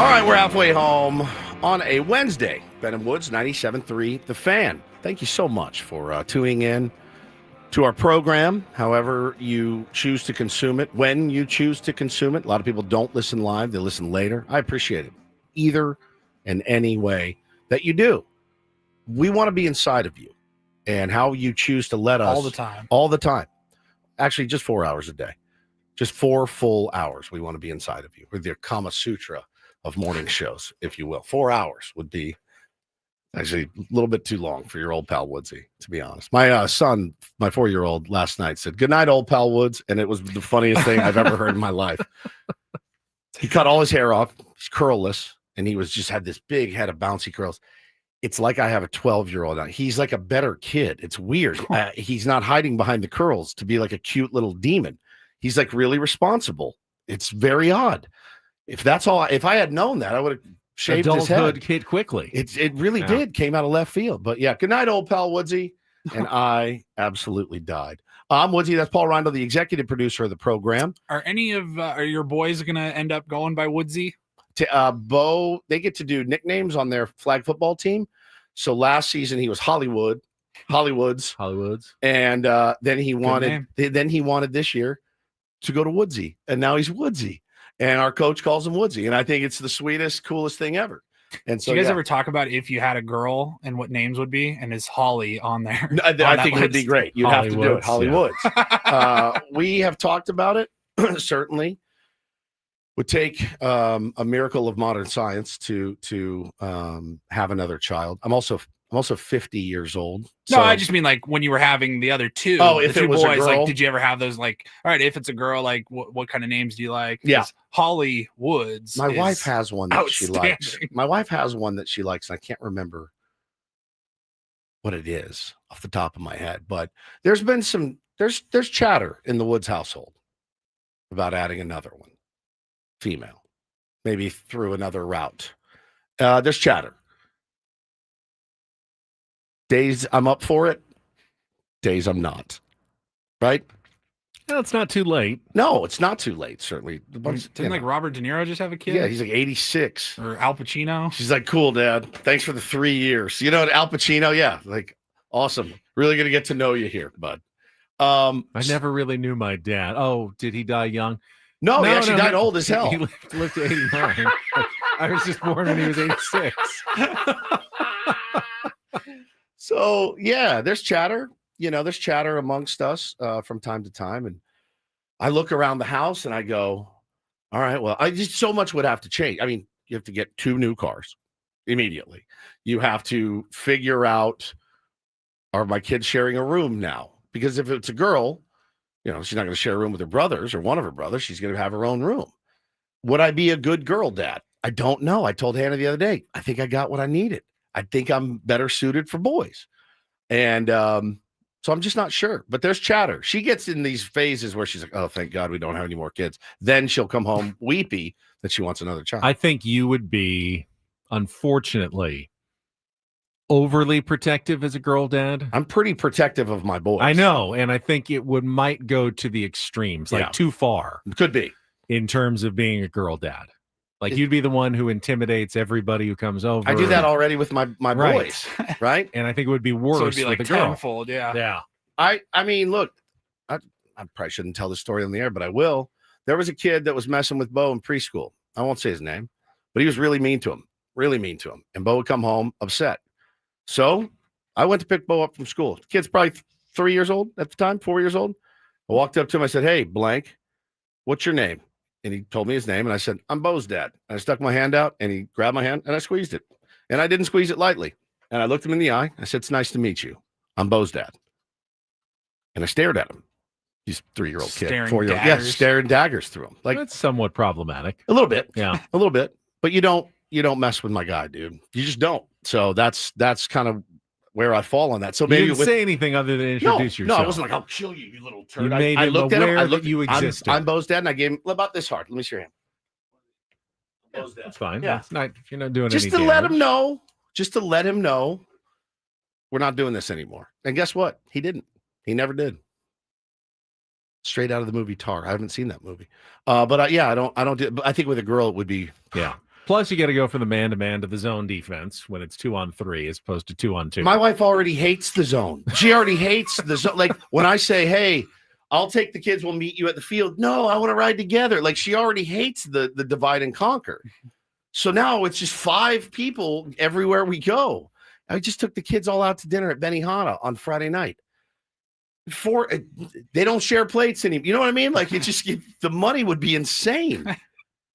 All right, we're halfway home on a Wednesday. Ben and Woods, 97.3 The Fan. Thank you so much for tuning in to our program, however you choose to consume it, when you choose to consume it. A lot of people don't listen live, they listen later. I appreciate it, either and any way that you do. We want to be inside of you, and how you choose to let us. All the time. Actually, just 4 hours a day. Just 4 full hours we want to be inside of you. We're the Kama Sutra of morning shows, if you will. 4 hours would be actually a little bit too long for your old pal Woodsy, to be honest. My son, my 4-year-old, last night said, "Good night, old pal Woods," and it was the funniest thing I've ever heard in my life. He cut all his hair off. He's curlless, and he was just had this big head of bouncy curls. It's like I have a 12-year-old now. He's like a better kid. It's weird. He's not hiding behind the curls to be like a cute little demon. He's like really responsible. It's very odd. If I had known that, I would have shaved his head. Adulthood hit quickly. It really did. Came out of left field. But yeah, good night, old pal Woodsy. And I absolutely died. I'm Woodsy. That's Paul Rindle, the executive producer of the program. Are any of are your boys going to end up going by Woodsy? Bo, they get to do nicknames on their flag football team. So last season he was Hollywoods, and then he wanted this year to go to Woodsy, and now he's Woodsy, and our coach calls him Woodsy, and I think it's the sweetest, coolest thing ever. And so, do you guys ever talk about if you had a girl and what names would be, and is Holly on there? I think it would be great. You'd have to do it, Hollywoods. Yeah. We have talked about it. Certainly, would take a miracle of modern science to have another child. I'm also 50 years old. No, I just mean like when you were having the other two. Oh, if the two it was boys, a girl, like, did you ever have those? Like, all right, if it's a girl, like, what kind of names do you like? Yeah, Holly Woods. My wife has one that she likes. My wife has one that she likes, and I can't remember what it is off the top of my head. But there's been there's chatter in the Woods household about adding another one, female, maybe through another route. There's chatter. Days I'm up for it, days I'm not. Right? No, it's not too late. No, it's not too late, certainly. Didn't like Robert De Niro just have a kid? Yeah, he's like 86. Or Al Pacino. She's like, "Cool, Dad. Thanks for the 3 years." You know, Al Pacino, yeah, like, awesome. Really gonna get to know you here, bud. I never really knew my dad. Oh, did he die young? No, he actually died old as hell. He lived to 89. I was just born when he was 86. So yeah, there's chatter. You know, there's chatter amongst us from time to time, and I look around the house and I go, "All right, well, so much would have to change. I mean, you have to get 2 new cars immediately. You have to figure out, are my kids sharing a room now? Because if it's a girl, you know, she's not going to share a room with her brothers or one of her brothers. She's going to have her own room. Would I be a good girl dad? I don't know. I told Hannah the other day, I think I got what I needed. I think I'm better suited for boys. And so I'm just not sure. But there's chatter. She gets in these phases where she's like, "Oh, thank God we don't have any more kids." Then she'll come home weepy that she wants another child. I think you would be, unfortunately, overly protective as a girl dad. I'm pretty protective of my boys. I know, and I think it might go to the extremes, like too far. Could be. In terms of being a girl dad. Like, you'd be the one who intimidates everybody who comes over. I do that already with my boys, right? And I think it would be worse So it'd be like with a girl. tenfold, yeah. Yeah. I mean, look, I probably shouldn't tell this story on the air, but I will. There was a kid that was messing with Bo in preschool. I won't say his name, but he was really mean to him. And Bo would come home upset. So I went to pick Bo up from school. The kid's probably 3 years old at the time, 4 years old. I walked up to him. I said, "Hey, blank, what's your name?" And he told me his name, and I said, "I'm Bo's dad." And I stuck my hand out, and he grabbed my hand, and I squeezed it. And I didn't squeeze it lightly. And I looked him in the eye. I said, "It's nice to meet you. I'm Bo's dad." And I stared at him. He's a 3-year-old kid, Staring 4-year-old. Yeah, daggers. staring daggers through him. Like, That's somewhat problematic. a little bit. Yeah. A little bit. But you don't mess with my guy, dude. You just don't. So that's kind of where I fall on that. So You maybe didn't say anything other than introduce yourself. No, I wasn't like, "I'll kill you, you little turd." You made I him looked at him. aware I that looked you existed. I'm Bo's dad, and I gave him about this hard. Let me see your hand. Bo's dad. That's fine. Yeah. That's not, you're not doing Just any to let damage. him know. Just to let him know we're not doing this anymore. And guess what? He didn't. He never did. Straight out of the movie Tar. I haven't seen that movie. But yeah, I don't do. But I think with a girl it would be. Yeah. Plus, you got to go from the man-to-man to the zone defense when it's 2-on-3 as opposed to 2-on-2. My wife already hates the zone. She already hates the zone. Like when I say, hey, I'll take the kids, we'll meet you at the field. No, I want to ride together. Like she already hates the divide and conquer. So now it's just 5 people everywhere we go. I just took the kids all out to dinner at Benihana on Friday night. They don't share plates anymore. You know what I mean? Like the money would be insane.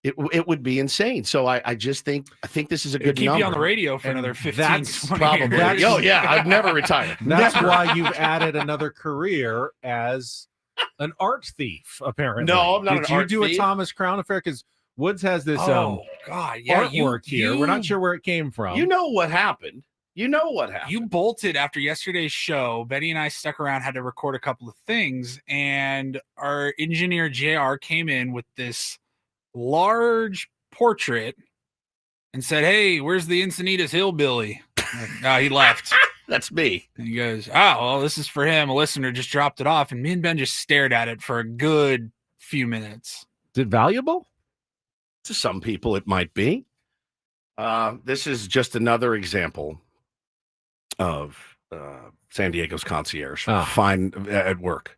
It would be insane. So I think this is a good keep number. you on the radio for another 15, that's 20 probably. years. Oh yeah, I've never retired. That's why you've added another career as an art thief, apparently. No, I'm not Did an art you do thief. a Thomas Crown affair? Because Woods has this God, yeah, artwork here. We're not sure where it came from. You know what happened. You know what happened. You bolted after yesterday's show. Betty and I stuck around, had to record a couple of things, and our engineer JR came in with this large portrait and said, "Hey, where's the Encinitas hillbilly?" No, he left. That's me. And he goes, "Oh, well, this is for him. A listener just dropped it off." And me and Ben just stared at it for a good few minutes. Is it valuable? To some people, it might be. This is just another example of San Diego's concierge. Fine at work.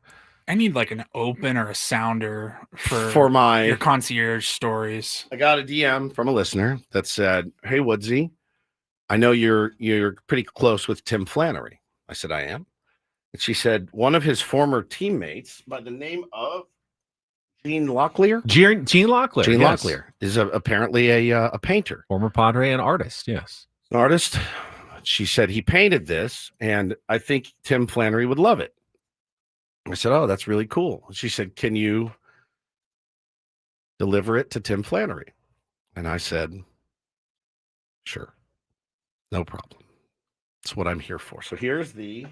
I need like an open or a sounder For my your concierge stories. I got a DM from a listener that said, "Hey Woodsy, I know you're pretty close with Tim Flannery." I said, "I am." And she said, one of his former teammates by the name of Gene Locklear. Gene Locklear. Gene yes. Locklear is apparently a painter. Former Padre and artist, yes. An artist. She said he painted this, and I think Tim Flannery would love it. I said, "Oh, that's really cool." She said, "Can you deliver it to Tim Flannery?" And I said, "Sure. No problem. That's what I'm here for." So here's the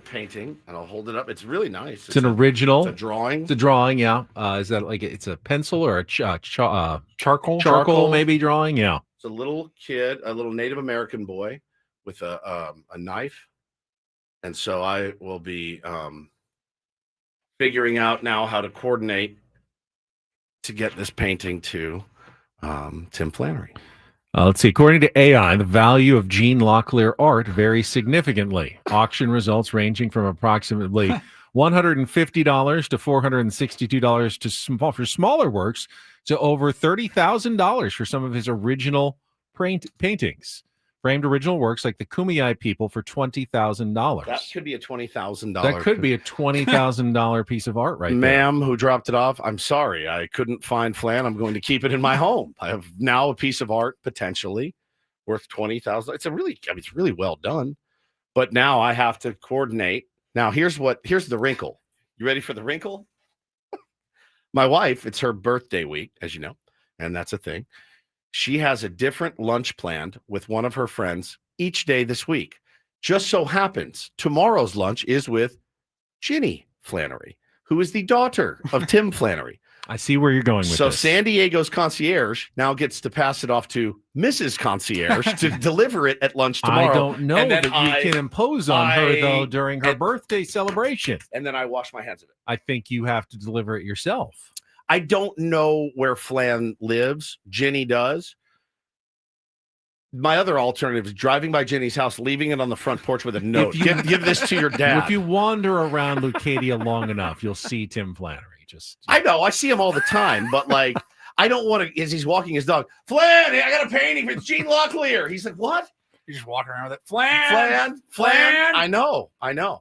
painting, and I'll hold it up. It's really nice. It's an original. It's a drawing. It's a drawing, yeah. Is that like it's a pencil or a charcoal? Charcoal. Maybe drawing, yeah. It's a little kid, a little Native American boy with a knife. And so I will be figuring out now how to coordinate to get this painting to Tim Flannery. Let's see. According to AI, the value of Gene Locklear art varies significantly. Auction results ranging from approximately $150 to $462 for smaller works to over $30,000 for some of his original paintings. Framed original works like the Kumeyaay people for $20,000. That could be a $20,000. That could be a $20,000 piece of art right there. Ma'am who dropped it off, I'm sorry. I couldn't find Flan. I'm going to keep it in my home. I have now a piece of art potentially worth $20,000. It's it's really well done. But now I have to coordinate. Now here's the wrinkle. You ready for the wrinkle? My wife, it's her birthday week, as you know, and that's a thing. She has a different lunch planned with one of her friends each day this week. Just so happens tomorrow's lunch is with Ginny Flannery, who is the daughter of Tim Flannery. I see where you're going with so this. San Diego's concierge now gets to pass it off to Mrs. Concierge to deliver it at lunch tomorrow. I don't know And then that you can impose on her, though, during her birthday celebration. And then I wash my hands of it. I think you have to deliver it yourself. I don't know where Flan lives. Ginny does. My other alternative is driving by Ginny's house, leaving it on the front porch with a note. Give this to your dad. If you wander around Lucadia long enough, you'll see Tim Flannery. I know. I see him all the time, but like, I don't want to, as he's walking his dog, Flan, I got a painting for Gene Locklear. He's like, what? You just walk around with it. Flan. I know.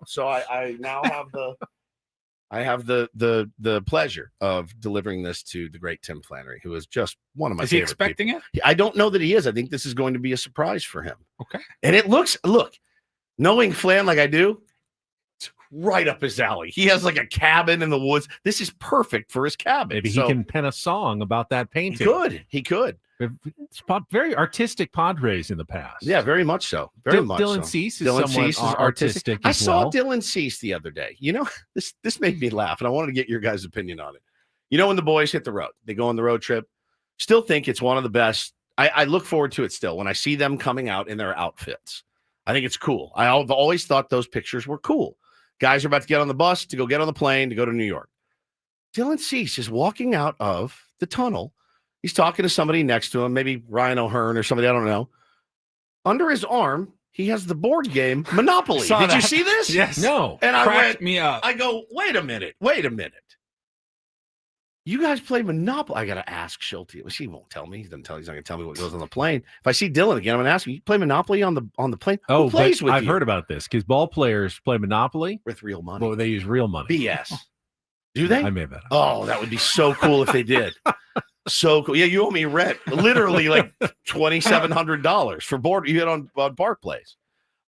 So I now have the pleasure of delivering this to the great Tim Flannery, who is just one of my favorite Is he expecting people. it? I don't know that he is. I think this is going to be a surprise for him. Okay. And it look, knowing Flan like I do, it's right up his alley. He has like a cabin in the woods. This is perfect for his cabin. Maybe he can pen a song about that painting. He could. It's very artistic Padres in the past. Yeah, very much so. Very much Dylan so. Cease is somewhat artistic I as saw well. Dylan Cease the other day. You know, this made me laugh, and I wanted to get your guys' opinion on it. You know, when the boys hit the road, they go on the road trip. Still think it's one of the best. I look forward to it still when I see them coming out in their outfits. I think it's cool. I've always thought those pictures were cool. Guys are about to get on the bus, to go get on the plane, to go to New York. Dylan Cease is walking out of the tunnel He's talking to somebody next to him, maybe Ryan O'Hearn or somebody, I don't know. Under his arm, he has the board game Monopoly. Did you see this? Yes. No. And I Cracked went, me up. I go, wait a minute. You guys play Monopoly? I got to ask Schulte. She won't tell me. He's not going to tell me what goes on the plane. If I see Dylan again, I'm going to ask him, you play Monopoly on the plane? Oh, Who plays with I've you? heard about this because ball players play Monopoly With real money. but they use real money. BS. Do they? I made that up. Oh, that would be so cool if they did. So cool. Yeah, you owe me rent. Literally like $2,700 for board you had on Park Place.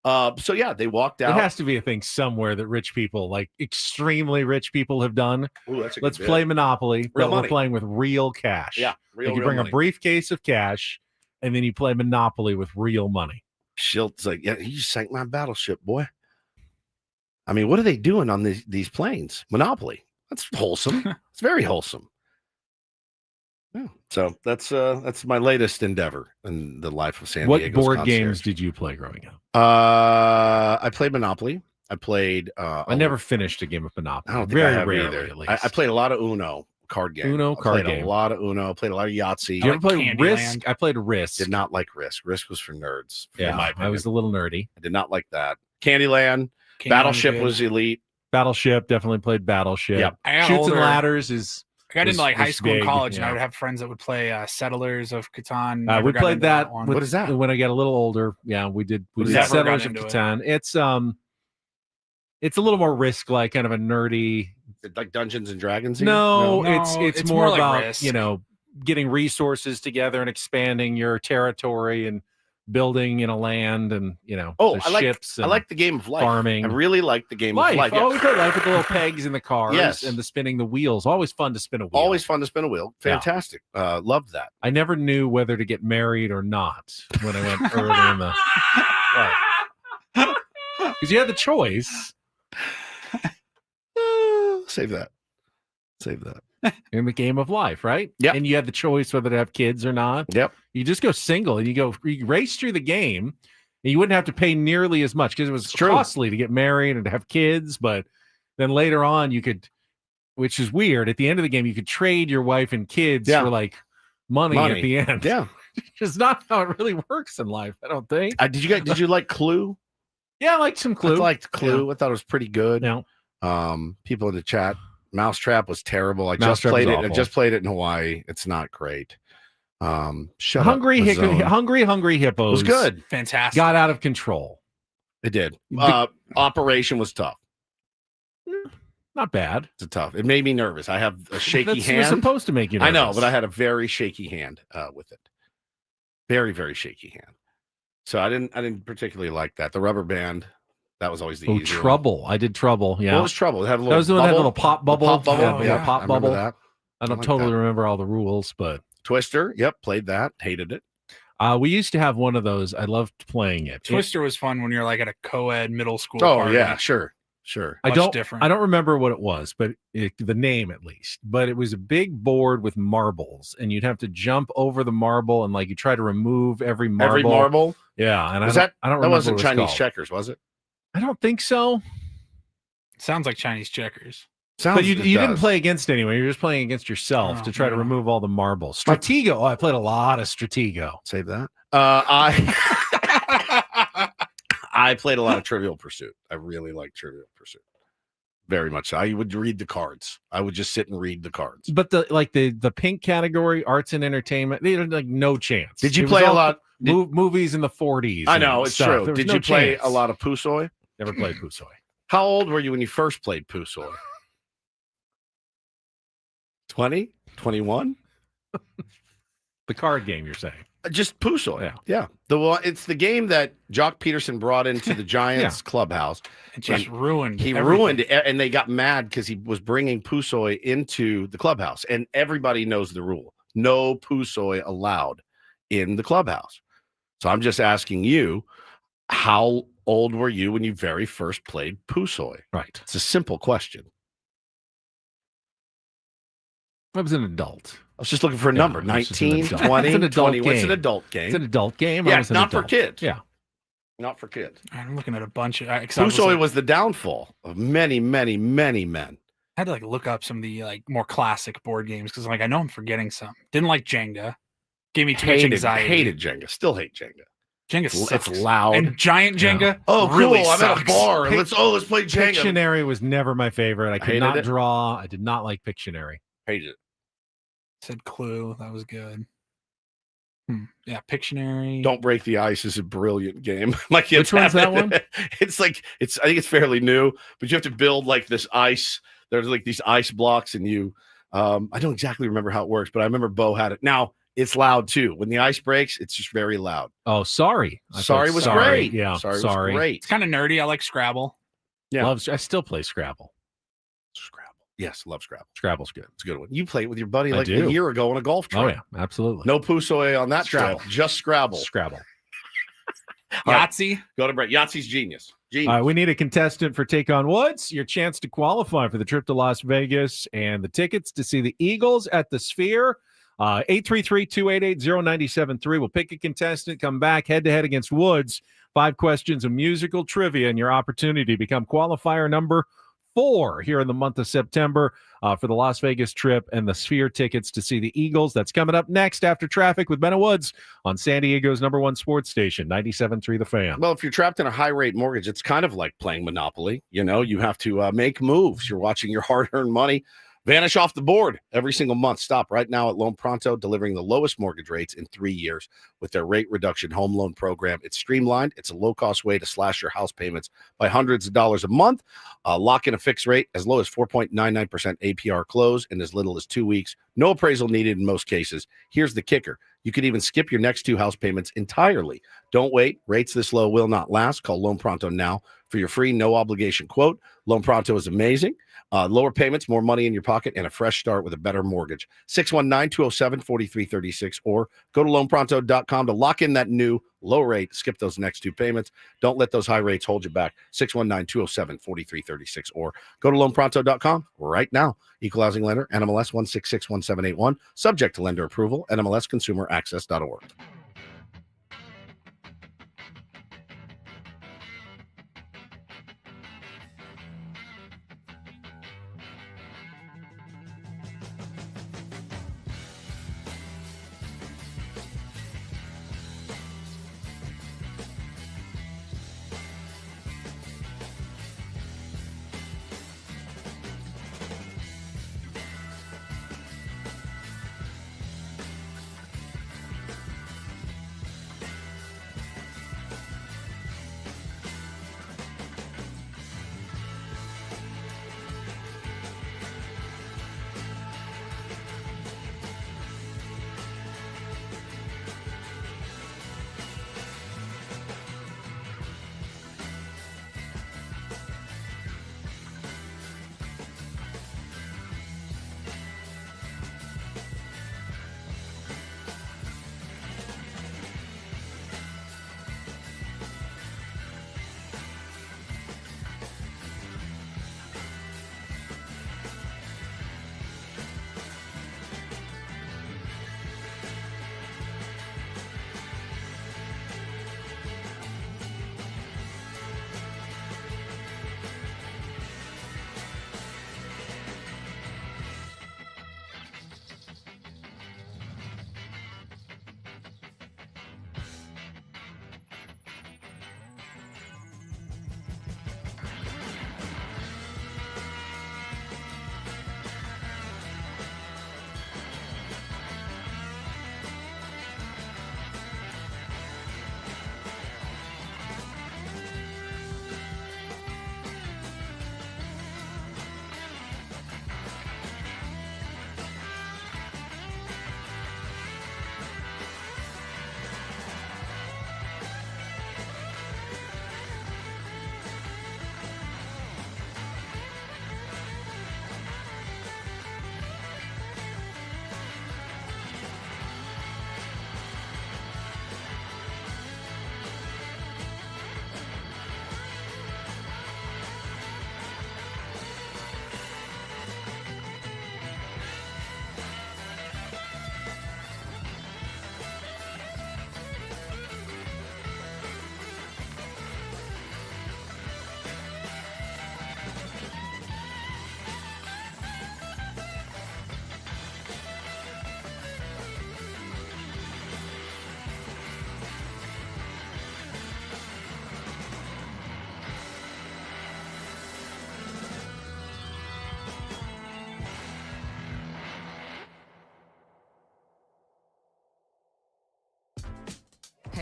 So yeah, they walked out. It has to be a thing somewhere that rich people, like extremely rich people, have done. Ooh, that's a Let's good play bit. Monopoly, Real but we're money. playing with real cash. Yeah, real, Like you real bring money. a briefcase of cash, and then you play Monopoly with real money. Schult's like, yeah, you just sank my battleship, boy. I mean, what are they doing on these planes? Monopoly. That's wholesome. It's very wholesome. Yeah. So that's my latest endeavor in the life of San What Diego's board concierge. games did you play growing up? I played Monopoly. I played. I never finished a game of Monopoly. I don't think Very I have rarely, either. at least. I played a lot of Uno card game. Uno card I played game. a lot of Uno. Played a lot of Yahtzee. Did you ever play Candyland. Risk? I played Risk. Did not like Risk. Risk was for nerds. in Yeah, my I opinion. was a little nerdy. I did not like that. Candyland. Candyland Battleship good. was elite. Battleship, definitely played Battleship. Yep. I got Shoots older. and Ladders is. I got into like high school and big, college, and yeah. I would have friends that would play Settlers of Catan. We Never got played into that. one. What is that? When I got a little older, yeah, we did. We What did is that? Never got Settlers of into it. Catan. It's a little more Risk, like kind of a nerdy. Like Dungeons and Dragons? No, No, it's more more like about Risk. getting resources together and expanding your territory and building in a land and Oh, the I like ships. I and like the game of life. farming. I really like the game life. of life. Oh, we played life with the little pegs in the cars Yes. and the spinning the wheels. Always fun to spin a wheel. Always fun to spin a wheel. Yeah. Fantastic. Loved that. I never knew whether to get married or not when I went early in the because you had the choice Save that. in the game of life, right? Yep. And you had the choice whether to have kids or not. Yep. You just go single and you race through the game and you wouldn't have to pay nearly as much because it was true. costly to get married and to have kids. But then later on you could, which is weird, at the end of the game, you could trade your wife and kids Yeah. for like money at the end. Yeah. It's not how it really works in life, I don't think. Did you like Clue? Yeah, I like some Clue. I liked Clue. I thought it was pretty good. Yeah. People in the chat, Mousetrap was terrible. I just Mousetrap played was it. I awful. just played it in Hawaii. It's not great. Shut Hungry up. Mazone. Hungry Hippos was good. Fantastic. got out of control. It did. Operation was tough. Not bad. It's tough. It made me nervous. I have a shaky That's hand. supposed to make you nervous. I know, but I had a very shaky hand with it. Very, very shaky hand. So I didn't particularly like that. The rubber band, that was always the easier one. Trouble. I did Trouble. Yeah. What was Trouble? It had a little That was the one that had a little bubble? pop bubble. The pop bubble. Yeah, Yeah, pop I remember bubble. that. I don't like totally that. remember all the rules, but Twister. Yep, played that. Hated it. we used to have one of those. I loved playing it. Twister was fun when you're like at a co-ed middle school. Oh party. yeah, sure. I Much don't. different. I don't remember what it was, but the name at least. But it was a big board with marbles, and you'd have to jump over the marble, and like you try to remove every marble. Every marble. Yeah, and Was I that? don't That remember wasn't what it was Chinese called. checkers, was it? I don't think so. Sounds like Chinese checkers. But you it didn't does. play against anyone. You're just playing against yourself Oh, to try to yeah. remove all the marbles. Stratego. Oh, I played a lot of Stratego. Save that. I played a lot of Trivial Pursuit. I really liked Trivial Pursuit. Very much so. I would read the cards. I would just sit and read the cards. But the pink category, arts and entertainment, they had like no chance. Did you It was play a all lot? movies in the 40s? I know and it's stuff. true. There was Did no you play chance. a lot of Pusoy? Never played Pusoy. How old were you when you first played Pusoy? 20? 21? The card game, you're saying? Just Pusoy. Yeah. Yeah. It's the game that Jock Peterson brought into the Giants clubhouse. It just ruined. He everything. ruined it, and they got mad because he was bringing Pusoy into the clubhouse, and everybody knows the rule: no Pusoy allowed in the clubhouse. So I'm just asking you, how old were you when you very first played Pusoy? Right. It's a simple question. I was an adult. I was just looking for a number: I was just an 19, adult. 20, It's an adult 20. What's an game. adult game? It's an adult game. I Yeah, was an not for adult. kids. Yeah. Not for kids. I'm looking at a bunch of. Pusoy was the downfall of many, many, many men. I had to like look up some of the like more classic board games because like I know I'm forgetting some. Didn't like Jenga. Gave me too much anxiety. Hated Jenga. Still hate Jenga. Jenga sucks. It's loud. And Giant Jenga. Yeah. Oh, really cool. I'm sucks. at a bar. Let's play Jenga. Pictionary was never my favorite. I could hated not it. draw. I did not like Pictionary. Hated it. Said Clue. That was good. Yeah, Pictionary. Don't Break the Ice is a brilliant game. Like Which one's that one? It's like I think it's fairly new, but you have to build like this ice. There's like these ice blocks, and you I don't exactly remember how it works, but I remember Bo had it. Now it's loud too. When the ice breaks, it's just very loud. Oh, Sorry. Sorry was great. Yeah, Sorry was great. It's kind of nerdy. I like Scrabble. Yeah. I still play Scrabble. Yes, love Scrabble. Scrabble's good. It's a good one. You played with your buddy I like do. a year ago on a golf trip. Oh yeah, absolutely. No Pusoy on that Scrabble. trip. Just Scrabble. Scrabble. All right, Yahtzee. go to break. Yahtzee's genius. Genius. All right, we need a contestant for Take on Woods. Your chance to qualify for the trip to Las Vegas and the tickets to see the Eagles at the Sphere. 833-288-0973. We'll pick a contestant, come back head-to-head against Woods. 5 questions of musical trivia, and your opportunity to become qualifier number 4 here in the month of September for the Las Vegas trip and the Sphere tickets to see the Eagles. That's coming up next after traffic with Ben and Woods on San Diego's #1 sports station, 97.3 The Fan. Well, if you're trapped in a high-rate mortgage, it's kind of like playing Monopoly. You know, you have to make moves. You're watching your hard-earned money vanish off the board every single month. Stop right now at Loan Pronto, delivering the lowest mortgage rates in 3 years with their rate reduction home loan program. It's streamlined. It's a low-cost way to slash your house payments by hundreds of dollars a month. Lock in a fixed rate as low as 4.99% APR close in as little as 2 weeks. No appraisal needed in most cases. Here's the kicker. You could even skip your next 2 house payments entirely. Don't wait. Rates this low will not last. Call Loan Pronto now for your free, no-obligation quote. Loan Pronto is amazing. Lower payments, more money in your pocket, and a fresh start with a better mortgage. 619-207-4336 or go to loanpronto.com to lock in that new low rate. Skip those next 2 payments. Don't let those high rates hold you back. 619-207-4336 or go to loanpronto.com right now. Equal housing lender, NMLS 1661781. Subject to lender approval, NMLSconsumeraccess.org.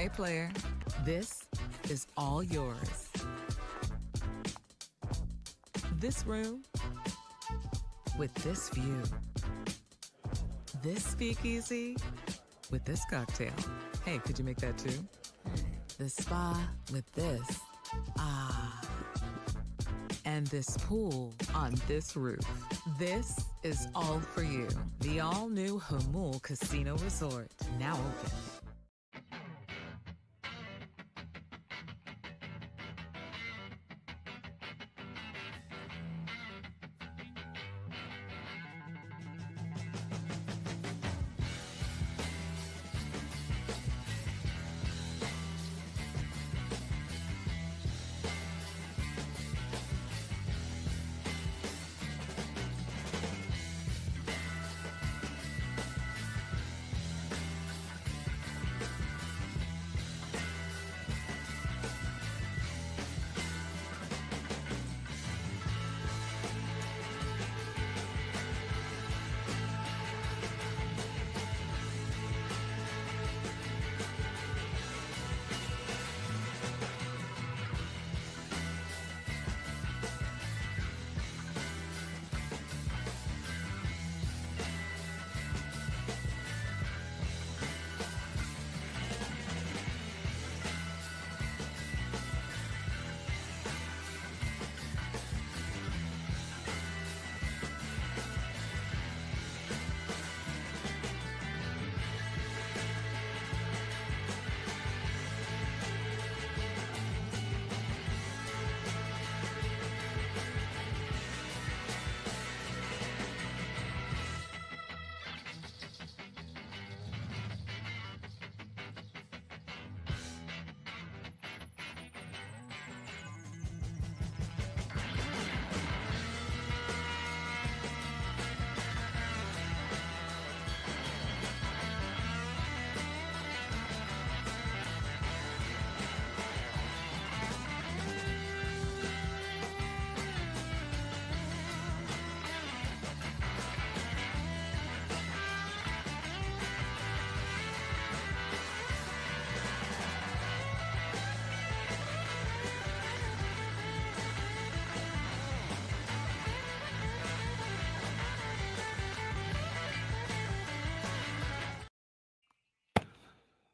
Hey, player, this is all yours. This room with this view. This speakeasy with this cocktail. Hey, could you make that too? The spa with this. Ah. And this pool on this roof. This is all for you. The all-new Hamul Casino Resort, now open.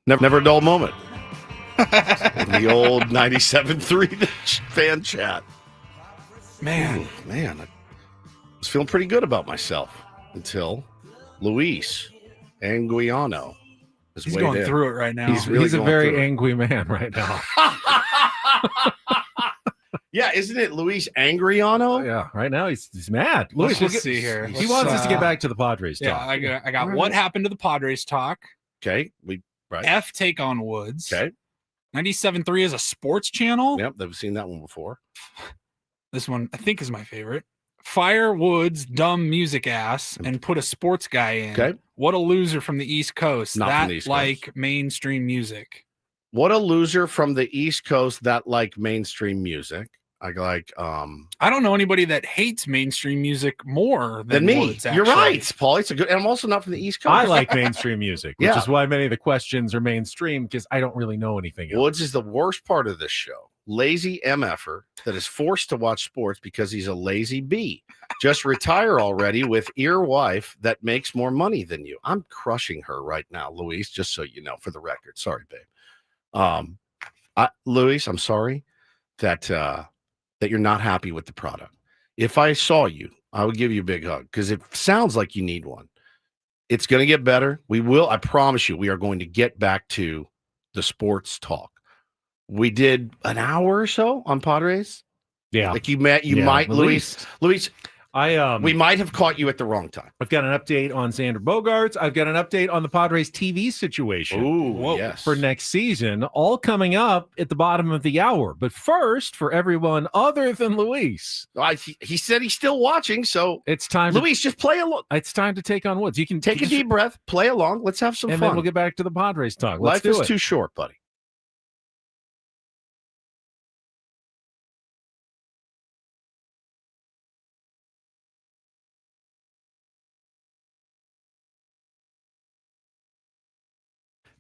Never a dull moment. In the old 97.3 fan chat. Man, I was feeling pretty good about myself until Luis Anguiano is He's weighed going in. through it right now. He's really He's a going very through it. angry man right now. Yeah, isn't it Luis Angriano? Yeah, right now he's mad. Let's Luis, just see here. He wants us to get back to the Padres Yeah, talk. I got what happened to the Padres talk. Okay, right. F take on Woods. Okay. 97.3 is a sports channel. Yep, they've seen that one before. This one I think is my favorite. Fire Woods dumb music ass and put a sports guy in. Okay. What a loser from the East Coast. Not that from the East like Coast. mainstream music. What a loser from the East Coast that like mainstream music. I don't know anybody that hates mainstream music more than than me. Woods, You're actually. right, Paul. It's a good, and I'm also not from the East Coast. I like mainstream music, which Yeah. is why many of the questions are mainstream because I don't really know anything else. Woods is the worst part of this show. Lazy MFer that is forced to watch sports because he's a lazy bee. Just retire already with ear wife that makes more money than you. I'm crushing her right now, Luis, just so you know, for the record. Sorry, babe. Luis, I'm sorry that you're not happy with the product. If I saw you, I would give you a big hug because it sounds like you need one. It's going to get better. We will. I promise you, we are going to get back to the sports talk. We did an hour or so on Padres. Yeah. Like you might, Luis. We might have caught you at the wrong time. I've got an update on Xander Bogaerts. I've got an update on the Padres TV situation. Ooh, yes. For next season, all coming up at the bottom of the hour. But first, for everyone other than Luis. He said he's still watching, so it's time. Luis, just play along. It's time to take on Woods. You can take a deep breath, play along. Let's have some and fun. then we'll get back to the Padres talk. Life is too short, buddy.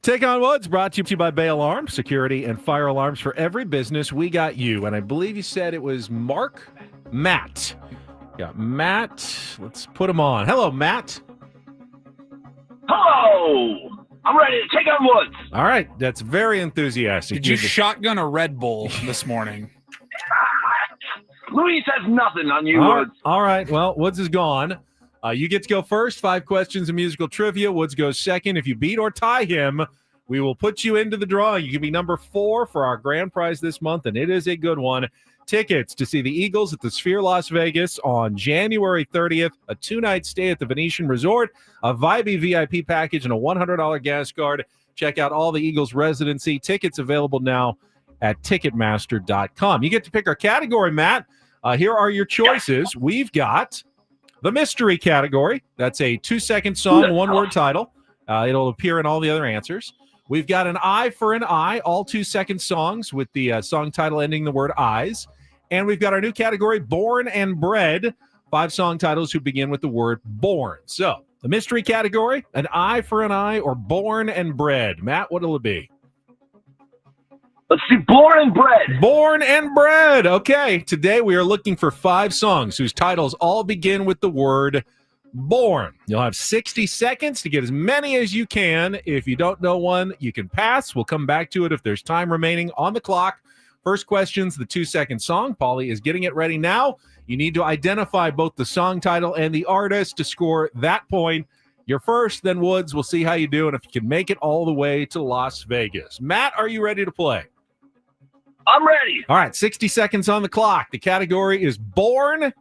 Take on Woods, brought to you by Bay Alarm, security and fire alarms for every business. We got you. And I believe you said it was Matt. Yeah, Matt. Let's put him on. Hello, Matt. Hello. I'm ready to take on Woods. All right. That's very enthusiastic. Did you shotgun a Red Bull this morning? Louis says nothing on you, Woods. All right. Well, Woods is gone. You get to go first. 5 questions of musical trivia. Woods goes second. If you beat or tie him, we will put you into the drawing. You can be number 4 for our grand prize this month, and it is a good one. Tickets to see the Eagles at the Sphere Las Vegas on January 30th, a 2-night stay at the Venetian Resort, a Vibey VIP package, and a $100 gas card. Check out all the Eagles residency. Tickets available now at Ticketmaster.com. You get to pick our category, Matt. Here are your choices. We've got the mystery category. That's a 2-second song, 1-word title. It'll appear in all the other answers. We've got an eye for an eye, all 2-second songs with the song title ending the word eyes. And we've got our new category, born and bred, 5 song titles who begin with the word born. So the mystery category, an eye for an eye, or born and bred. Matt, what'll it be? Let's see, born and bred. Born and bred. Okay, today we are looking for 5 songs whose titles all begin with the word born. You'll have 60 seconds to get as many as you can. If you don't know one, you can pass. We'll come back to it if there's time remaining on the clock. First question's the 2-second song. Paulie is getting it ready now. You need to identify both the song title and the artist to score that point. You're first, then Woods. We'll see how you do and if you can make it all the way to Las Vegas. Matt, are you ready to play? I'm ready. All right, 60 seconds on the clock. The category is born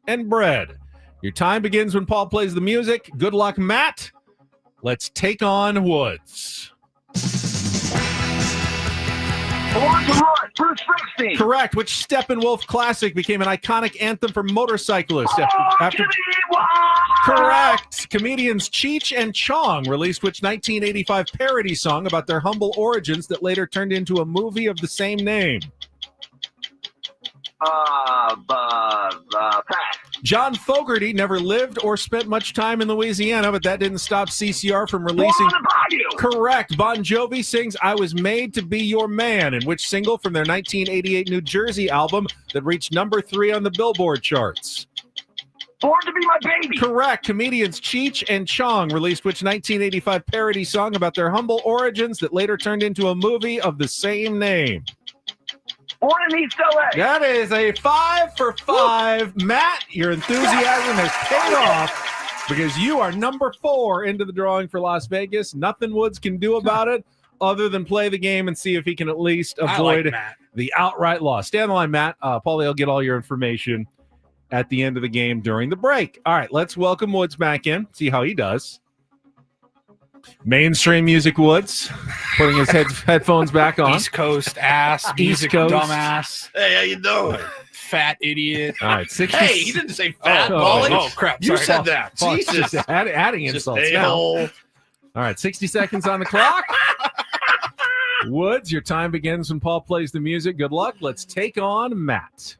and bred. Your time begins when Paul plays the music. Good luck, Matt. Let's take on Woods. Born to Run, Bruce Springsteen. Correct. Which Steppenwolf classic became an iconic anthem for motorcyclists? Correct. Comedians Cheech and Chong released which 1985 parody song about their humble origins that later turned into a movie of the same name? Pass. John Fogerty never lived or spent much time in Louisiana, but that didn't stop CCR from releasing. Correct. Bon Jovi sings I Was Made to Be Your Man, in which single from their 1988 New Jersey album that reached number 3 on the Billboard charts? Born to Be My Baby. Correct. Comedians Cheech and Chong released which 1985 parody song about their humble origins that later turned into a movie of the same name? Born in East LA. That is a 5 for 5. Woo. Matt, your enthusiasm has paid off because you are number 4 into the drawing for Las Vegas. Nothing Woods can do about it other than play the game and see if he can at least avoid the outright loss. Stay on the line, Matt. Paulie will get all your information at the end of the game during the break. All right, let's welcome Woods back in, see how he does. Mainstream music, Woods, putting his headphones back on. East Coast ass, music dumbass. Hey, how you doing? Fat idiot. All right, 60. Hey, he didn't say fat, Paulie. Oh, crap. You Sorry. said that. Paul, Jesus. just adding insults now. A-hole. All right, 60 seconds on the clock. Woods, your time begins when Paul plays the music. Good luck. Let's take on Matt.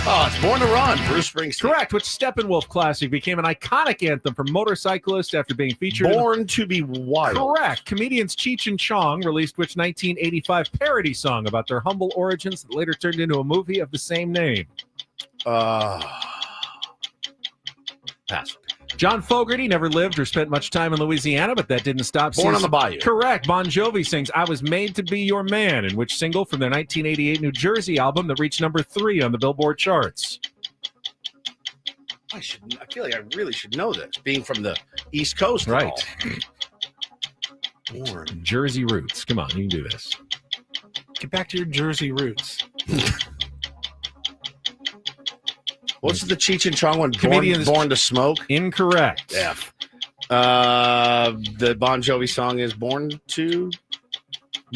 Oh, it's Born to Run, Bruce Springsteen. Correct. Which Steppenwolf classic became an iconic anthem for motorcyclists after being featured Born to be Wild. Correct. Comedians Cheech and Chong released which 1985 parody song about their humble origins that later turned into a movie of the same name? Pass. John Fogerty never lived or spent much time in Louisiana, but that didn't stop. Born on the Bayou. Correct. Bon Jovi sings I Was Made to Be Your Man, in which single from their 1988 New Jersey album that reached number 3 on the Billboard charts? I feel like I really should know this, being from the East Coast. Right. Born. Jersey roots. Come on, you can do this. Get back to your Jersey roots. What's the Cheech and Chong one? Comedians Born to Smoke? Incorrect. F. The Bon Jovi song is Born.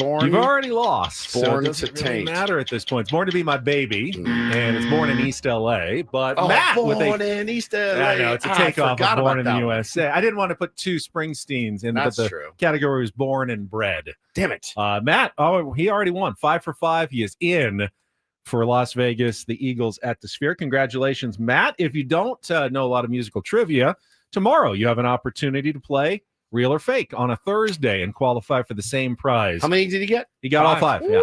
You've already lost. Born so it to doesn't really Taint. matter at this point. It's Born to Be My Baby, and it's Born in East LA. But Matt, Born in East LA. I know it's a takeoff of Born in the USA. I didn't want to put 2 Springsteens in, but the category was Born and Bred. Damn it, Matt. Oh, he already won 5 for 5. He is in for Las Vegas, the Eagles at the Sphere. Congratulations, Matt. If you don't know a lot of musical trivia, tomorrow you have an opportunity to play real or fake, on a Thursday and qualify for the same prize. How many did he get? He got all 5. Yeah.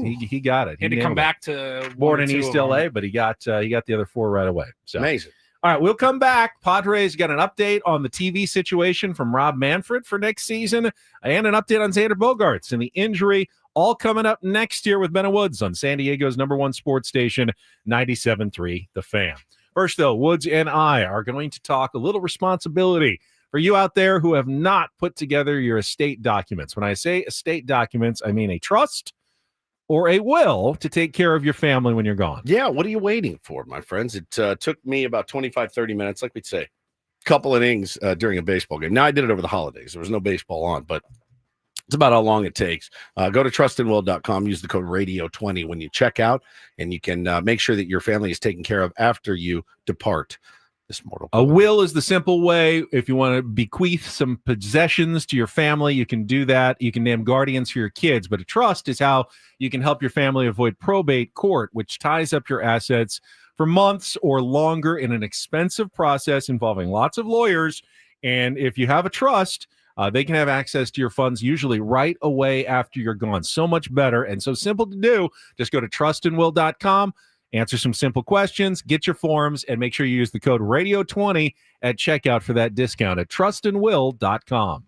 He got it. He had to come back to born one or in two East of them. LA, but he got the other 4 right away. So Amazing. All right, we'll come back. Padres got an update on the TV situation from Rob Manfred for next season, and an update on Xander Bogaerts and the injury. All coming up next year with Ben and Woods on San Diego's #1 sports station, 97.3 The Fan. First, though, Woods and I are going to talk a little responsibility for you out there who have not put together your estate documents. When I say estate documents, I mean a trust or a will to take care of your family when you're gone. Yeah, what are you waiting for, my friends? It took me about 25, 30 minutes, like we'd say, a couple innings during a baseball game. Now, I did it over the holidays. There was no baseball on, but it's about how long it takes. Go to trustandwill.com, use the code radio20 when you check out, and you can make sure that your family is taken care of after you depart this mortal coil. A will is the simple way. If you want to bequeath some possessions to your family, you can do that. You can name guardians for your kids, but a trust is how you can help your family avoid probate court, which ties up your assets for months or longer in an expensive process involving lots of lawyers. And if you have a trust, they can have access to your funds usually right away after you're gone. So much better and so simple to do. Just go to trustandwill.com, answer some simple questions, get your forms, and make sure you use the code radio20 at checkout for that discount at trustandwill.com.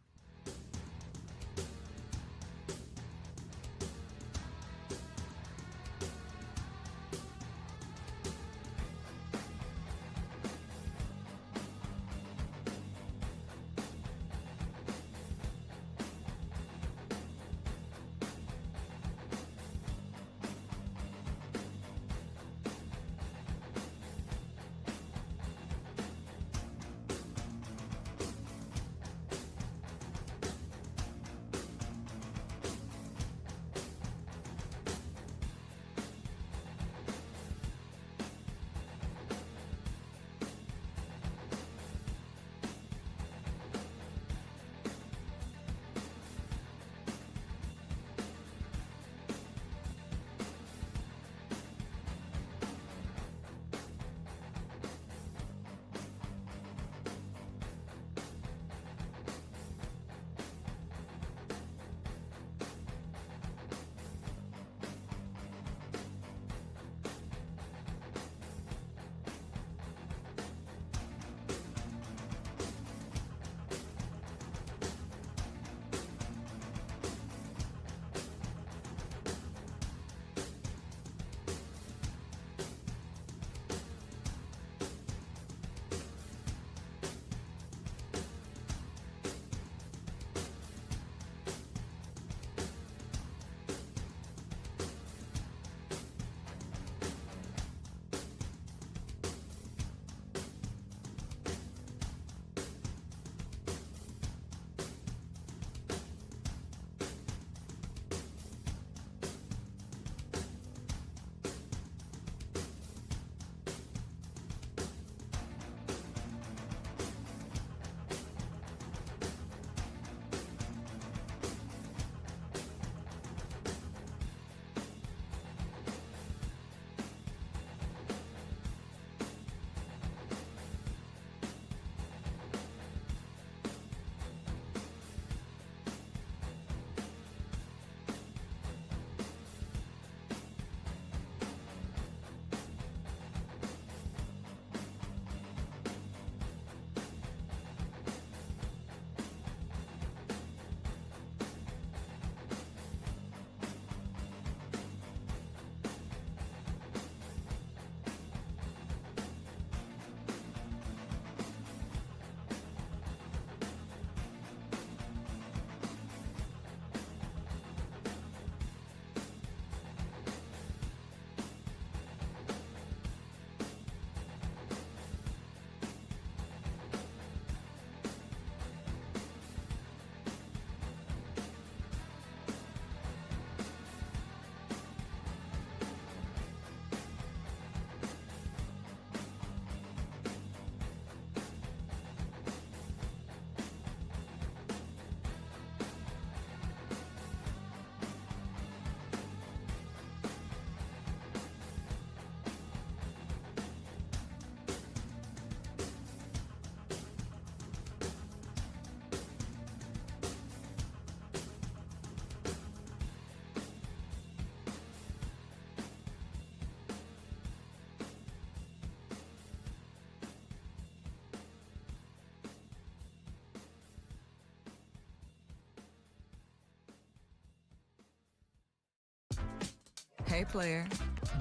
Hey, player,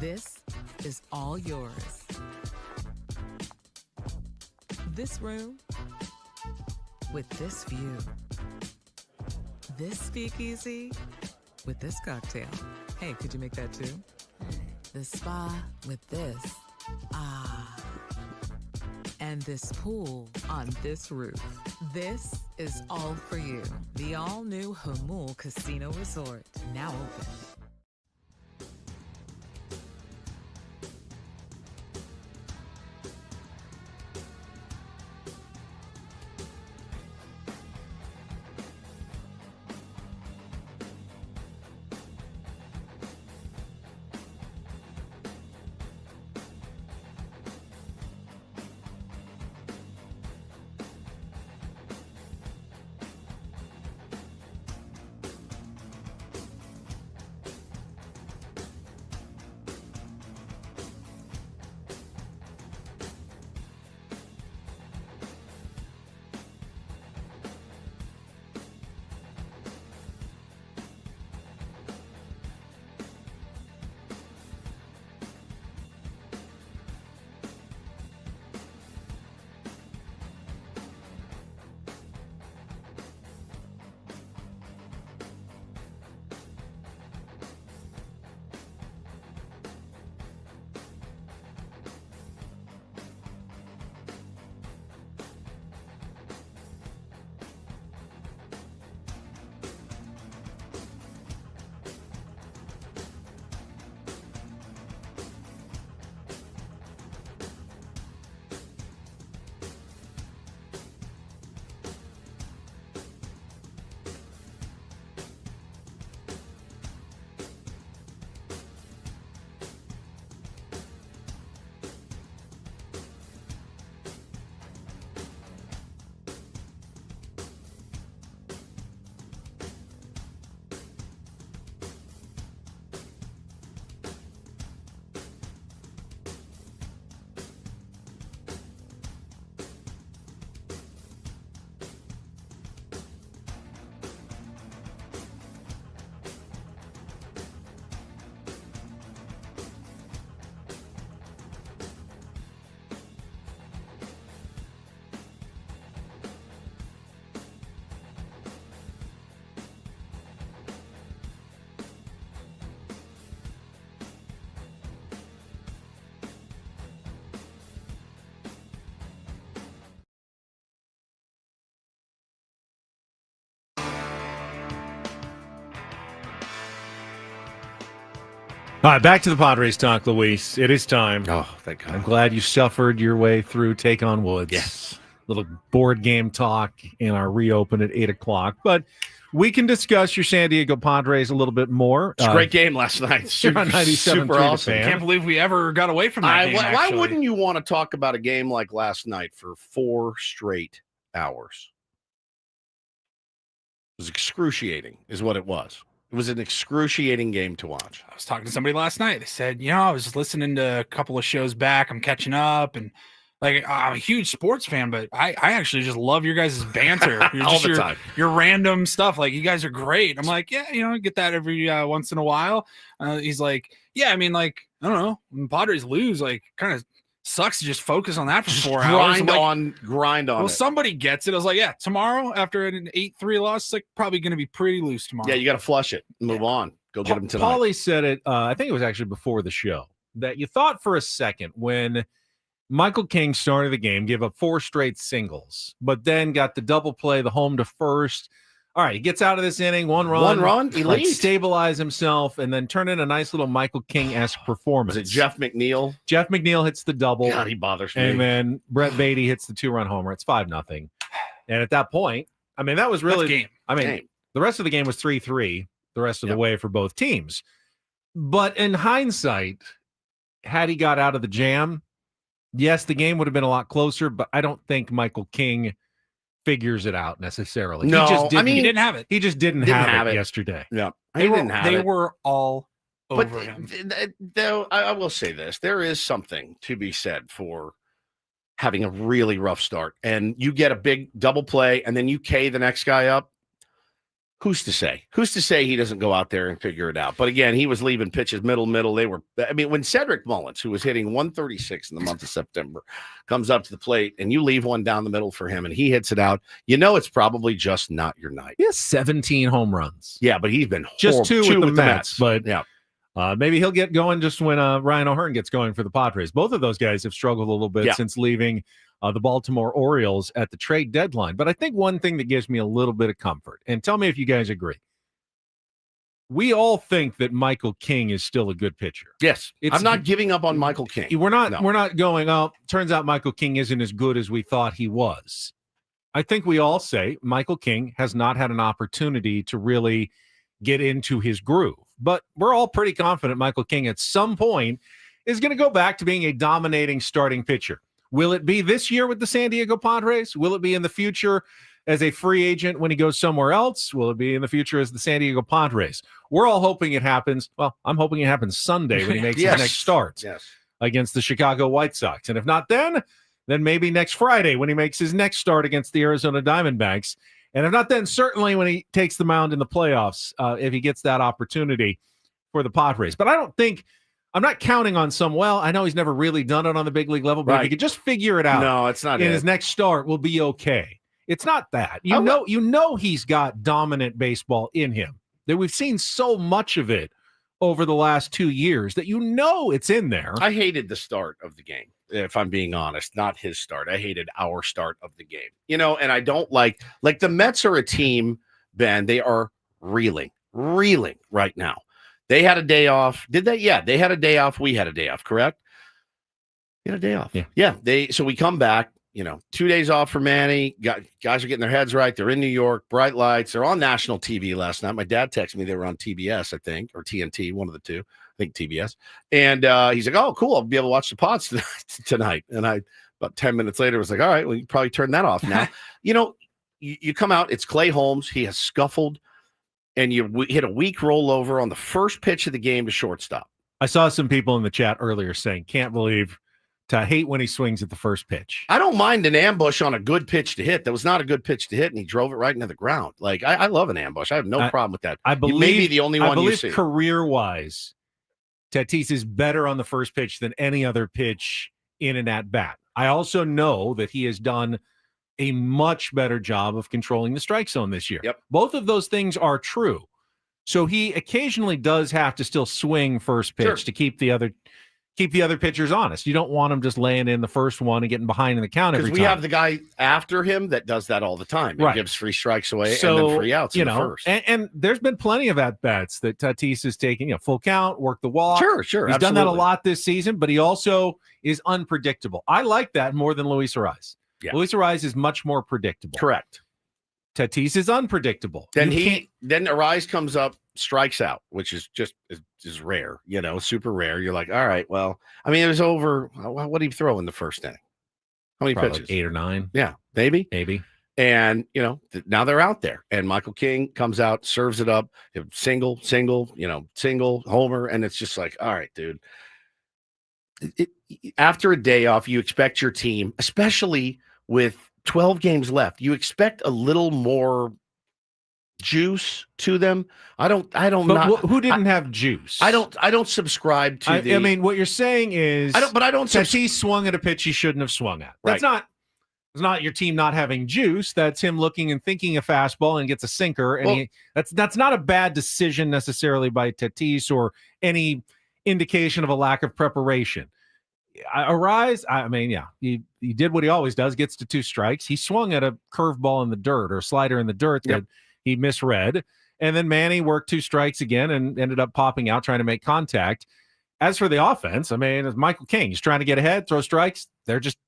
this is all yours. This room with this view. This speakeasy with this cocktail. Hey, could you make that too? The spa with this. Ah. And this pool on this roof. This is all for you. The all-new Hamul Casino Resort, now open. All right, back to the Padres talk, Luis. It is time. Oh, thank God. I'm glad you suffered your way through Take on Woods. Yes. Little board game talk in our reopen at 8 o'clock. But we can discuss your San Diego Padres a little bit more. It's a great game last night. Super, 97 super awesome. I can't believe we ever got away from that game, why actually. wouldn't you want to talk about a game like last night for 4 straight hours? It was excruciating, is what it was. It was an excruciating game to watch. I was talking to somebody last night. They said, I was listening to a couple of shows back. I'm catching up, and I'm a huge sports fan, but I actually just love your guys' banter. All the time. Your random stuff. Like, you guys are great. I'm like, yeah, I get that every once in a while. He's like, yeah, I don't know. When Padres lose, kind of sucks to just focus on that for 4 hours. Grind on. Well, it. somebody gets it. I was like, yeah, tomorrow after an 8-3 loss, it's probably going to be pretty loose tomorrow. Yeah, you got to flush it. Move on. Go get them tonight. Paulie said it, I think it was actually before the show, that you thought for a second when Michael King started the game, gave up 4 straight singles, but then got the double play, the home to first. All right, he gets out of this inning, one run, elite. Stabilize himself, and then turn in a nice little Michael King-esque performance. Was it Jeff McNeil? Jeff McNeil hits the double. God, he bothers me. And then Brett Beatty hits the 2-run homer. It's 5-0. And at that point, that was really game. The rest of the game was 3-3 the rest of the way for both teams. But in hindsight, had he got out of the jam, yes, the game would have been a lot closer, but I don't think Michael King figures it out necessarily. No, he didn't have it. He just didn't have it yesterday. Yeah, they were all over him. Though I will say this, there is something to be said for having a really rough start, and you get a big double play, and then you K the next guy up. Who's to say? Who's to say he doesn't go out there and figure it out? But again, he was leaving pitches middle. They were, I mean, when Cedric Mullins, who was hitting 136 in the month of September, comes up to the plate and you leave one down the middle for him and he hits it out, it's probably just not your night. He has 17 home runs. Yeah, but he's been just two with the Mets. But yeah. Maybe he'll get going just when Ryan O'Hearn gets going for the Padres. Both of those guys have struggled a little bit since leaving the Baltimore Orioles at the trade deadline. But I think one thing that gives me a little bit of comfort, and tell me if you guys agree, we all think that Michael King is still a good pitcher. Yes. I'm not giving up on Michael King. We're not going, oh, turns out Michael King isn't as good as we thought he was. I think we all say Michael King has not had an opportunity to really get into his groove. But we're all pretty confident Michael King at some point is going to go back to being a dominating starting pitcher. Will it be this year with the San Diego Padres? Will it be in the future as a free agent when he goes somewhere else? Will it be in the future as the San Diego Padres? We're all hoping it happens. Well, I'm hoping it happens Sunday when he makes his next start against the Chicago White Sox. And if not then maybe next Friday when he makes his next start against the Arizona Diamondbacks. And if not then, certainly when he takes the mound in the playoffs, if he gets that opportunity for the Padres. But I'm not counting on I know he's never really done it on the big league level, but if he could just figure it out. No, it's not his next start will be okay. It's not that. You know he's got dominant baseball in him. That we've seen so much of it over the last 2 years that it's in there. I hated the start of the game, if I'm being honest, not his start. I hated our start of the game. And I don't like the Mets are a team, Ben, they are reeling right now. They had a day off. Did they? Yeah, they had a day off. We had a day off, correct? You had a day off. Yeah. So we come back, 2 days off for Manny. Guys are getting their heads right. They're in New York, bright lights. They're on national TV last night. My dad texted me they were on TBS, I think, or TNT, one of the two. I think TBS. And he's like, oh, cool. I'll be able to watch the Pods tonight. And I, about 10 minutes later, was like, all right, well, you can probably turn that off now. You come out, it's Clay Holmes. He has scuffled. And you hit a weak rollover on the first pitch of the game to shortstop. I saw some people in the chat earlier saying, can't believe to hate when he swings at the first pitch. I don't mind an ambush on a good pitch to hit. That was not a good pitch to hit, and he drove it right into the ground. Like, I love an ambush. I have no problem with that. I believe, maybe the only one you see. Career-wise, Tatis is better on the first pitch than any other pitch in an at-bat. I also know that he has done a much better job of controlling the strike zone this year. Yep. Both of those things are true. So he occasionally does have to still swing first pitch to keep the other pitchers honest. You don't want him just laying in the first one and getting behind in the count every time. Because we have the guy after him that does that all the time. He gives free strikes away and then free outs in the first. And there's been plenty of at-bats that Tatis has taken, full count, work the walk. Sure. He's done that a lot this season, but he also is unpredictable. I like that more than Luis Ariz. Yeah. Luis Ariz is much more predictable. Correct. Tatis is unpredictable. Then Ariz comes up, strikes out, which is just is rare, super rare. You're like, all right, well, I mean, it was over. What did he throw in the first inning? How many Probably pitches? Like 8 or 9. Yeah, maybe. And now they're out there, and Michael King comes out, serves it up, single, homer, and it's just like, all right, dude. After a day off, you expect your team, especially with 12 games left, you expect a little more juice to them. Who didn't have juice? I don't subscribe to I mean, what you're saying is Tatis swung at a pitch he shouldn't have swung at. That's not your team not having juice. That's him looking and thinking a fastball and gets a sinker. And that's not a bad decision necessarily by Tatis or any indication of a lack of preparation. Ariz, he did what he always does, gets to 2 strikes. He swung at a curveball in the dirt or a slider in the dirt that he misread. And then Manny worked 2 strikes again and ended up popping out, trying to make contact. As for the offense, it's Michael King. He's trying to get ahead, throw strikes. They're just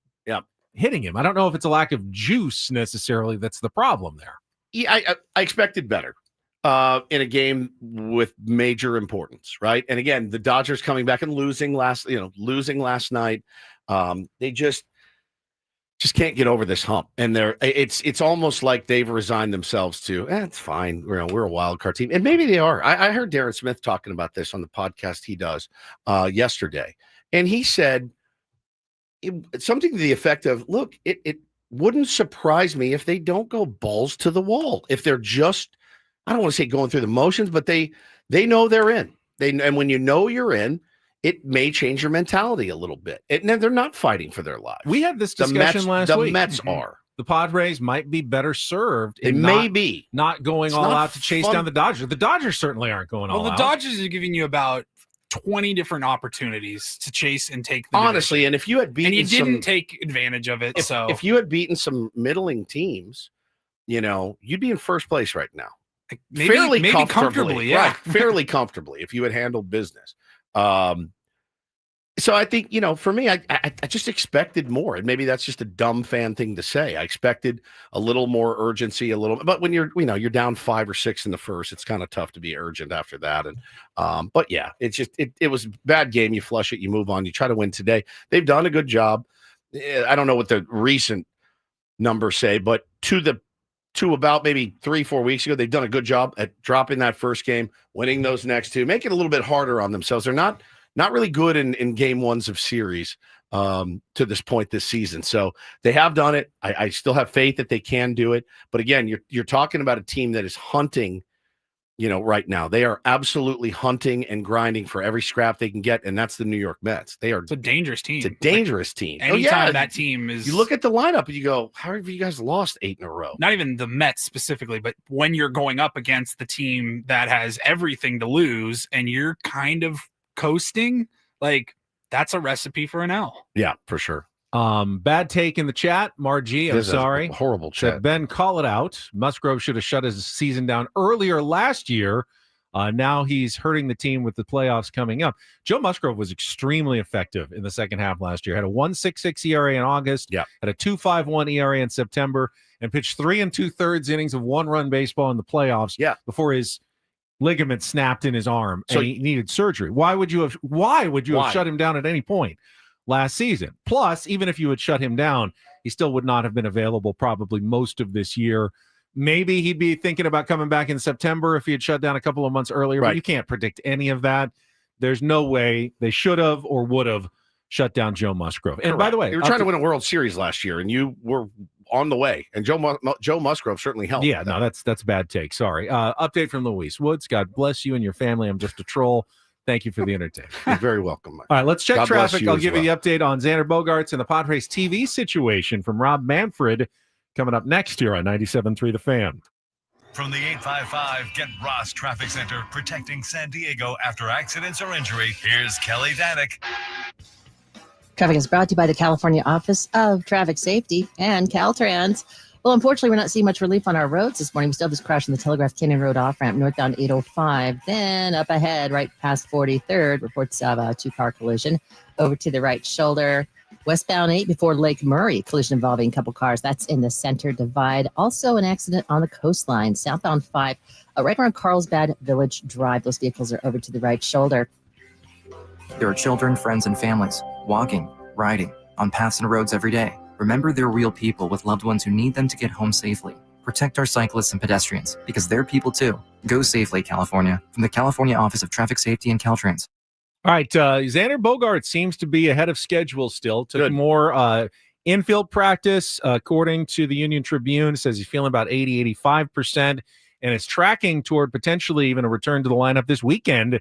hitting him. I don't know if it's a lack of juice necessarily that's the problem there. Yeah, I expected better in a game with major importance, right? And again, the Dodgers coming back and losing last night. They just can't get over this hump, and it's almost like they've resigned themselves to it's fine. We're a wild card team, and maybe they are. I heard Darren Smith talking about this on the podcast he does yesterday, and he said something to the effect of, "Look, it wouldn't surprise me if they don't go balls to the wall, if they're just I don't want to say going through the motions, but they know they're in. And when you know you're in, it may change your mentality a little bit. They're not fighting for their lives. We had this discussion last week. The Mets are. The Padres might be better served. They may be not going all out to chase down the Dodgers. The Dodgers certainly aren't going all out. Well, the Dodgers are giving you about 20 different opportunities to chase and take the honestly division. And if you had beaten and you didn't take advantage of it, if you had beaten some middling teams, you'd be in first place right now. Maybe comfortably, yeah. Right, fairly comfortably if you had handled business. So I think, for me, I just expected more. And maybe that's just a dumb fan thing to say. I expected a little more urgency, but when you're down 5 or 6 in the first, it's kind of tough to be urgent after that. And, but yeah, it's just, it was a bad game. You flush it, you move on, you try to win today. They've done a good job. I don't know what the recent numbers say, but to about maybe 3-4 weeks ago, they've done a good job at dropping that first game, winning those next 2, make it a little bit harder on themselves. They're not really good in game ones of series to this point this season. So they have done it. I still have faith that they can do it. But again, you're talking about a team that is hunting, right now. They are absolutely hunting and grinding for every scrap they can get, and that's the New York Mets. It's a dangerous team. It's a dangerous team. Anytime that team is... You look at the lineup and you go, how have you guys lost 8 in a row? Not even the Mets specifically, but when you're going up against the team that has everything to lose and you're kind of coasting, that's a recipe for an L. Yeah, for sure. Bad take in the chat. Margie, I'm sorry. Horrible chat. Said, Ben, call it out. Musgrove should have shut his season down earlier last year. Now he's hurting the team with the playoffs coming up. Joe Musgrove was extremely effective in the second half last year. Had a 1.66 ERA in August. Yeah. Had a 2.51 ERA in September, and pitched 3 2/3 innings of 1-run baseball in the playoffs. Yeah. Before his ligament snapped in his arm and he needed surgery. Why would you have shut him down at any point last season? Plus, even if you had shut him down, he still would not have been available probably most of this year. Maybe he'd be thinking about coming back in September if he had shut down a couple of months earlier, but you can't predict any of that. There's no way they should have or would have shut down Joe Musgrove. And by the way, you were trying to win a World Series last year, and you were on the way, and Joe Musgrove certainly helped. Yeah, no, that's a bad take. Sorry. Update from Luis Woods. God bless you and your family. I'm just a troll. Thank you for the entertainment. You're very welcome, Mike. All right, let's check God bless traffic. you I'll as give you the update on Xander Bogaerts and the Padres TV situation from Rob Manfred coming up next year on 97.3 The Fan. From the 855 Get Ross Traffic Center, protecting San Diego after accidents or injury, here's Kelly Danick. Traffic is brought to you by the California Office of Traffic Safety and Caltrans. Well, unfortunately, we're not seeing much relief on our roads this morning. We still have this crash on the Telegraph Canyon Road off-ramp northbound 805. Then up ahead, right past 43rd, reports of a 2-car collision over to the right shoulder. Westbound 8 before Lake Murray, collision involving a couple cars. That's in the center divide. Also an accident on the coastline. Southbound 5, right around Carlsbad Village Drive. Those vehicles are over to the right shoulder. There are children, friends, and families walking, riding, on paths and roads every day. Remember, they're real people with loved ones who need them to get home safely. Protect our cyclists and pedestrians, because they're people too. Go safely, California. From the California Office of Traffic Safety and Caltrans. All right, Xander Bogaerts seems to be ahead of schedule still. Took more infield practice, according to the Union Tribune. Says he's feeling about 80, 85%, and is tracking toward potentially even a return to the lineup this weekend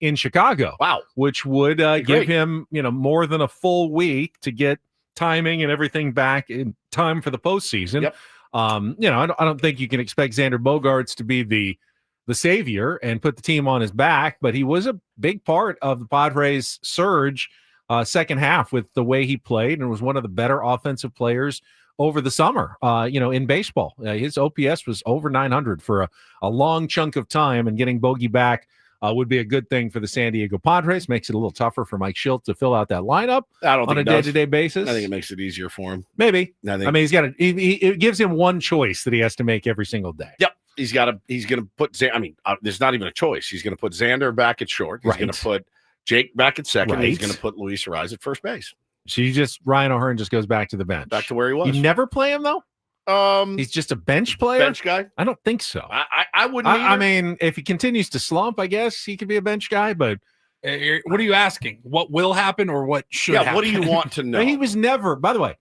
in Chicago. Wow. Which would give him, more than a full week to get timing and everything back in time for the postseason. Yep. I don't think you can expect Xander Bogaerts to be the savior and put the team on his back, but he was a big part of the Padres' surge second half with the way he played, and was one of the better offensive players over the summer, in baseball. His OPS was over 900 for a long chunk of time, and getting Bogey back would be a good thing for the San Diego Padres. Makes it a little tougher for Mike Schilt to fill out that lineup on a day-to-day basis. I think it makes it easier for him. Maybe. It gives him one choice that he has to make every single day. Yep. He's going to put, there's not even a choice. He's going to put Xander back at short. He's going to put Jake back at second. Right. He's going to put Luis Ariz at first base. So Ryan O'Hearn just goes back to the bench. Back to where he was. You never play him, though? He's just a bench player? Bench guy? I don't think so. I wouldn't I mean, if he continues to slump, I guess he could be a bench guy, but... What are you asking? What will happen or what should happen? What do you want to know? He was never, by the way,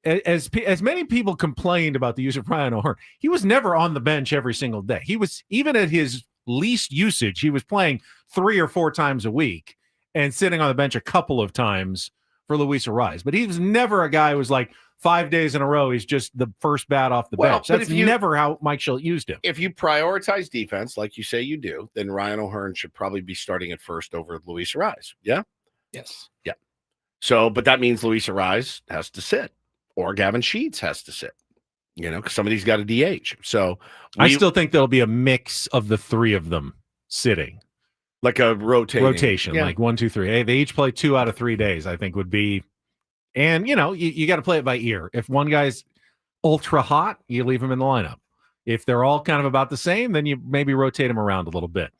as many people complained about the use of Ryan O'Hearn, he was never on the bench every single day. He was, even at his least usage, he was playing 3 or 4 times a week and sitting on the bench a couple of times for Luis Ariz. But he was never a guy who was like 5 days in a row, he's just the first bat off the bench. That's never how Mike Shildt used him. If you prioritize defense, like you say you do, then Ryan O'Hearn should probably be starting at first over Luis Ariz. Yeah? Yes. Yeah. So, but that means Luis Ariz has to sit, or Gavin Sheets has to sit, because somebody's got a DH. So I still think there'll be a mix of the 3 of them sitting. Like a rotation. Like 1, 2, 3. Hey, they each play 2 out of 3 days, I think would be. And, you got to play it by ear. If one guy's ultra hot, you leave him in the lineup. If they're all kind of about the same, then you maybe rotate them around a little bit.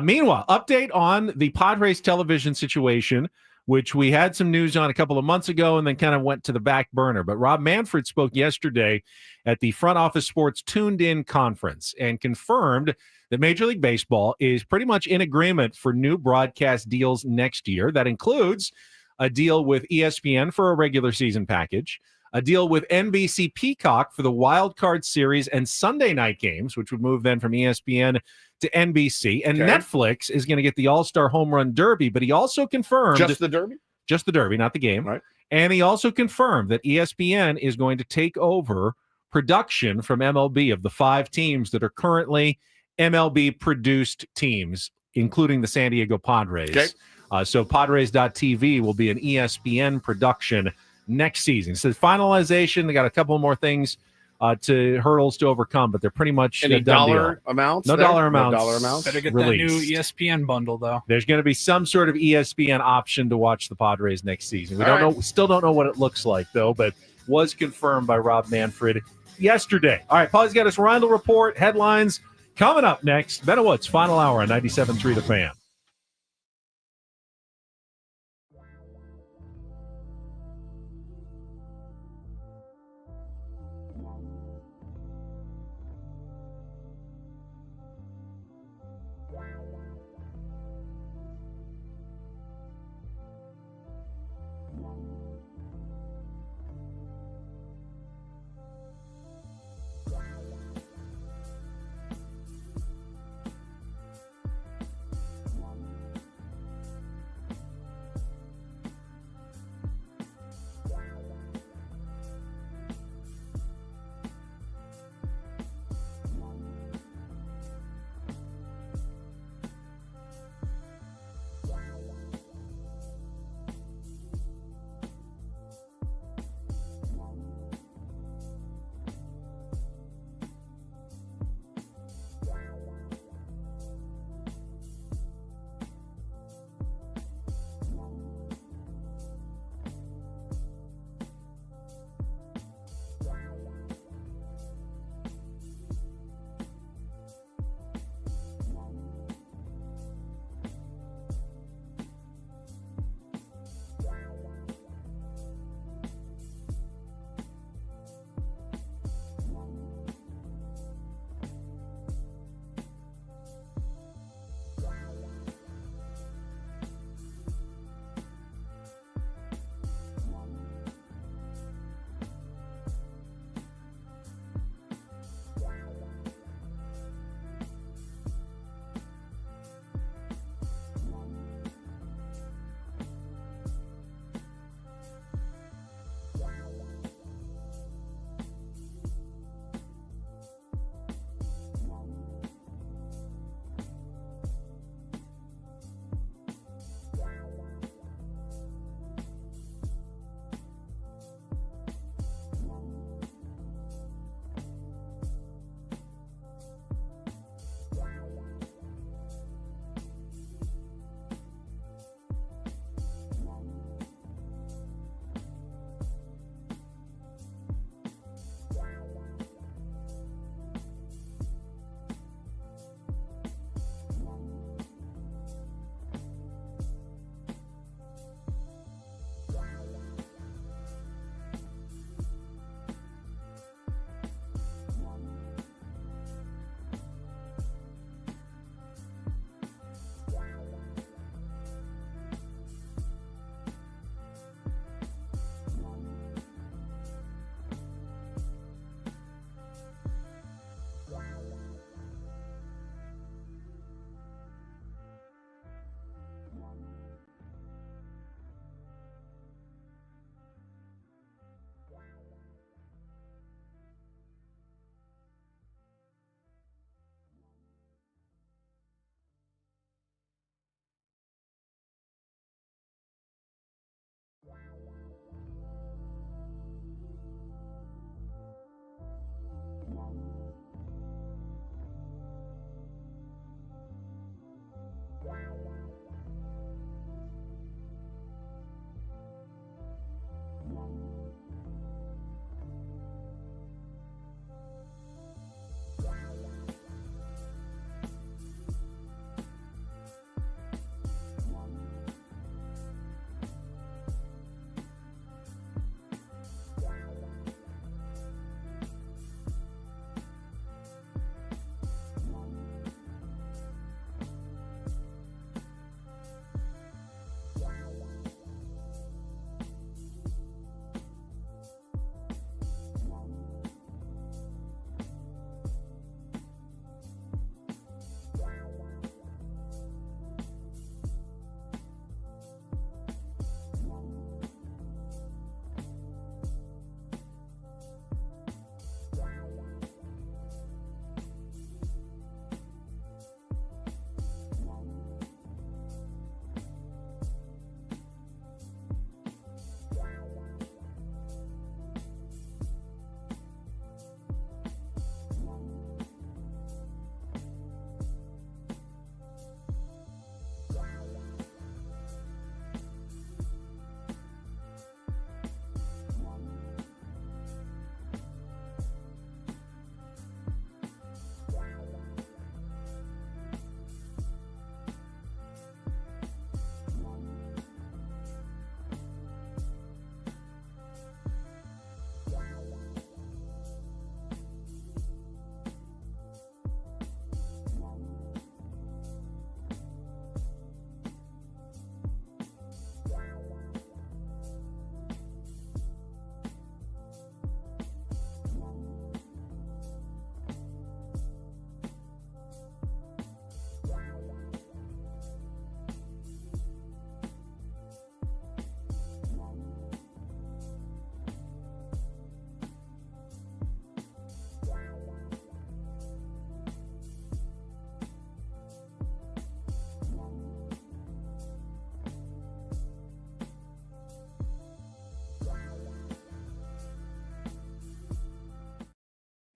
Meanwhile, update on the Padres television situation, which we had some news on a couple of months ago and then kind of went to the back burner. But Rob Manfred spoke yesterday at the Front Office Sports Tuned In Conference and confirmed that Major League Baseball is pretty much in agreement for new broadcast deals next year. That includes a deal with ESPN for a regular season package, a deal with NBC Peacock for the Wild Card Series and Sunday night games, which would move then from ESPN to NBC. And Netflix is going to get the All-Star Home Run Derby, but he also confirmed... Just the Derby? Just the Derby, not the game. Right. And he also confirmed that ESPN is going to take over production from MLB of the 5 teams that are currently MLB-produced teams, including the San Diego Padres. Okay. So Padres.tv will be an ESPN production next season. So finalization, they got a couple more things hurdles to overcome, but they're pretty much any dollar amounts. No dollar amounts. No dollar amounts. Better get released. that new ESPN bundle though. There's going to be some sort of ESPN option to watch the Padres next season. We still don't know what it looks like though, but was confirmed by Rob Manfred yesterday. All right, Paul's got his Rindle report headlines coming up next. Ben Woods, final hour on 97.3 The Fan.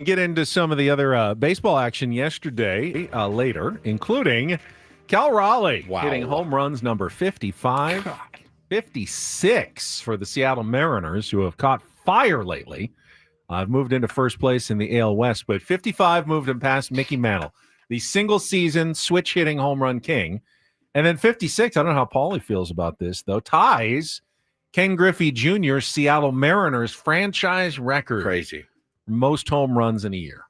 Get into some of the other baseball action yesterday later, including Cal Raleigh hitting home runs number 55, 56 for the Seattle Mariners, who have caught fire lately. I've moved into first place in the AL West, but 55 moved him past Mickey Mantle, the single-season switch-hitting home run king. And then 56, I don't know how Paulie feels about this, though, ties Ken Griffey Jr., Seattle Mariners franchise record. Crazy. Most home runs in a year.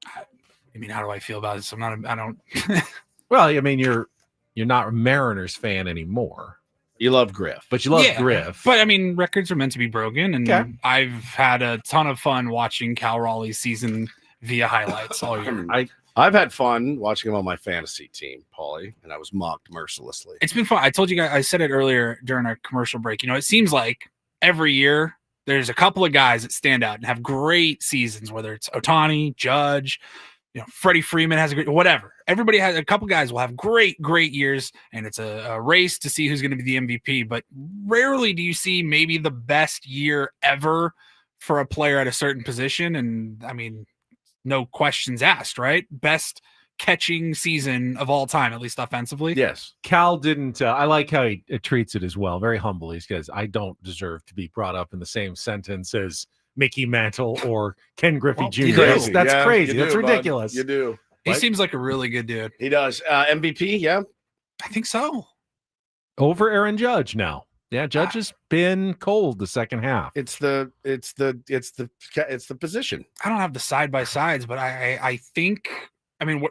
I mean, how do I feel about this? I don't. Well, I mean, you're not a Mariners fan anymore. You love Griff. But you love Griff. But, I mean, records are meant to be broken, and Okay. I've had a ton of fun watching Cal Raleigh's season via highlights all year. I've had fun watching him on my fantasy team, Paulie, and I was mocked mercilessly. It's been fun. I told you guys, I said it earlier during our commercial break. You know, it seems like every year there's a couple of guys that stand out and have great seasons, whether it's Ohtani, Judge, Freddie Freeman has a great, whatever. Everybody has a couple guys will have great years, and it's a race to see who's going to be the MVP. But rarely do you see maybe the best year ever for a player at a certain position. And I mean, no questions asked, right? Best catching season of all time, at least offensively. Yes. Cal didn't. I like how he treats it as well. Very humble. He says, I don't deserve to be brought up in the same sentence as Mickey Mantle or Ken Griffey Jr. That's crazy. That's ridiculous. You do. He seems like a really good dude. He does. MVP, yeah. I think so. Over Aaron Judge now. Yeah, Judge has been cold the second half. It's the position. I don't have the side by sides, but I think, I mean,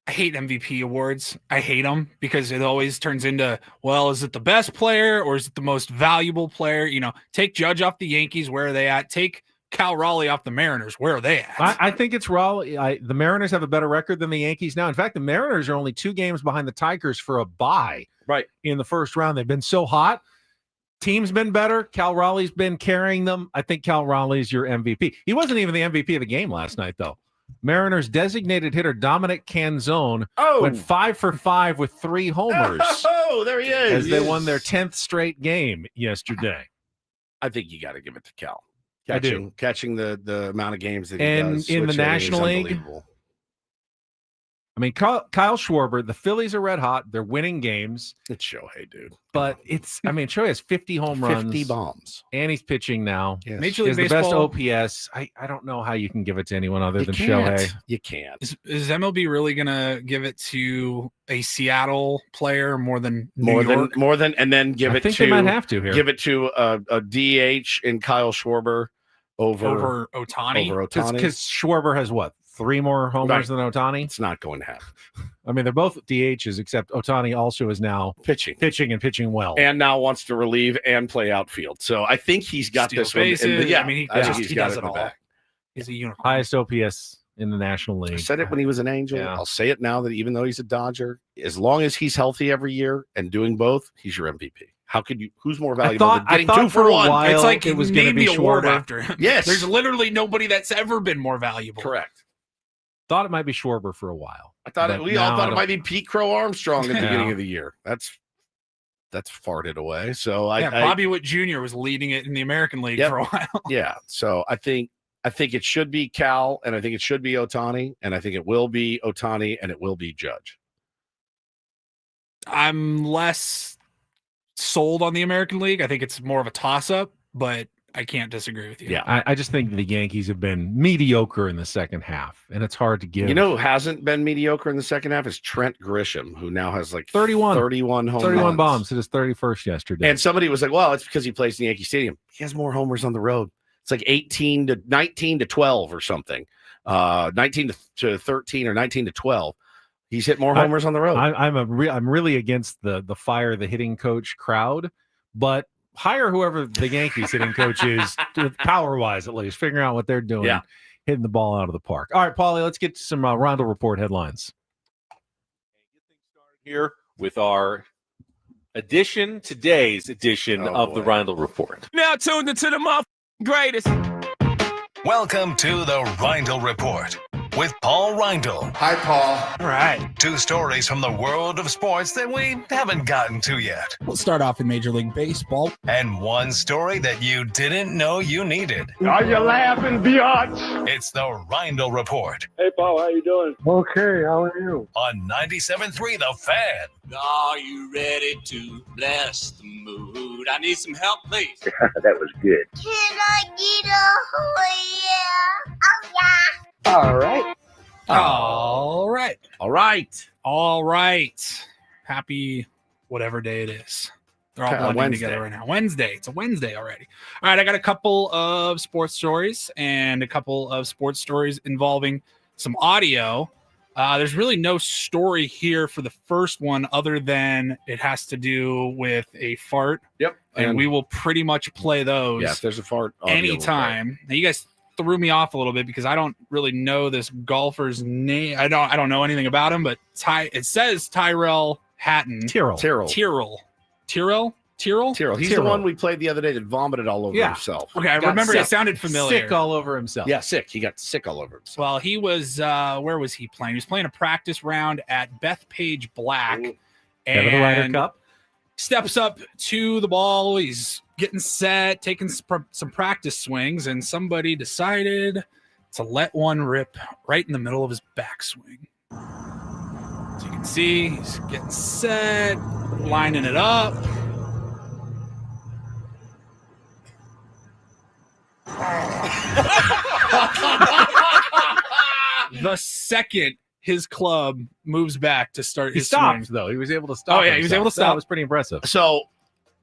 I hate MVP awards. I hate them because it always turns into, well, is it the best player or is it the most valuable player? Take Judge off the Yankees. Where are they at? Take Cal Raleigh off the Mariners. Where are they at? I think it's Raleigh. The Mariners have a better record than the Yankees now. In fact, the Mariners are only 2 games behind the Tigers for a bye. Right. In the first round. They've been so hot. Team's been better. Cal Raleigh's been carrying them. I think Cal Raleigh's your MVP. He wasn't even the MVP of the game last night, though. Mariners designated hitter Dominic Canzone went 5 for 5 with 3 homers. Oh, there he is. As they won their 10th straight game yesterday. I think you got to give it to Cal. I do. Catching the amount of games that he and does. in the National League, I mean, Kyle Schwarber, the Phillies are red hot. They're winning games. It's Shohei, dude. But Shohei has 50 home runs. 50 bombs. And he's pitching now. Yes. Major League He has the Baseball. best OPS. I don't know how you can give it to anyone other than can't. Shohei. You can't. Is MLB really going to give it to a Seattle player more than New York? And then give I it think to they might have to here. Give it to a DH in Kyle Schwarber over Ohtani? Because Schwarber has what? 3 more homers than Ohtani? It's not going to happen. I mean, they're both DHs, except Ohtani also is now pitching and pitching well. And now wants to relieve and play outfield. So I think he's got Steal this one. bases. Yeah, I mean, I think he he's got does it it in the all. back. He's a unicorn. Highest OPS in the National League. I said it when he was an Angel. Yeah. I'll say it now that even though he's a Dodger, as long as he's healthy every year and doing both, he's your MVP. How could you? Who's more valuable than getting 2 for 1? It's like it was going to be be award Schwarber. after him. Yes. There's literally nobody that's ever been more valuable. Correct. Thought it might be Schwarber for a while. I thought But we all now thought I it might be Pete Crow Armstrong at the Yeah. beginning of the year. That's farted away. So Bobby Witt Jr. was leading it in the American League Yep. for a while. Yeah. So I think it should be Cal, and I think it should be Ohtani, and I think it will be Ohtani, and it will be Judge. I'm less sold on the American League. I think it's more of a toss-up, but I can't disagree with you. Yeah, I just think the Yankees have been mediocre in the second half, and it's hard to give. You know who hasn't been mediocre in the second half is Trent Grisham, who now has like 31 home 31 runs. bombs. It is 31st yesterday. And somebody was like, well, it's because he plays in Yankee Stadium. He has more homers on the road. It's like 19 to 12 or something. 19 to 13 or 19 to 12. He's hit more homers on the road. I'm really against the fire the hitting coach crowd, but hire whoever the Yankees hitting coach is, power wise at least, figuring out what they're doing, hitting the ball out of the park. All right, Paulie, let's get to some Rondo Report headlines. Here with our today's edition of the Rondo Report. Now tuned into the greatest. Welcome to the Rindle Report with Paul Reindl. Hi, Paul. All right. 2 stories from the world of sports that we haven't gotten to yet. We'll start off in Major League Baseball. And 1 story that you didn't know you needed. Are you laughing, biatch? It's the Reindl Report Hey, Paul, how you doing? Okay, how are you? on 97.3 The Fan. Are you ready to bless the mood? I need some help, please. That was good. Can I get a oh yeah? Oh yeah. All right. All right. All right. All right. Happy whatever day it is. They're all blending Wednesday. together right now. Wednesday. It's a Wednesday already. All right. I got a couple of sports stories and a couple of sports stories involving some audio. There's really no story here for the first one other than it has to do with a fart. Yep. And we will pretty much play those Yeah, if there's a fart audio, we'll anytime. Now, you guys threw me off a little bit because I don't really know this golfer's name. I don't know anything about him, but it says Tyrell Hatton. Tyrrell. He's the one we played the other day that vomited all over himself. Okay, I Got remember sick. it sounded familiar. Sick all over himself. Yeah, sick. He got sick all over himself. Well, he was where was he playing? He was playing a practice round at Bethpage Black. Head of the Ryder Cup. Steps up to the ball. He's getting set, taking some practice swings, and somebody decided to let one rip right in the middle of his backswing. So you can see he's getting set, lining it up. The second his club moves back to start He his stopped, swing. though. He was able to stop. Oh, yeah, he was able to himself. That stop. was pretty impressive. So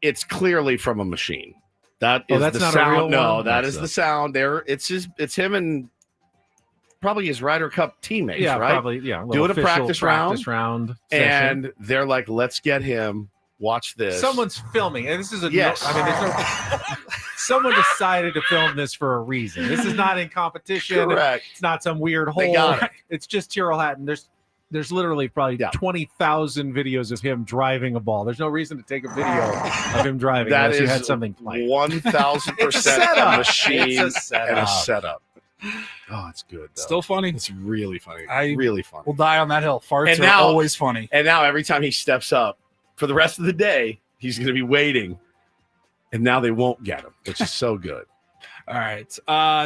it's clearly from a machine. That is that's the not sound. a real No, one? that That's is the sound. There, it's him and probably his Ryder Cup teammates. Yeah, right? probably. Yeah, doing a practice round session. and they're like, "Let's get him. Watch this." Someone's filming, and this is a Yes. I mean, there's no. Someone decided to film this for a reason. This is not in competition. Correct. It's not some weird They hole. got it. It's just Tyrrell Hatton. There's literally probably 20,000 videos of him driving a ball. There's no reason to take a video of him driving That unless you is had something planned. 1,000% a machine It's a and a setup. setup. Oh, it's good. Though. Still funny. It's really funny. I really funny. will die on that hill. Farts And are now- always funny. And now every time he steps up for the rest of the day, he's going to be waiting. And now they won't get him, which is so good. All right.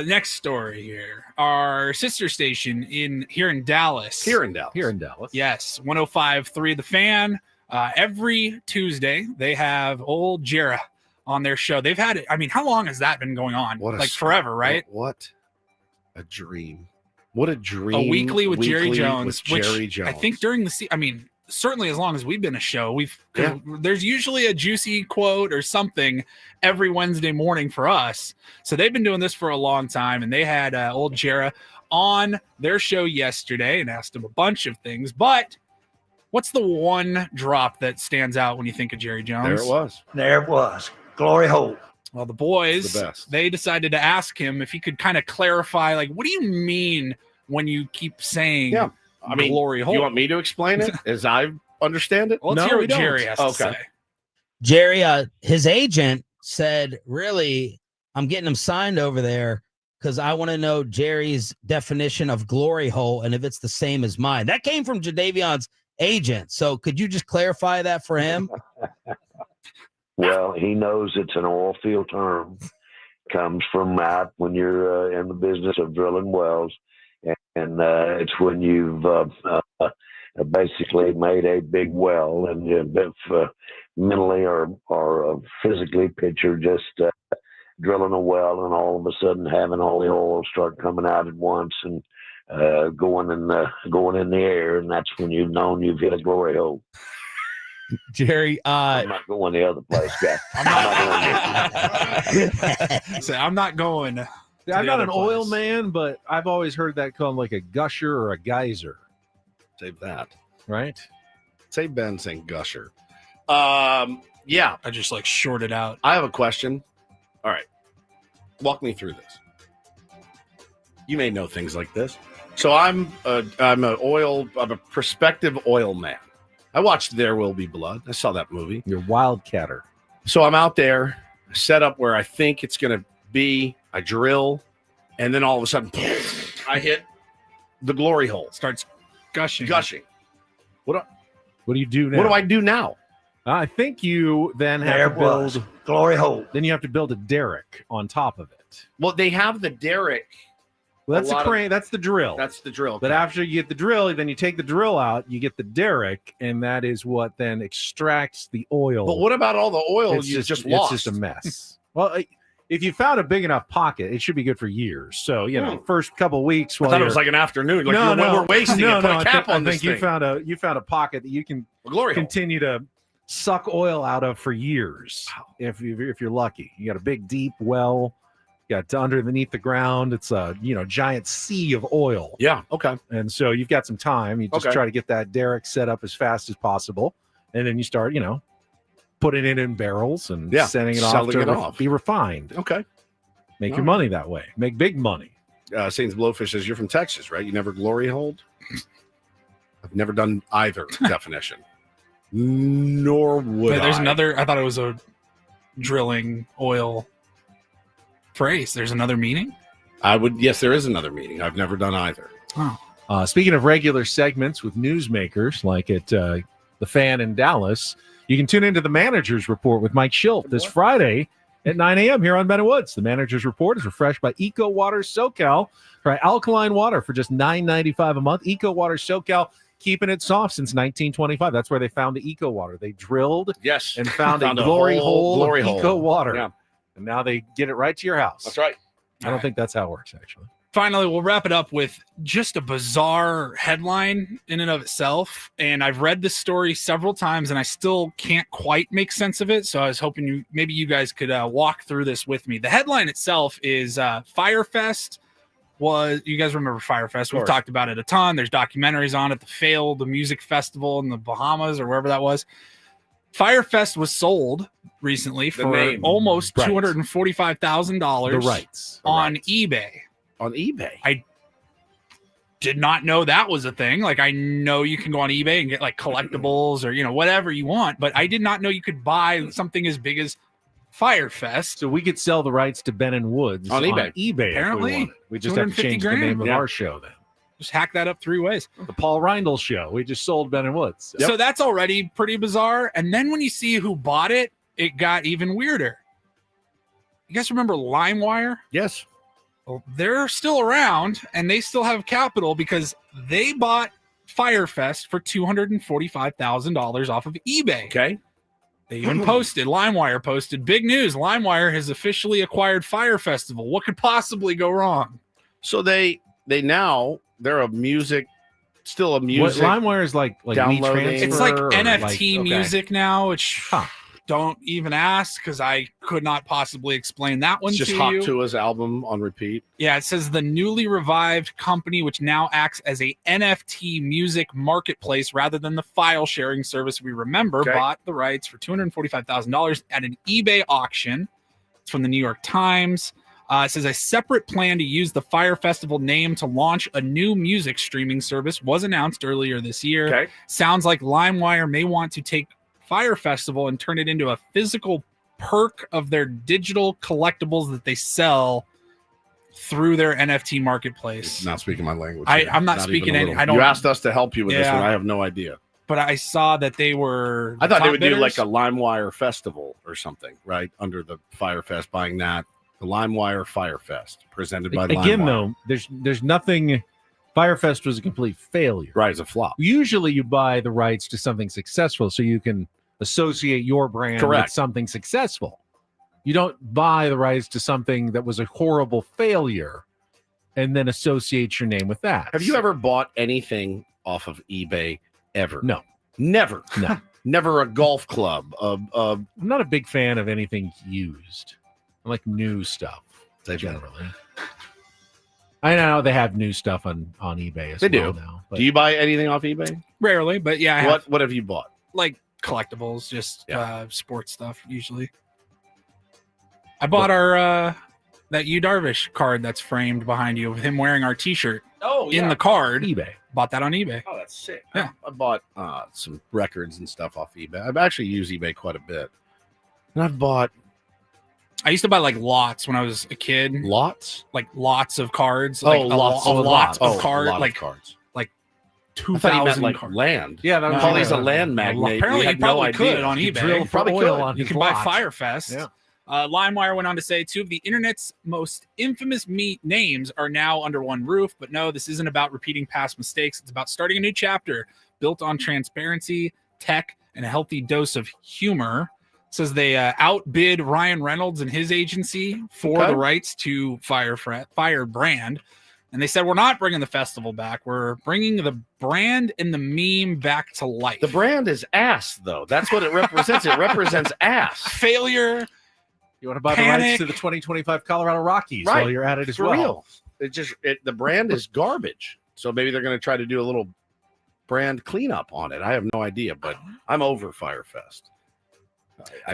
Next story here. Our sister station here in Dallas. Here in Dallas. Yes, 105.3 The Fan. Every Tuesday, they have old Jera on their show. They've had it. I mean, how long has that been going on? Like forever, right? What a dream. What a dream. A weekly with Jerry Jones. With Jerry which Jones. I think during the I mean, certainly as long as we've been a show, there's usually a juicy quote or something every Wednesday morning for us. So they've been doing this for a long time, and they had old Jera on their show yesterday and asked him a bunch of things. But what's the one drop that stands out when you think of Jerry Jones? There it was. There it was. Glory hole. Well, the boys, The best. they decided to ask him if he could kind of clarify, like, what do you mean when you keep saying I mean, glory hole? you want me to explain it as I understand it? Well, let's hear what Jerry has to Okay. say. Jerry, his agent said, really, I'm getting him signed over there because I want to know Jerry's definition of glory hole and if it's the same as mine. That came from Jadavion's agent. So could you just clarify that for him? Well, he knows it's an oil field term. Comes from out when you're in the business of drilling wells. And it's when you've basically made a big well, and if mentally or physically picture just drilling a well and all of a sudden having all the oil start coming out at once and going in the air, and that's when you've known you've hit a glory hole. Jerry, I'm not going the other place, guy. I'm not going. I'm not an oil man, but I've always heard that called like a gusher or a geyser. Save that. Right? Save Ben saying gusher. Yeah. I just like shorted out. I have a question. All right. Walk me through this. You may know things like this. So I'm a prospective oil man. I watched There Will Be Blood. I saw that movie. You're wildcatter. So I'm out there, set up where I think it's going to be. I drill, and then all of a sudden, I hit the glory hole starts gushing. What do you do now? What do I do now? I think you then have There to build was. Glory hole. Then you have to build a derrick on top of it. Well, they have the derrick. Well, that's A the lot of- crane. That's the drill. That's the drill. But after you get the drill, then you take the drill out. You get the derrick, and that is what then extracts the oil. But what about all the oil It's you just It's lost? just a mess. Well, if you found a big enough pocket, it should be good for years. So first couple of weeks. I thought it was like an afternoon. Like we're wasting it. Put a cap on I this think thing. you found a pocket that you can glory hole. continue to suck oil out of for years. If you're lucky, you got a big deep well. You got underneath the ground. It's a giant sea of oil. Yeah. Okay. And so you've got some time. You just Okay. try to get that derrick set up as fast as possible, and then you start putting it in barrels and sending it off selling to it off. be refined. Okay. Make All your right. money that way. Make big money. Saints Blowfish says you're from Texas, right? You never glory hold? I've never done either definition. Nor would Wait, there's I. another. I thought it was a drilling oil phrase. There's another meaning. Yes, there is another meaning. I've never done either. Oh. Speaking of regular segments with newsmakers like at The Fan in Dallas, you can tune into the Manager's Report with Mike Schilt this Friday at 9 a.m. here on Ben and Woods. The Manager's Report is refreshed by Eco Water SoCal. Try alkaline water for just $9.95 a month. Eco Water SoCal, keeping it soft since 1925. That's where they found the Eco Water. They drilled and found a glory hole of Eco Water. Yeah. And now they get it right to your house. That's right. I don't think that's how it works, actually. Finally, we'll wrap it up with just a bizarre headline in and of itself. And I've read this story several times, and I still can't quite make sense of it. So I was hoping maybe you guys could walk through this with me. The headline itself is Firefest. You guys remember Firefest? We've talked about it a ton. There's documentaries on it. The failed music festival in the Bahamas or wherever that was. Firefest was sold recently for almost $245,000. The rights on eBay. On eBay. I did not know that was a thing. Like, I know you can go on eBay and get like collectibles or whatever you want, but I did not know you could buy something as big as Firefest. So we could sell the rights to Ben and Woods on eBay. Apparently, if we wanted. We just have to change the name of our show then. Just hack that up 3 ways. The Paul Reindl Show. We just sold Ben and Woods. So that's already pretty bizarre. And then when you see who bought it, it got even weirder. You guys remember LimeWire? Yes. Well, they're still around and they still have capital because they bought Firefest for $245,000 off of eBay. Okay. They even LimeWire posted, big news. LimeWire has officially acquired Fire Festival. What could possibly go wrong? So they're a music, still a music. What, LimeWire is like downloading. WeTransfer It's like or NFT music now, which don't even ask because I could not possibly explain that one It's just to Hawk you. Tua's album on repeat. Yeah, it says the newly revived company, which now acts as a NFT music marketplace rather than the file sharing service we remember, bought the rights for $245,000 at an eBay auction. It's from the New York Times. It says a separate plan to use the Fire Festival name to launch a new music streaming service was announced earlier this year. Okay. Sounds like LimeWire may want to take Fire Festival and turn it into a physical perk of their digital collectibles that they sell through their NFT marketplace. Not speaking my language. I'm not speaking any. I don't. You asked us to help you with this Yeah. one. I have no idea. But I saw that they were. I thought they top would do like a bidders. LimeWire festival or something, right? Under the Firefest, buying that. The LimeWire Firefest, presented by Again, LimeWire. though, there's nothing. Firefest was a complete failure. Right, it's a flop. Usually, you buy the rights to something successful so you can associate your brand with Correct. something successful. You don't buy the rights to something that was a horrible failure and then associate your name with that. Have you ever bought anything off of eBay ever? No. Never. No. Never a golf club. I'm not a big fan of anything used. I like new stuff generally. I know they have new stuff on eBay as They well do. now. But Do you buy anything off eBay? Rarely, but yeah. I have, What have you bought? like collectibles, just sports stuff usually. I bought our that Yu Darvish card that's framed behind you of him wearing our T-shirt. In the card. eBay. Bought that on eBay. Oh, that's sick. Yeah. I bought some records and stuff off eBay. I've actually used eBay quite a bit. And I've bought I used to buy like lots when I was a kid. Lots? Like lots of cards. Oh, Like lots. a lot of A cards. lot Like of cards. Like I thought he meant 2,000 like cards. land. Yeah, that was Paulie's a land magnate. Apparently, we you had no probably idea. could on You eBay. drill Probably for oil could. on You his can buy lot. Firefest. Yeah. LimeWire went on to say 2 of the internet's most infamous names are now under one roof. But no, this isn't about repeating past mistakes. It's about starting a new chapter built on transparency, tech, and a healthy dose of humor. It says they outbid Ryan Reynolds and his agency for the rights to Firebrand. And they said, we're not bringing the festival back. We're bringing the brand and the meme back to life. The brand is ass, though. That's what it represents. It represents ass. Failure. You want to buy the rights to the 2025 Colorado Rockies while you're at it as For well. real. The brand is garbage. So maybe they're going to try to do a little brand cleanup on it. I have no idea, but I'm over Firefest.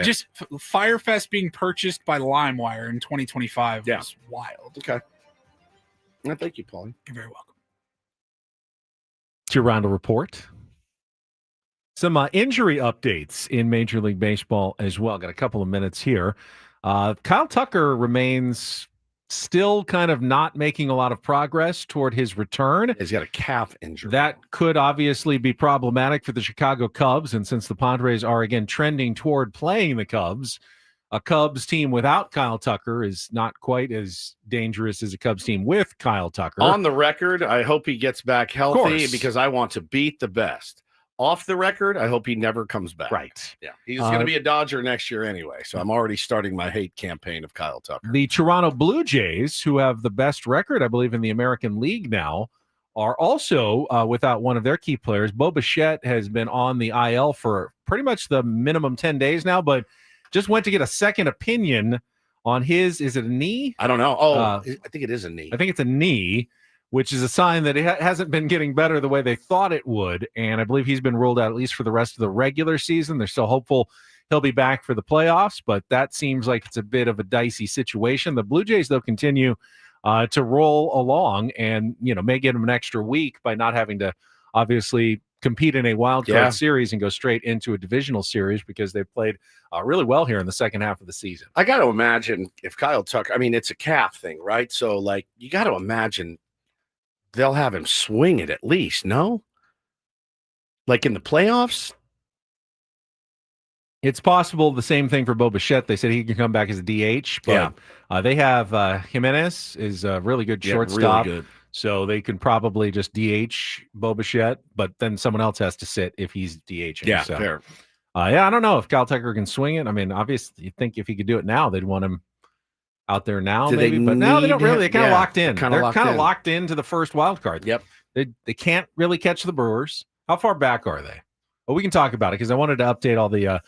Just Firefest being purchased by LimeWire in 2025 was wild. Okay. Well, thank you, Paulie. You're very welcome. It's your round of report. Some injury updates in Major League Baseball as well. Got a couple of minutes here. Kyle Tucker remains still kind of not making a lot of progress toward his return. He's got a calf injury. That could obviously be problematic for the Chicago Cubs. And since the Padres are again trending toward playing the Cubs, a Cubs team without Kyle Tucker is not quite as dangerous as a Cubs team with Kyle Tucker. On the record, I hope he gets back healthy course. because I want to beat the best. Off the record, I hope he never comes back. Right. Yeah. He's going to be a Dodger next year anyway. So I'm already starting my hate campaign of Kyle Tucker. The Toronto Blue Jays, who have the best record, I believe, in the American League now, are also without one of their key players. Bo Bichette has been on the IL for pretty much the minimum 10 days now, but just went to get a second opinion on his, is it a knee? I don't know. I think it is a knee. I think it's a knee, which is a sign that it hasn't been getting better the way they thought it would. And I believe he's been ruled out at least for the rest of the regular season. They're still hopeful he'll be back for the playoffs, but that seems like it's a bit of a dicey situation. The Blue Jays, though, continue to roll along and, may get them an extra week by not having to obviously compete in a wild card series and go straight into a divisional series because they've played really well here in the second half of the season. I got to imagine if Kyle Tucker, it's a calf thing, right? So, you got to imagine they'll have him swing it at least, no? Like in the playoffs? It's possible the same thing for Bo Bichette. They said he can come back as a DH, but they have Jimenez is a really good shortstop. Really good. So they can probably just DH Bo Bichette, but then someone else has to sit if he's DHing. Yeah, so, fair. I don't know if Kyle Tucker can swing it. Obviously, you think if he could do it now, they'd want him out there now, Do maybe. they But no, they don't need really. him? They're kind of Yeah, locked in. they're kinda They're locked kind of in. locked into the first wild card. Yep. They can't really catch the Brewers. How far back are they? Well, we can talk about it because I wanted to update all the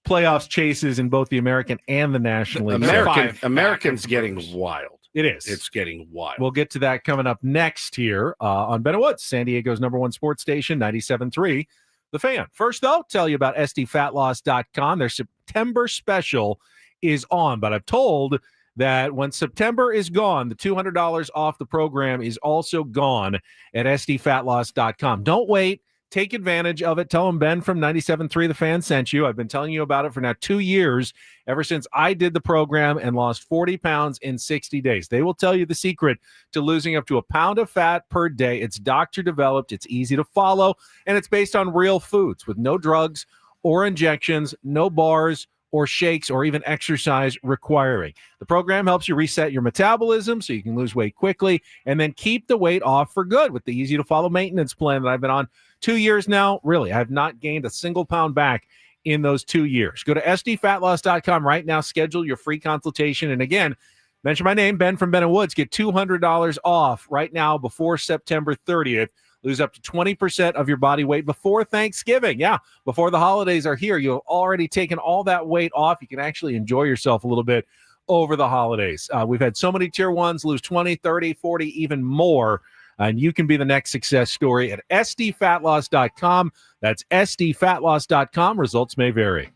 playoffs chases in both the American and the National League. American's getting wild. It is. It's getting wild. We'll get to that coming up next here on Ben and Woods, San Diego's #1 sports station, 97.3 The Fan. First, though, tell you about SDFatLoss.com. Their September special is on, but I've told that when September is gone, the $200 off the program is also gone at SDFatLoss.com. Don't wait. Take advantage of it. Tell them Ben from 97.3 The Fan sent you. I've been telling you about it for now 2 years, ever since I did the program and lost 40 pounds in 60 days. They will tell you the secret to losing up to a pound of fat per day. It's doctor developed, it's easy to follow, and it's based on real foods with no drugs or injections, no bars or shakes or even exercise requiring. The program helps you reset your metabolism so you can lose weight quickly and then keep the weight off for good with the easy to follow maintenance plan that I've been on 2 years now. Really, I have not gained a single pound back in those 2 years. Go to SDFatLoss.com right now. Schedule your free consultation. And again, mention my name, Ben from Ben and Woods. Get $200 off right now before September 30th. Lose up to 20% of your body weight before Thanksgiving. Yeah, before the holidays are here, you've already taken all that weight off. You can actually enjoy yourself a little bit over the holidays. We've had so many tier ones lose 20, 30, 40, even more. And you can be the next success story at SDFatLoss.com. That's SDFatLoss.com. Results may vary.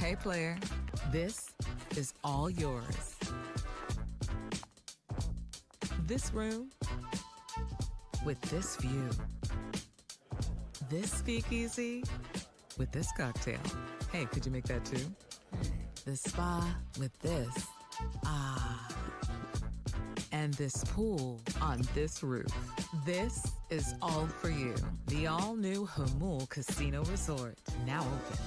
Hey, player, this is all yours. This room with this view. This speakeasy with this cocktail. Hey, could you make that too? The spa with this. Ah. And this pool on this roof. This is all for you. The all-new Hamul Casino Resort, now open.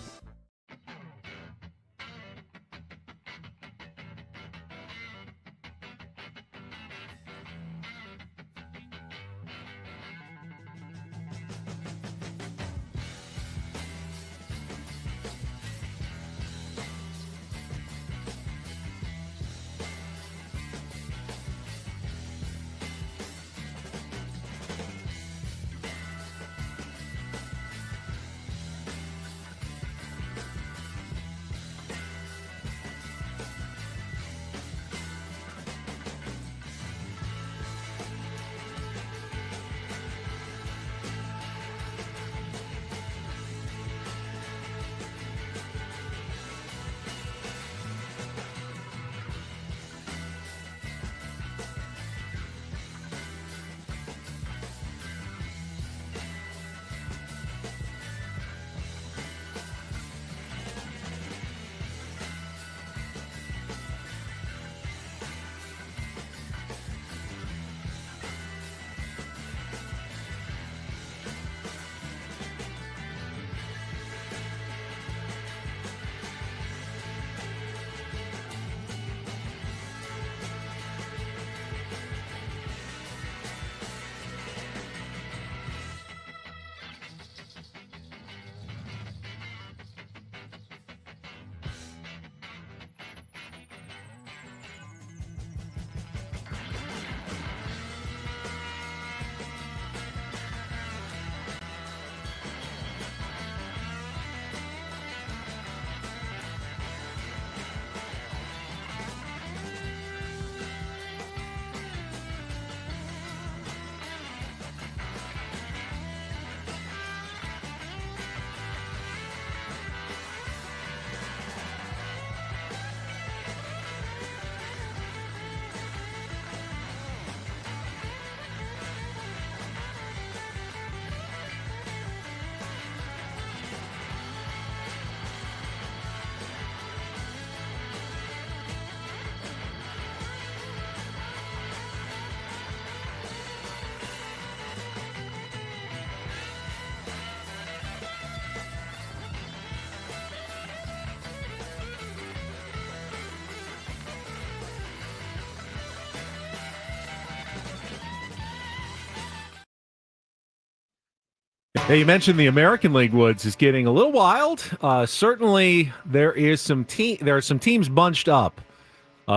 Hey, you mentioned the American League, Woods, is getting a little wild. Certainly, there are some teams bunched up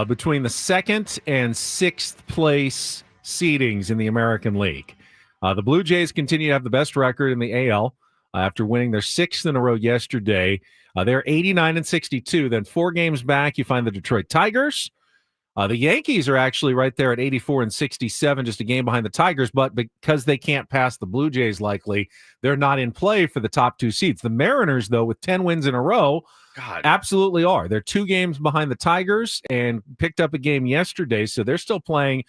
between the 2nd and 6th place seedings in the American League. The Blue Jays continue to have the best record in the AL after winning their 6th in a row yesterday. They're 89 and 62. Then 4 games back, you find the Detroit Tigers. The Yankees are actually right there at 84 and 67, just a game behind the Tigers, but because they can't pass the Blue Jays likely, they're not in play for the top 2 seeds. The Mariners, though, with 10 wins in a row, absolutely are. They're 2 games behind the Tigers and picked up a game yesterday, so they're still playing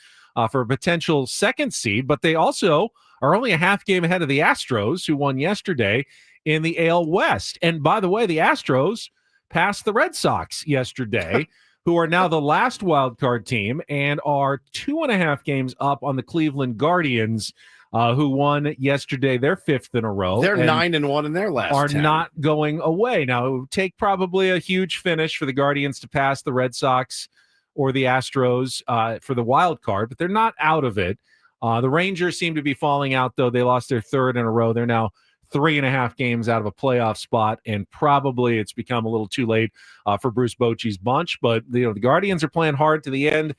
for a potential 2nd seed, but they also are only a half game ahead of the Astros, who won yesterday in the AL West. And by the way, the Astros passed the Red Sox yesterday, who are now the last wild card team and are 2.5 games up on the Cleveland Guardians, who won yesterday their 5th in a row. They're 9-1 in their last are 10. Not going away. Now, it would take probably a huge finish for the Guardians to pass the Red Sox or the Astros for the wild card, but they're not out of it. The Rangers seem to be falling out, though. They lost their 3rd in a row. They're now 3.5 games out of a playoff spot, and probably it's become a little too late for Bruce Bochy's bunch. But the Guardians are playing hard to the end.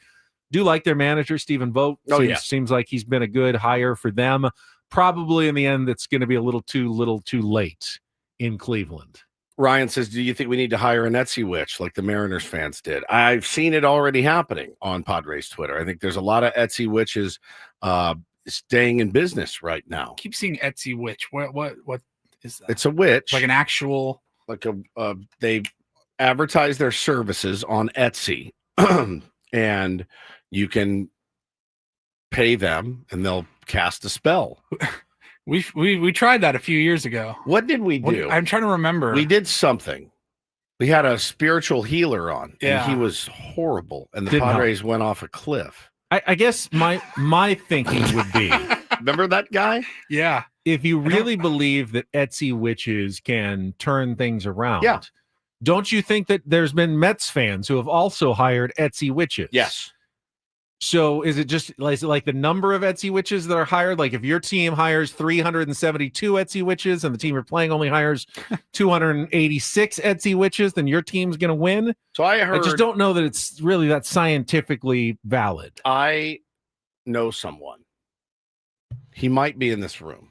Do like their manager, Stephen Vogt. Seems like he's been a good hire for them. Probably in the end, it's going to be a little too late in Cleveland. Ryan says, do you think we need to hire an Etsy witch like the Mariners fans did? I've seen it already happening on Padres Twitter. I think there's a lot of Etsy witches staying in business right now. I keep seeing Etsy witch. What is that? It's a witch, like an actual, like they advertise their services on Etsy, and you can pay them, and they'll cast a spell. We tried that a few years ago. What did we do? I'm trying to remember. We did something. We had a spiritual healer on, Yeah. and he was horrible, and the Didn't Padres went off a cliff. I guess my thinking would be, remember that guy? Yeah. If you really believe that Etsy witches can turn things around, Yeah. don't you think that there's been Mets fans who have also hired Etsy witches? Yes. So is it like the number of Etsy witches that are hired? Like if your team hires 372 Etsy witches and the team you're playing only hires 286 Etsy witches, then your team's going to win? So I just don't know that it's really that scientifically valid. I know someone. He might be in this room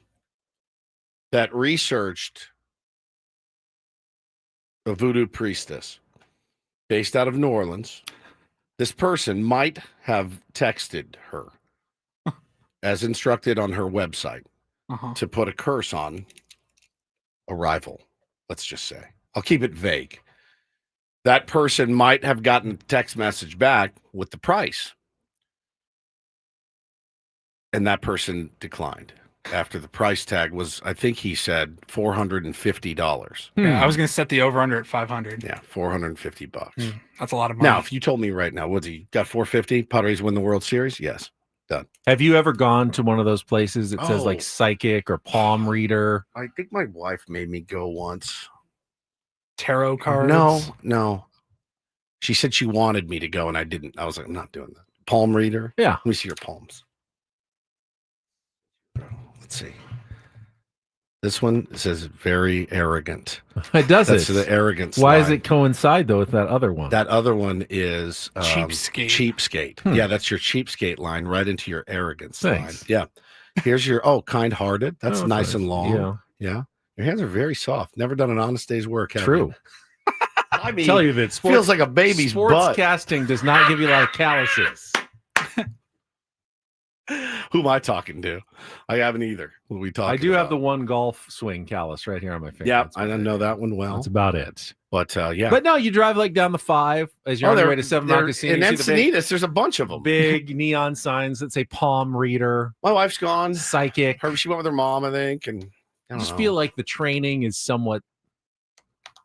that researched a voodoo priestess based out of New Orleans. This person might have texted her as instructed on her website to put a curse on arrival. Let's just say. I'll keep it vague. That person might have gotten a text message back with the price. And that person declined after the price tag was, I think he said $450. Yeah, I was going to set the over under at 500. Yeah, $450. That's a lot of money. Now, if you told me right now, what's he got 450? Padres win the World Series? Yes. Done. Have you ever gone to one of those places that says like Oh. psychic or palm reader? I think my wife made me go once. Tarot cards? No. She said she wanted me to go, and I didn't. I was like, I'm not doing that. Palm reader? Yeah. Let me see your palms. Let's see. This one says very arrogant. It does. That's the arrogance. Why does line. it coincide though with that other one? That other one is Cheapskate. Cheapskate. Yeah, that's your cheapskate line right into your arrogance Thanks. line. Yeah. Here's your kind-hearted. That's Oh, nice and long. Yeah. Yeah. Your hands are very soft. Never done an honest day's work. have True. you? I mean, Tell you that feels like a baby's sports butt. casting does not give you a lot of calluses. Who am I talking to? I haven't either. Who are we talking I do have about? the one golf swing callus right here on my finger. Yeah, I don't know that one well. That's about it. But yeah. But no, you drive like down the 5 as you're on your way to 7 Mile Casino. In you see the big- Encinitas, there's a bunch of them. big neon signs that say palm reader, My wife's gone. psychic. She went with her mom, I think, and I I just don't feel know. like the training is somewhat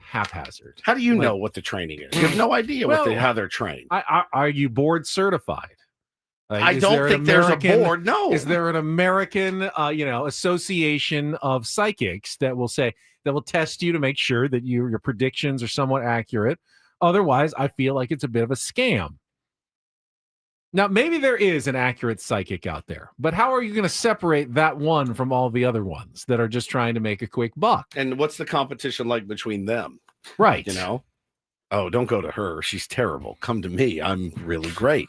haphazard. How do you like- know what the training is? You have no idea Well, how they're trained. Are you board certified? Like, I is don't there an think there's a American- board. No. Is there an American, association of psychics that will test you to make sure that your predictions are somewhat accurate? Otherwise, I feel like it's a bit of a scam. Now, maybe there is an accurate psychic out there, but how are you going to separate that one from all the other ones that are just trying to make a quick buck? And what's the competition like between them? Right. You know? Oh, don't go to her. She's terrible. Come to me. I'm really great.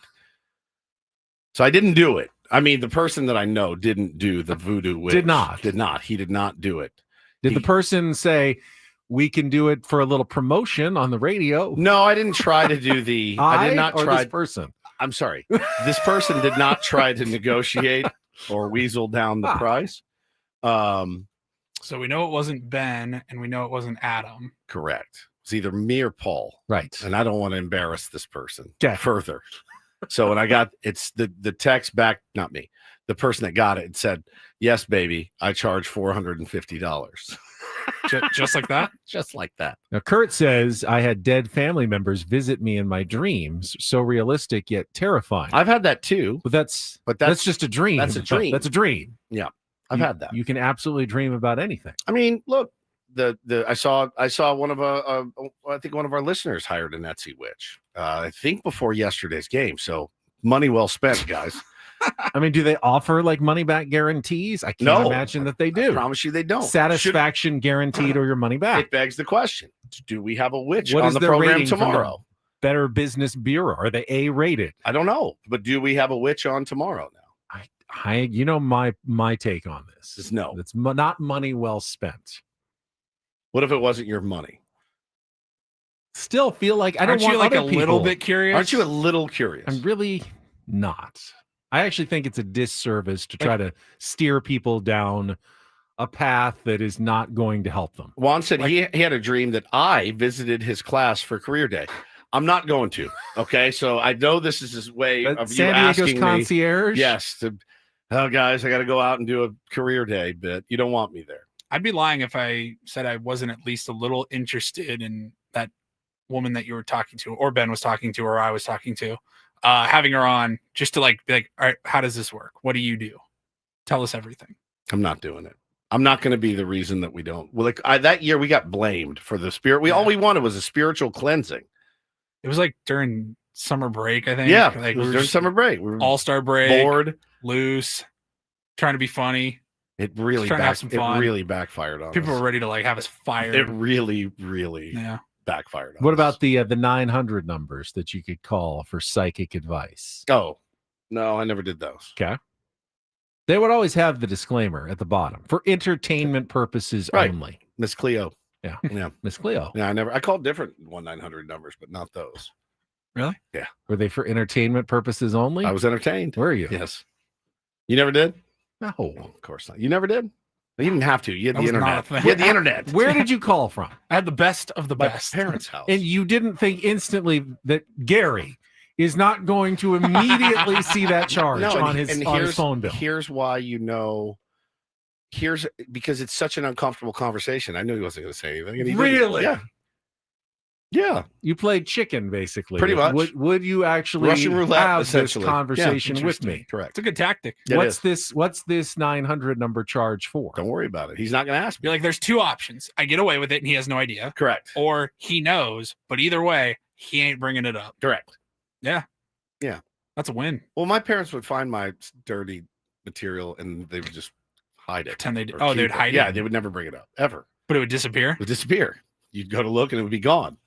So I didn't do it. I mean, the person that I know didn't do the voodoo witch. Did not. He did not do it. Did the person say, we can do it for a little promotion on the radio? No, I didn't try to do the. I did not or try. this person? I'm sorry. This person did not try to negotiate or weasel down the price. So we know it wasn't Ben, and we know it wasn't Adam. Correct. It's either me or Paul. Right. And I don't want to embarrass this person Okay. further. So when I got the text back, not me, the person that got it said, "Yes, baby, I charge $450." Just like that? Just like that. Now, Kurt says, I had dead family members visit me in my dreams. So realistic yet terrifying. I've had that too. But that's just a dream. That's a dream. That's a dream. Yeah. I've had that. You can absolutely dream about anything. I mean, look, I saw one of I think one of our listeners hired an Etsy witch. I think before yesterday's game. So money well spent, guys. I mean, do they offer like money back guarantees? I can't imagine that they do. I promise you they don't. Satisfaction guaranteed or your money back. It begs the question: do we have a witch What on is the their program rating from the tomorrow? Better Business Bureau? Are they A-rated? I don't know, but do we have a witch on tomorrow now? My take on this is no. It's not money well spent. What if it wasn't your money? Still feel like I don't Aren't you want like other a little people- bit curious? Aren't you a little curious? I'm really not. I actually think it's a disservice to try to steer people down a path that is not going to help them. Juan said he had a dream that I visited his class for career day. I'm not going to. Okay, so I know this is his way of you San Diego's asking concierge? me. Yes. Oh, guys, I got to go out and do a career day, but you don't want me there. I'd be lying if I said I wasn't at least a little interested in that woman that you were talking to, or Ben was talking to, or I was talking to, having her on just to be like, all right, how does this work? What do you do? Tell us everything. I'm not doing it. I'm not going to be the reason that we don't. Well, that year we got blamed for the spirit. All we wanted was a spiritual cleansing. It was like during summer break, I think. Yeah, like it was during summer break. We were all-star break, bored, loose, trying to be funny. It really backfired on People us. were ready to have us fired. It really backfired on What us. about the 900 numbers that you could call for psychic advice? Oh, no, I never did those. Okay. They would always have the disclaimer at the bottom for entertainment purposes only. Miss Cleo. Yeah. Yeah. Miss Cleo. Yeah, I called different 1-900 numbers, but not those. Really? Yeah. Were they for entertainment purposes only? I was entertained. Were you? Yes. You never did? No. Of course not. You never did? You didn't have to. You had That the was not internet. a thing. You had the internet. Where did you call from? I had the best of the My best. parents' house. And you didn't think instantly that Gary is not going to immediately see that charge on his phone bill. Here's why because it's such an uncomfortable conversation. I knew he wasn't going to say anything. And he didn't. Really? Yeah. Yeah. You played chicken, basically. Pretty much. Would you actually Russian roulette, have this essentially. conversation Yeah, with me? Correct. It's a good tactic. It What's this 900 number charge for? Don't worry about it. He's not going to ask me. You're like, there's two options. I get away with it and he has no idea. Correct. Or he knows, but either way, he ain't bringing it up. Correct. Yeah. Yeah. That's a win. Well, my parents would find my dirty material and they would just hide it. Pretend they did. or Oh, keep they would it. hide it? Yeah, they would never bring it up, ever. But it would disappear? It would disappear. You'd go to look and it would be gone.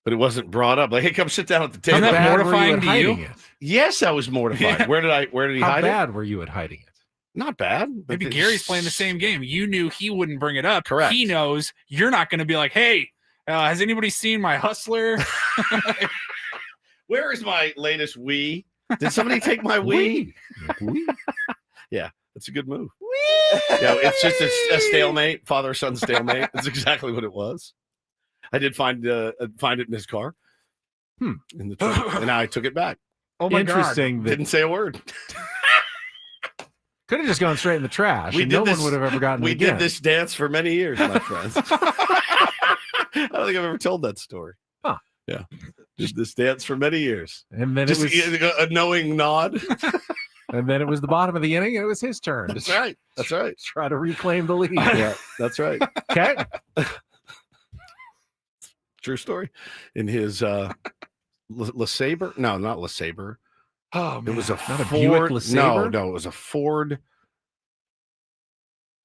But it wasn't brought up. Like, hey, come sit down at the table. Isn't that mortifying to you? It? Yes, I was mortified. Yeah. Where did he How hide bad were you at hiding it? Not bad. but Maybe it's- Gary's playing the same game. You knew he wouldn't bring it up. Correct. He knows you're not going to be like, hey, has anybody seen my hustler? Where is my latest Wii? Did somebody take my Wii? Yeah, that's a good move. Yeah, it's just a stalemate, father-son stalemate. That's exactly what it was. I did find it in his car. In the trunk, and I took it back. Oh my Interesting. God. Didn't say a word. Could have just gone straight in the trash. and no one would have ever gotten it We again. did this dance for many years, my friends. I don't think I've ever told that story. Huh. Yeah. Did this dance for many years. And then Just it was a knowing nod. and then it was the bottom of the inning, and it was his turn. That's right. That's right. Try to reclaim the lead. Yeah, that's right. Okay. True story. In his LeSabre. No, not LeSabre. Oh, It was a Not a Buick Ford. LeSabre? No, it was a Ford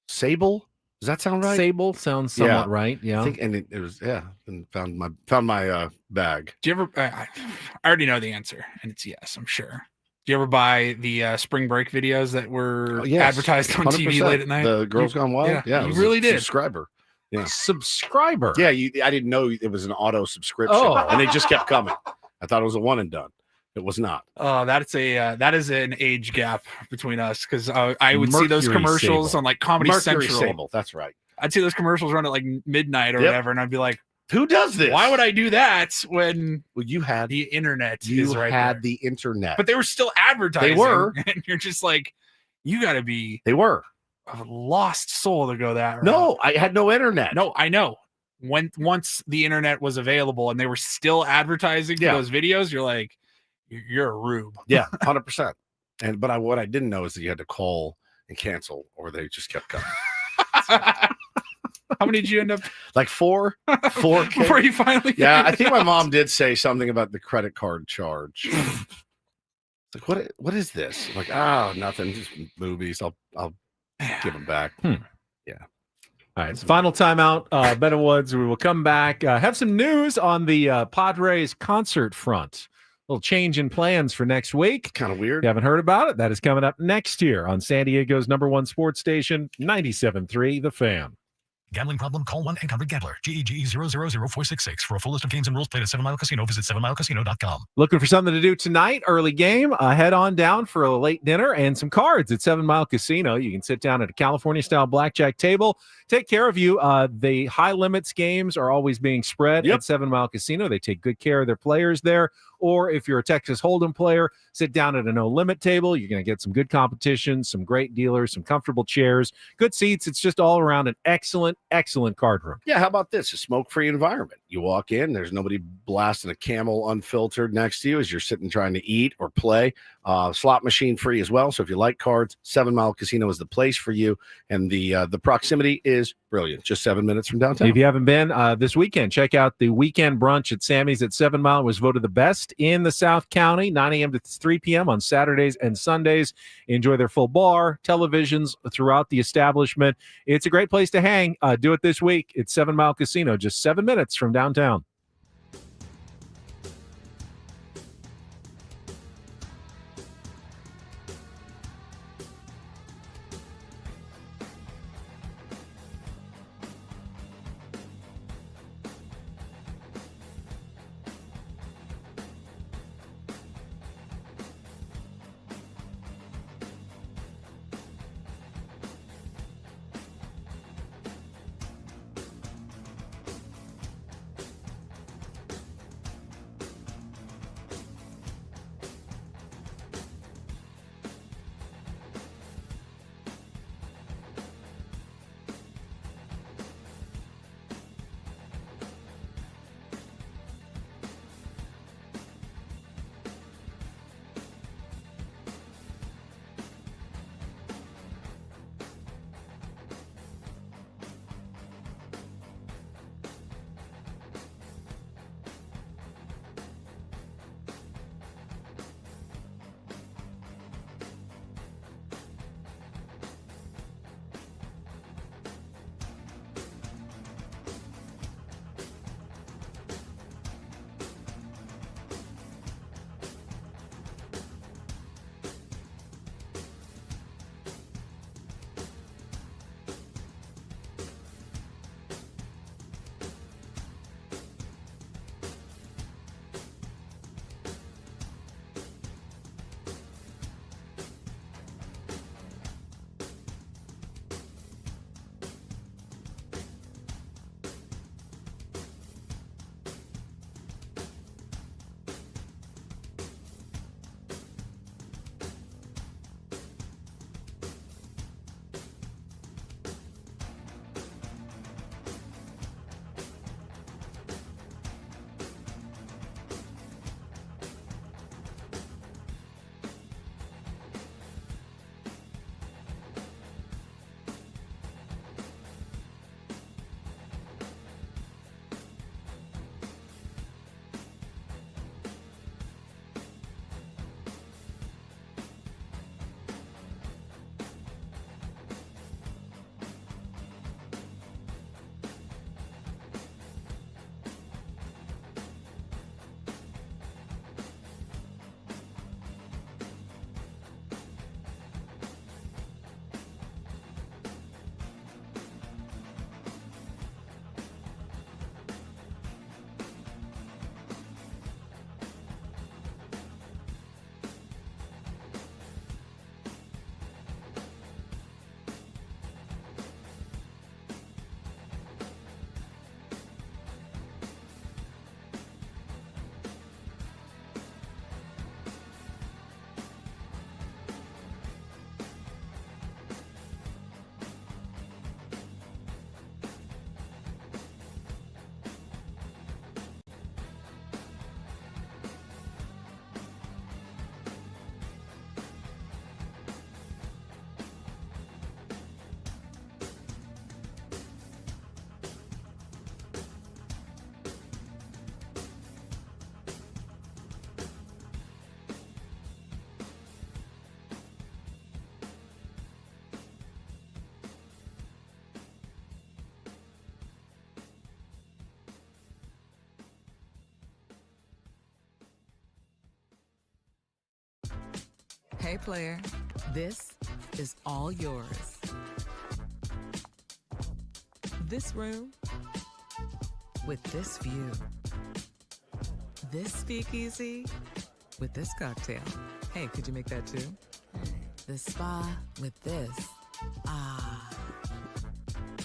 Sable. Does that sound right? Sable sounds somewhat right. Yeah. I think, and it was and found my bag. Do you ever? I already know the answer, and it's yes. I'm sure. Do you ever buy the spring break videos that were Yes, advertised on TV 100%. late at night? The Girls Gone Wild. Yeah, Yeah, it you was really a did. Subscriber. Yeah. Subscriber. Yeah, I didn't know it was an auto subscription, Oh. and they just kept coming. I thought it was a one and done. It was not. Oh, that is an age gap between us because I would see those Mercury commercials Sable. on like Comedy Mercury Central. Sable. That's right. I'd see those commercials run at like midnight or Yep. whatever, and I'd be like, Who does this? "Why would I do that when Well, you had the internet you is right had there?" the internet. But they were still advertising. They were. and you're just like, you got to be They were. a lost soul to go that route. No, I had no internet. No, I know. Once the internet was available and they were still advertising Yeah. those videos, you're like, you're a rube. Yeah, 100%. But what I didn't know is that you had to call and cancel, or they just kept coming. How many did you end up Like four. before you finally? Yeah, I think my mom did say something about the credit card charge. It's like, what is this? I'm like, oh, nothing, just movies. I'll give them back. Yeah. All right, final timeout. Ben and Woods. We will come back. Have some news on the Padres concert front. A little change in plans for next week. Kind of weird. If you haven't heard about it, that is coming up next year on San Diego's #1 sports station, 97.3 The Fan. Gambling problem? Call 1-800-GAMBLER. GEGE 000-466. For a full list of games and rules, played at 7 Mile Casino. Visit 7milecasino.com. Looking for something to do tonight? Early game. Head on down for a late dinner and some cards at 7 Mile Casino. You can sit down at a California-style blackjack table. Take care of you. The high limits games are always being spread at 7 Mile Casino. They take good care of their players there. Or if you're a Texas Hold'em player, sit down at a no-limit table. You're going to get some good competition, some great dealers, some comfortable chairs, good seats. It's just all around an excellent card room. Yeah, how about this? A smoke-free environment. You walk in, there's nobody blasting a Camel unfiltered next to you as you're sitting trying to eat or play. Slot machine free as well. So if you like cards, 7 Mile Casino is the place for you. And the proximity is brilliant. Just 7 minutes from downtown. If you haven't been this weekend, check out the weekend brunch at Sammy's at 7 Mile. It was voted the best in the South County, 9 a.m. to 3 p.m. on Saturdays and Sundays. Enjoy their full bar, televisions throughout the establishment. It's a great place to hang. Do it this week. It's 7 Mile Casino, just 7 minutes from downtown. Hey, player, this is all yours. This room with this view. This speakeasy with this cocktail. Hey, could you make that too? The spa with this. Ah.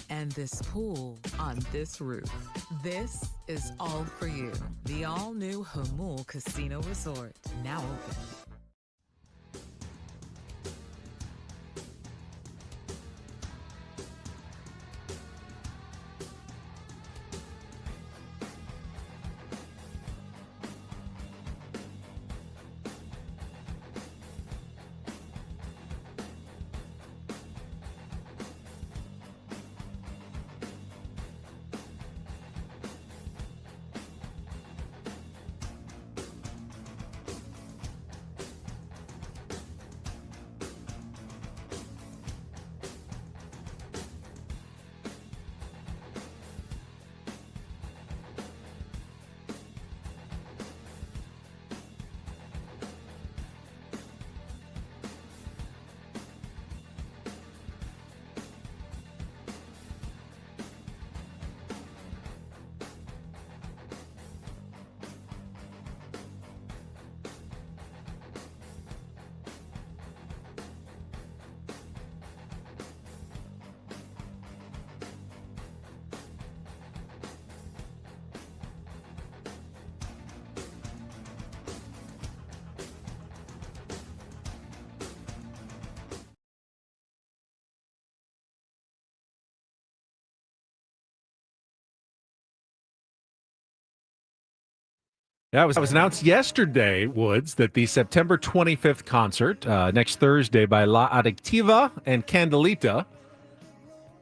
And this pool on this roof. This is all for you. The all-new Hamul Casino Resort. Now open. Yeah, it was announced yesterday, Woods, that the September 25th concert, next Thursday by La Adictiva and Candelita,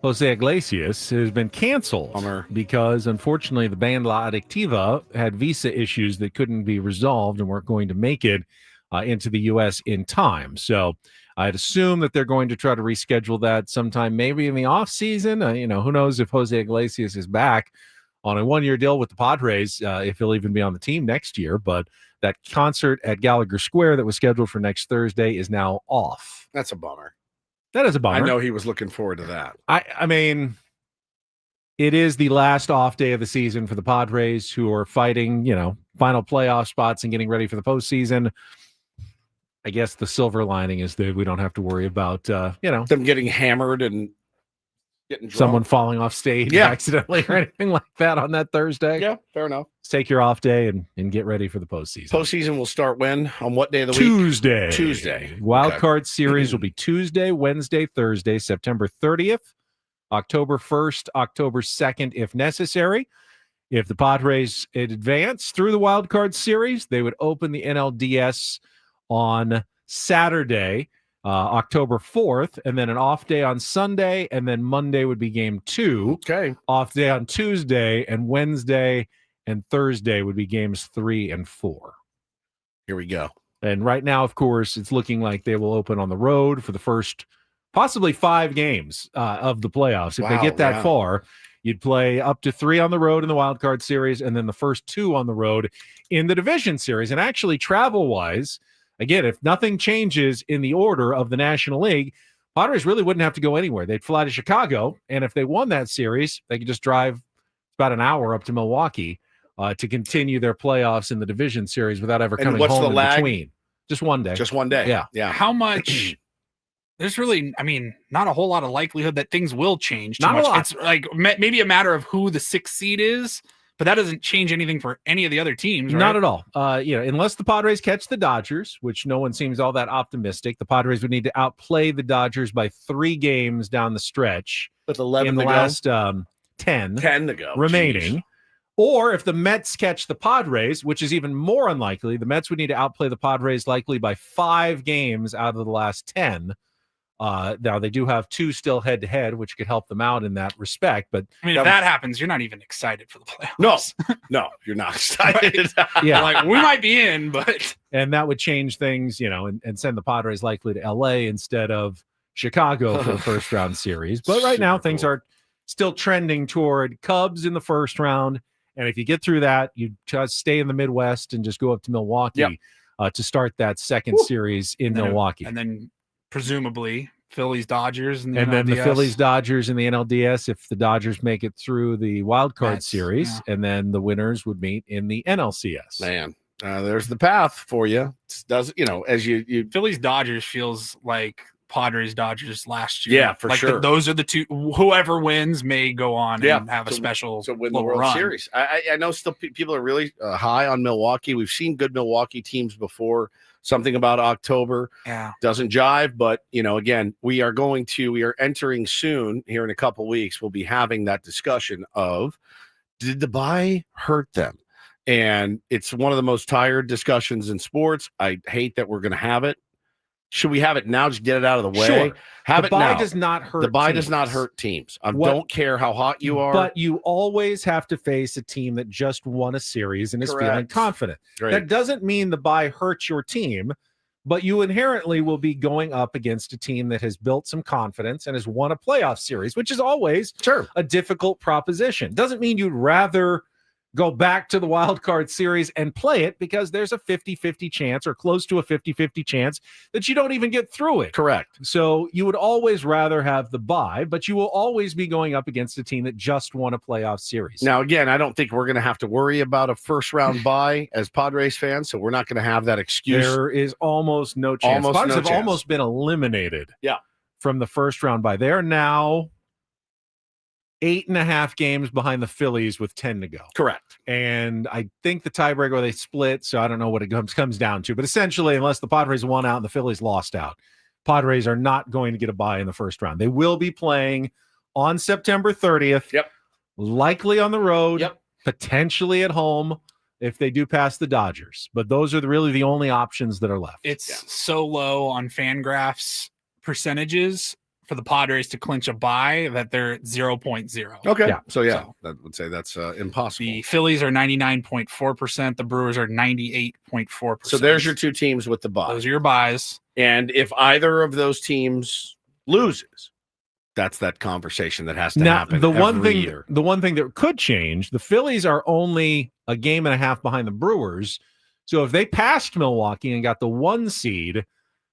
Jose Iglesias, has been canceled. Bummer. Because, unfortunately, the band La Adictiva had visa issues that couldn't be resolved and weren't going to make it into the U.S. in time. So I'd assume that they're going to try to reschedule that sometime maybe in the offseason. Who knows if Jose Iglesias is back on a one-year deal with the Padres, if he'll even be on the team next year. But that concert at Gallagher Square that was scheduled for next Thursday is now off. That's a bummer. That is a bummer. I know he was looking forward to that. I mean, it is the last off day of the season for the Padres, who are fighting, final playoff spots and getting ready for the postseason. I guess the silver lining is that we don't have to worry about, them getting hammered and getting drunk. Someone falling off stage accidentally or anything like that on that Thursday. Yeah, fair enough. Take your off day and get ready for the postseason. Postseason will start when? On what day of the Tuesday. week? Tuesday. Wild card series will be Tuesday, Wednesday, Thursday, September 30th, October 1st, October 2nd, if necessary. If the Padres advance through the wild card series, they would open the NLDS on Saturday, October 4th, and then an off day on Sunday, and then Monday would be game 2. Okay. Off day on Tuesday, and Wednesday and Thursday would be games 3 and 4. Here we go. And right now, of course, it's looking like they will open on the road for the first possibly 5 games of the playoffs. If they get that far, you'd play up to 3 on the road in the wild card series, and then the first 2 on the road in the division series. And actually, travel-wise, again, if nothing changes in the order of the National League, Padres really wouldn't have to go anywhere. They'd fly to Chicago, and if they won that series, they could just drive about an hour up to Milwaukee to continue their playoffs in the division series without ever coming home in between. Just one day. Just one day. Yeah. How much? There's really, not a whole lot of likelihood that things will change too Not a much. lot. It's like maybe a matter of who the 6th seed is, but that doesn't change anything for any of the other teams, right? Not at all. Unless the Padres catch the Dodgers, which no one seems all that optimistic, the Padres would need to outplay the Dodgers by 3 games down the stretch. With 11 in the to go. last 10 to go remaining. Jeez. Or if the Mets catch the Padres, which is even more unlikely, the Mets would need to outplay the Padres likely by 5 games out of the last 10. Now, they do have 2 still head-to-head, which could help them out in that respect. But if that happens, you're not even excited for the playoffs. No, you're not excited. Yeah. Like, we might be in, but... And that would change things, and send the Padres likely to L.A. instead of Chicago for the first-round series. But right now, things are still trending toward Cubs in the first round. And if you get through that, you just stay in the Midwest and just go up to Milwaukee to start that second series in Milwaukee. And then presumably Phillies, Dodgers, and then the Phillies, Dodgers in the NLDS if the Dodgers make it through the wild card series, and then the winners would meet in the NLCS. Man, there's the path for you. Does as you Phillies, Dodgers feels like Padres, Dodgers last year. Yeah, for sure. Those are the two. Whoever wins may go on and have a special win the World run. Series. I know still people are really high on Milwaukee. We've seen good Milwaukee teams before. Something about October doesn't jive, but again, we are entering soon here in a couple weeks. We'll be having that discussion of did the bye hurt them? And it's one of the most tired discussions in sports. I hate that we're going to have it. Should we have it now? Just get it out of the way. Sure. Have the it bye now. does not hurt. The bye teams. does not hurt teams. I don't care how hot you are. But you always have to face a team that just won a series and is feeling confident. Great. That doesn't mean the bye hurts your team, but you inherently will be going up against a team that has built some confidence and has won a playoff series, which is always a difficult proposition. Doesn't mean you'd rather go back to the wild card series and play it because there's a 50-50 chance or close to a 50-50 chance that you don't even get through it. Correct. So you would always rather have the bye, but you will always be going up against a team that just won a playoff series. Now, again, I don't think we're going to have to worry about a first-round bye as Padres fans, so we're not going to have that excuse. There is almost no chance. Padres have almost been eliminated from the first round bye. They are now 8.5 games behind the Phillies with 10 to go. Correct. And I think the tiebreaker, they split, so I don't know what it comes down to. But essentially, unless the Padres won out and the Phillies lost out, Padres are not going to get a bye in the first round. They will be playing on September 30th. Yep. Likely on the road. Yep. Potentially at home if they do pass the Dodgers. But those are really the only options that are left. It's so low on Fangraphs percentages for the Padres to clinch a bye that they're 0.0. Okay. So that would say that's impossible. The Phillies are 99.4%. The Brewers are 98.4%. So there's your two teams with the bye. Those are your buys. And if either of those teams loses, that's that conversation that has to happen the one every thing, year. The one thing that could change, the Phillies are only a game and a half behind the Brewers. So if they passed Milwaukee and got the 1 seed,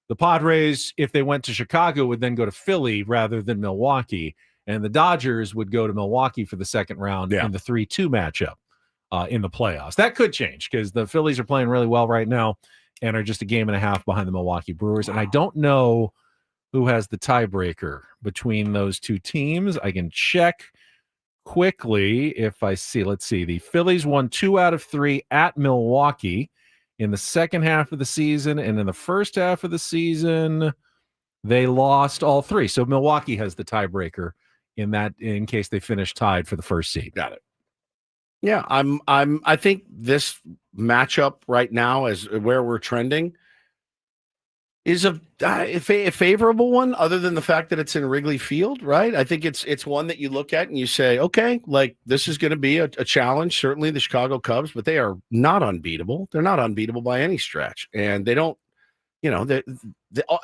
the Padres, if they went to Chicago, would then go to Philly rather than Milwaukee. And the Dodgers would go to Milwaukee for the second round in the 3-2 matchup in the playoffs. That could change because the Phillies are playing really well right now and are just a game and a half behind the Milwaukee Brewers. And I don't know who has the tiebreaker between those two teams. I can check quickly if I see. Let's see. The Phillies won 2 out of 3 at Milwaukee in the second half of the season, and in the first half of the season, they lost all 3. So Milwaukee has the tiebreaker in case they finish tied for the first seed. Got it. Yeah, I think this matchup right now is where we're trending is a favorable one, other than the fact that it's in Wrigley Field, right? I think it's one that you look at and you say, okay, like this is going to be a challenge. Certainly the Chicago Cubs, but they are not unbeatable. They're not unbeatable by any stretch, and they don't.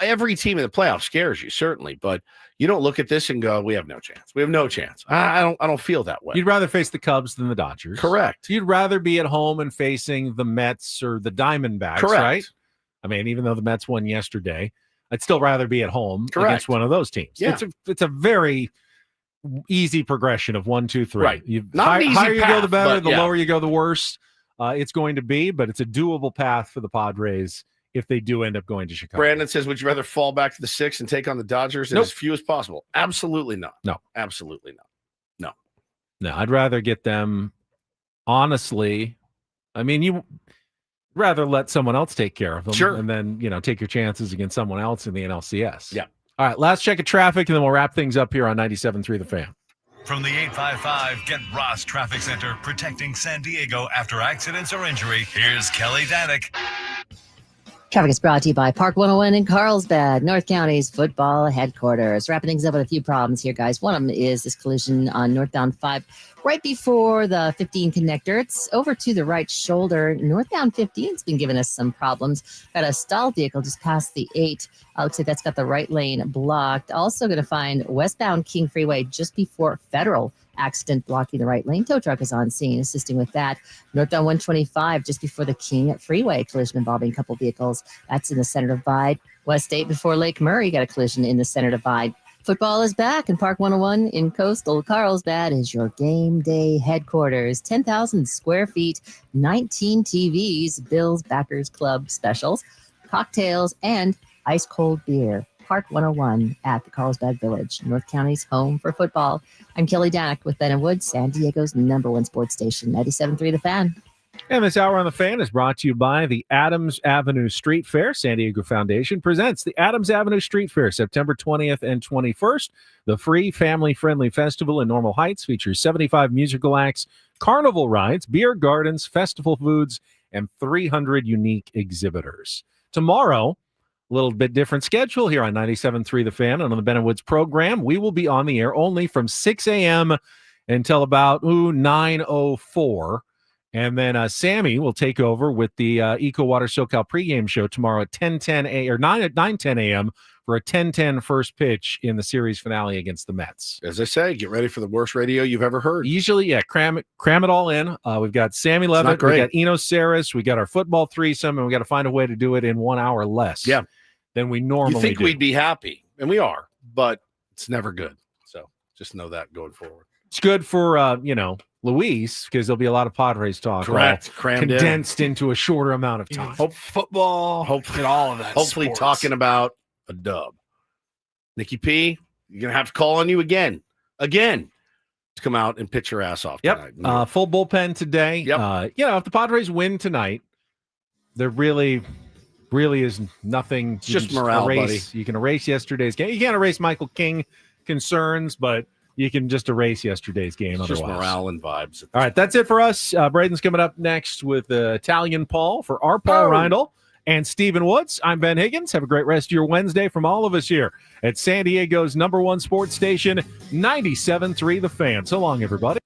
Every team in the playoffs scares you, certainly, but you don't look at this and go, we have no chance. We have no chance. I don't feel that way. You'd rather face the Cubs than the Dodgers. Correct. You'd rather be at home and facing the Mets or the Diamondbacks, Correct. right? I mean, even though the Mets won yesterday, I'd still rather be at home against one of those teams. Yeah. It's a very easy progression of 1, 2, 3. Right. Not an easy higher you go, the path, better. but The lower you go, the worse it's going to be. But it's a doable path for the Padres if they do end up going to Chicago. Brandon says, would you rather fall back to the 6 and take on the Dodgers in as few as possible? Absolutely not. No. Absolutely not. No, I'd rather get them, honestly. I mean, you rather let someone else take care of them. Sure. And then, take your chances against someone else in the NLCS. Yeah. All right, last check of traffic, and then we'll wrap things up here on 97.3 The Fan. From the 855 Get Ross Traffic Center, protecting San Diego after accidents or injury, here's Kelly Danick. Traffic is brought to you by Park 101 in Carlsbad, North County's football headquarters. Wrapping things up with a few problems here, guys. One of them is this collision on northbound 5 right before the 15 connector. It's over to the right shoulder. Northbound 15's been giving us some problems. Got a stalled vehicle just past the 8. Looks like that's got the right lane blocked. Also going to find westbound King Freeway just before Federal Accident blocking the right lane. Tow truck is on scene, assisting with that. Northbound 125, just before the King Freeway, collision involving a couple vehicles. That's in the center divide. West 8 before Lake Murray got a collision in the center divide. Football is back, and Park 101 in coastal Carlsbad is your game day headquarters. 10,000 square feet, 19 TVs, Bills Backers Club specials, cocktails, and ice-cold beer. Park 101 at the Carlsbad Village, North County's home for football. I'm Kelly Danek with Ben and Woods, San Diego's #1 sports station, 97.3 The Fan. And this hour on The Fan is brought to you by the Adams Avenue Street Fair. San Diego Foundation presents the Adams Avenue Street Fair, September 20th and 21st. The free, family-friendly festival in Normal Heights features 75 musical acts, carnival rides, beer gardens, festival foods, and 300 unique exhibitors. Tomorrow, a little bit different schedule here on 97.3 The Fan and on the Ben and Woods program. We will be on the air only from 6 a.m. until about 9:04. And then Sammy will take over with the Eco Water SoCal pregame show tomorrow at 9:10 a.m. for a 10:10 first pitch in the series finale against the Mets. As I say, get ready for the worst radio you've ever heard. Usually, yeah, cram it all in. We've got Sammy Levitt, we got Eno Saris, we got our football threesome, and we got to find a way to do it in 1 hour less than we normally do. You think we'd be happy, and we are, but it's never good. So just know that going forward. It's good for, Luis, because there'll be a lot of Padres talk. Correct. Condensed into a shorter amount of time. Football, hopefully, and all of that. Hopefully talking about a dub. Nikki P, you're going to have to call on you again, to come out and pitch your ass off tonight. Full bullpen today. If the Padres win tonight, there really is nothing. It's just morale, buddy. You can erase yesterday's game. You can't erase Michael King concerns, but you can just erase yesterday's game. It's just morale and vibes. All right, that's it for us. Braden's coming up next with Italian Paul for our Paul Reindl and Stephen Woods. I'm Ben Higgins. Have a great rest of your Wednesday from all of us here at San Diego's #1 sports station, 97.3 The Fan. So long, everybody.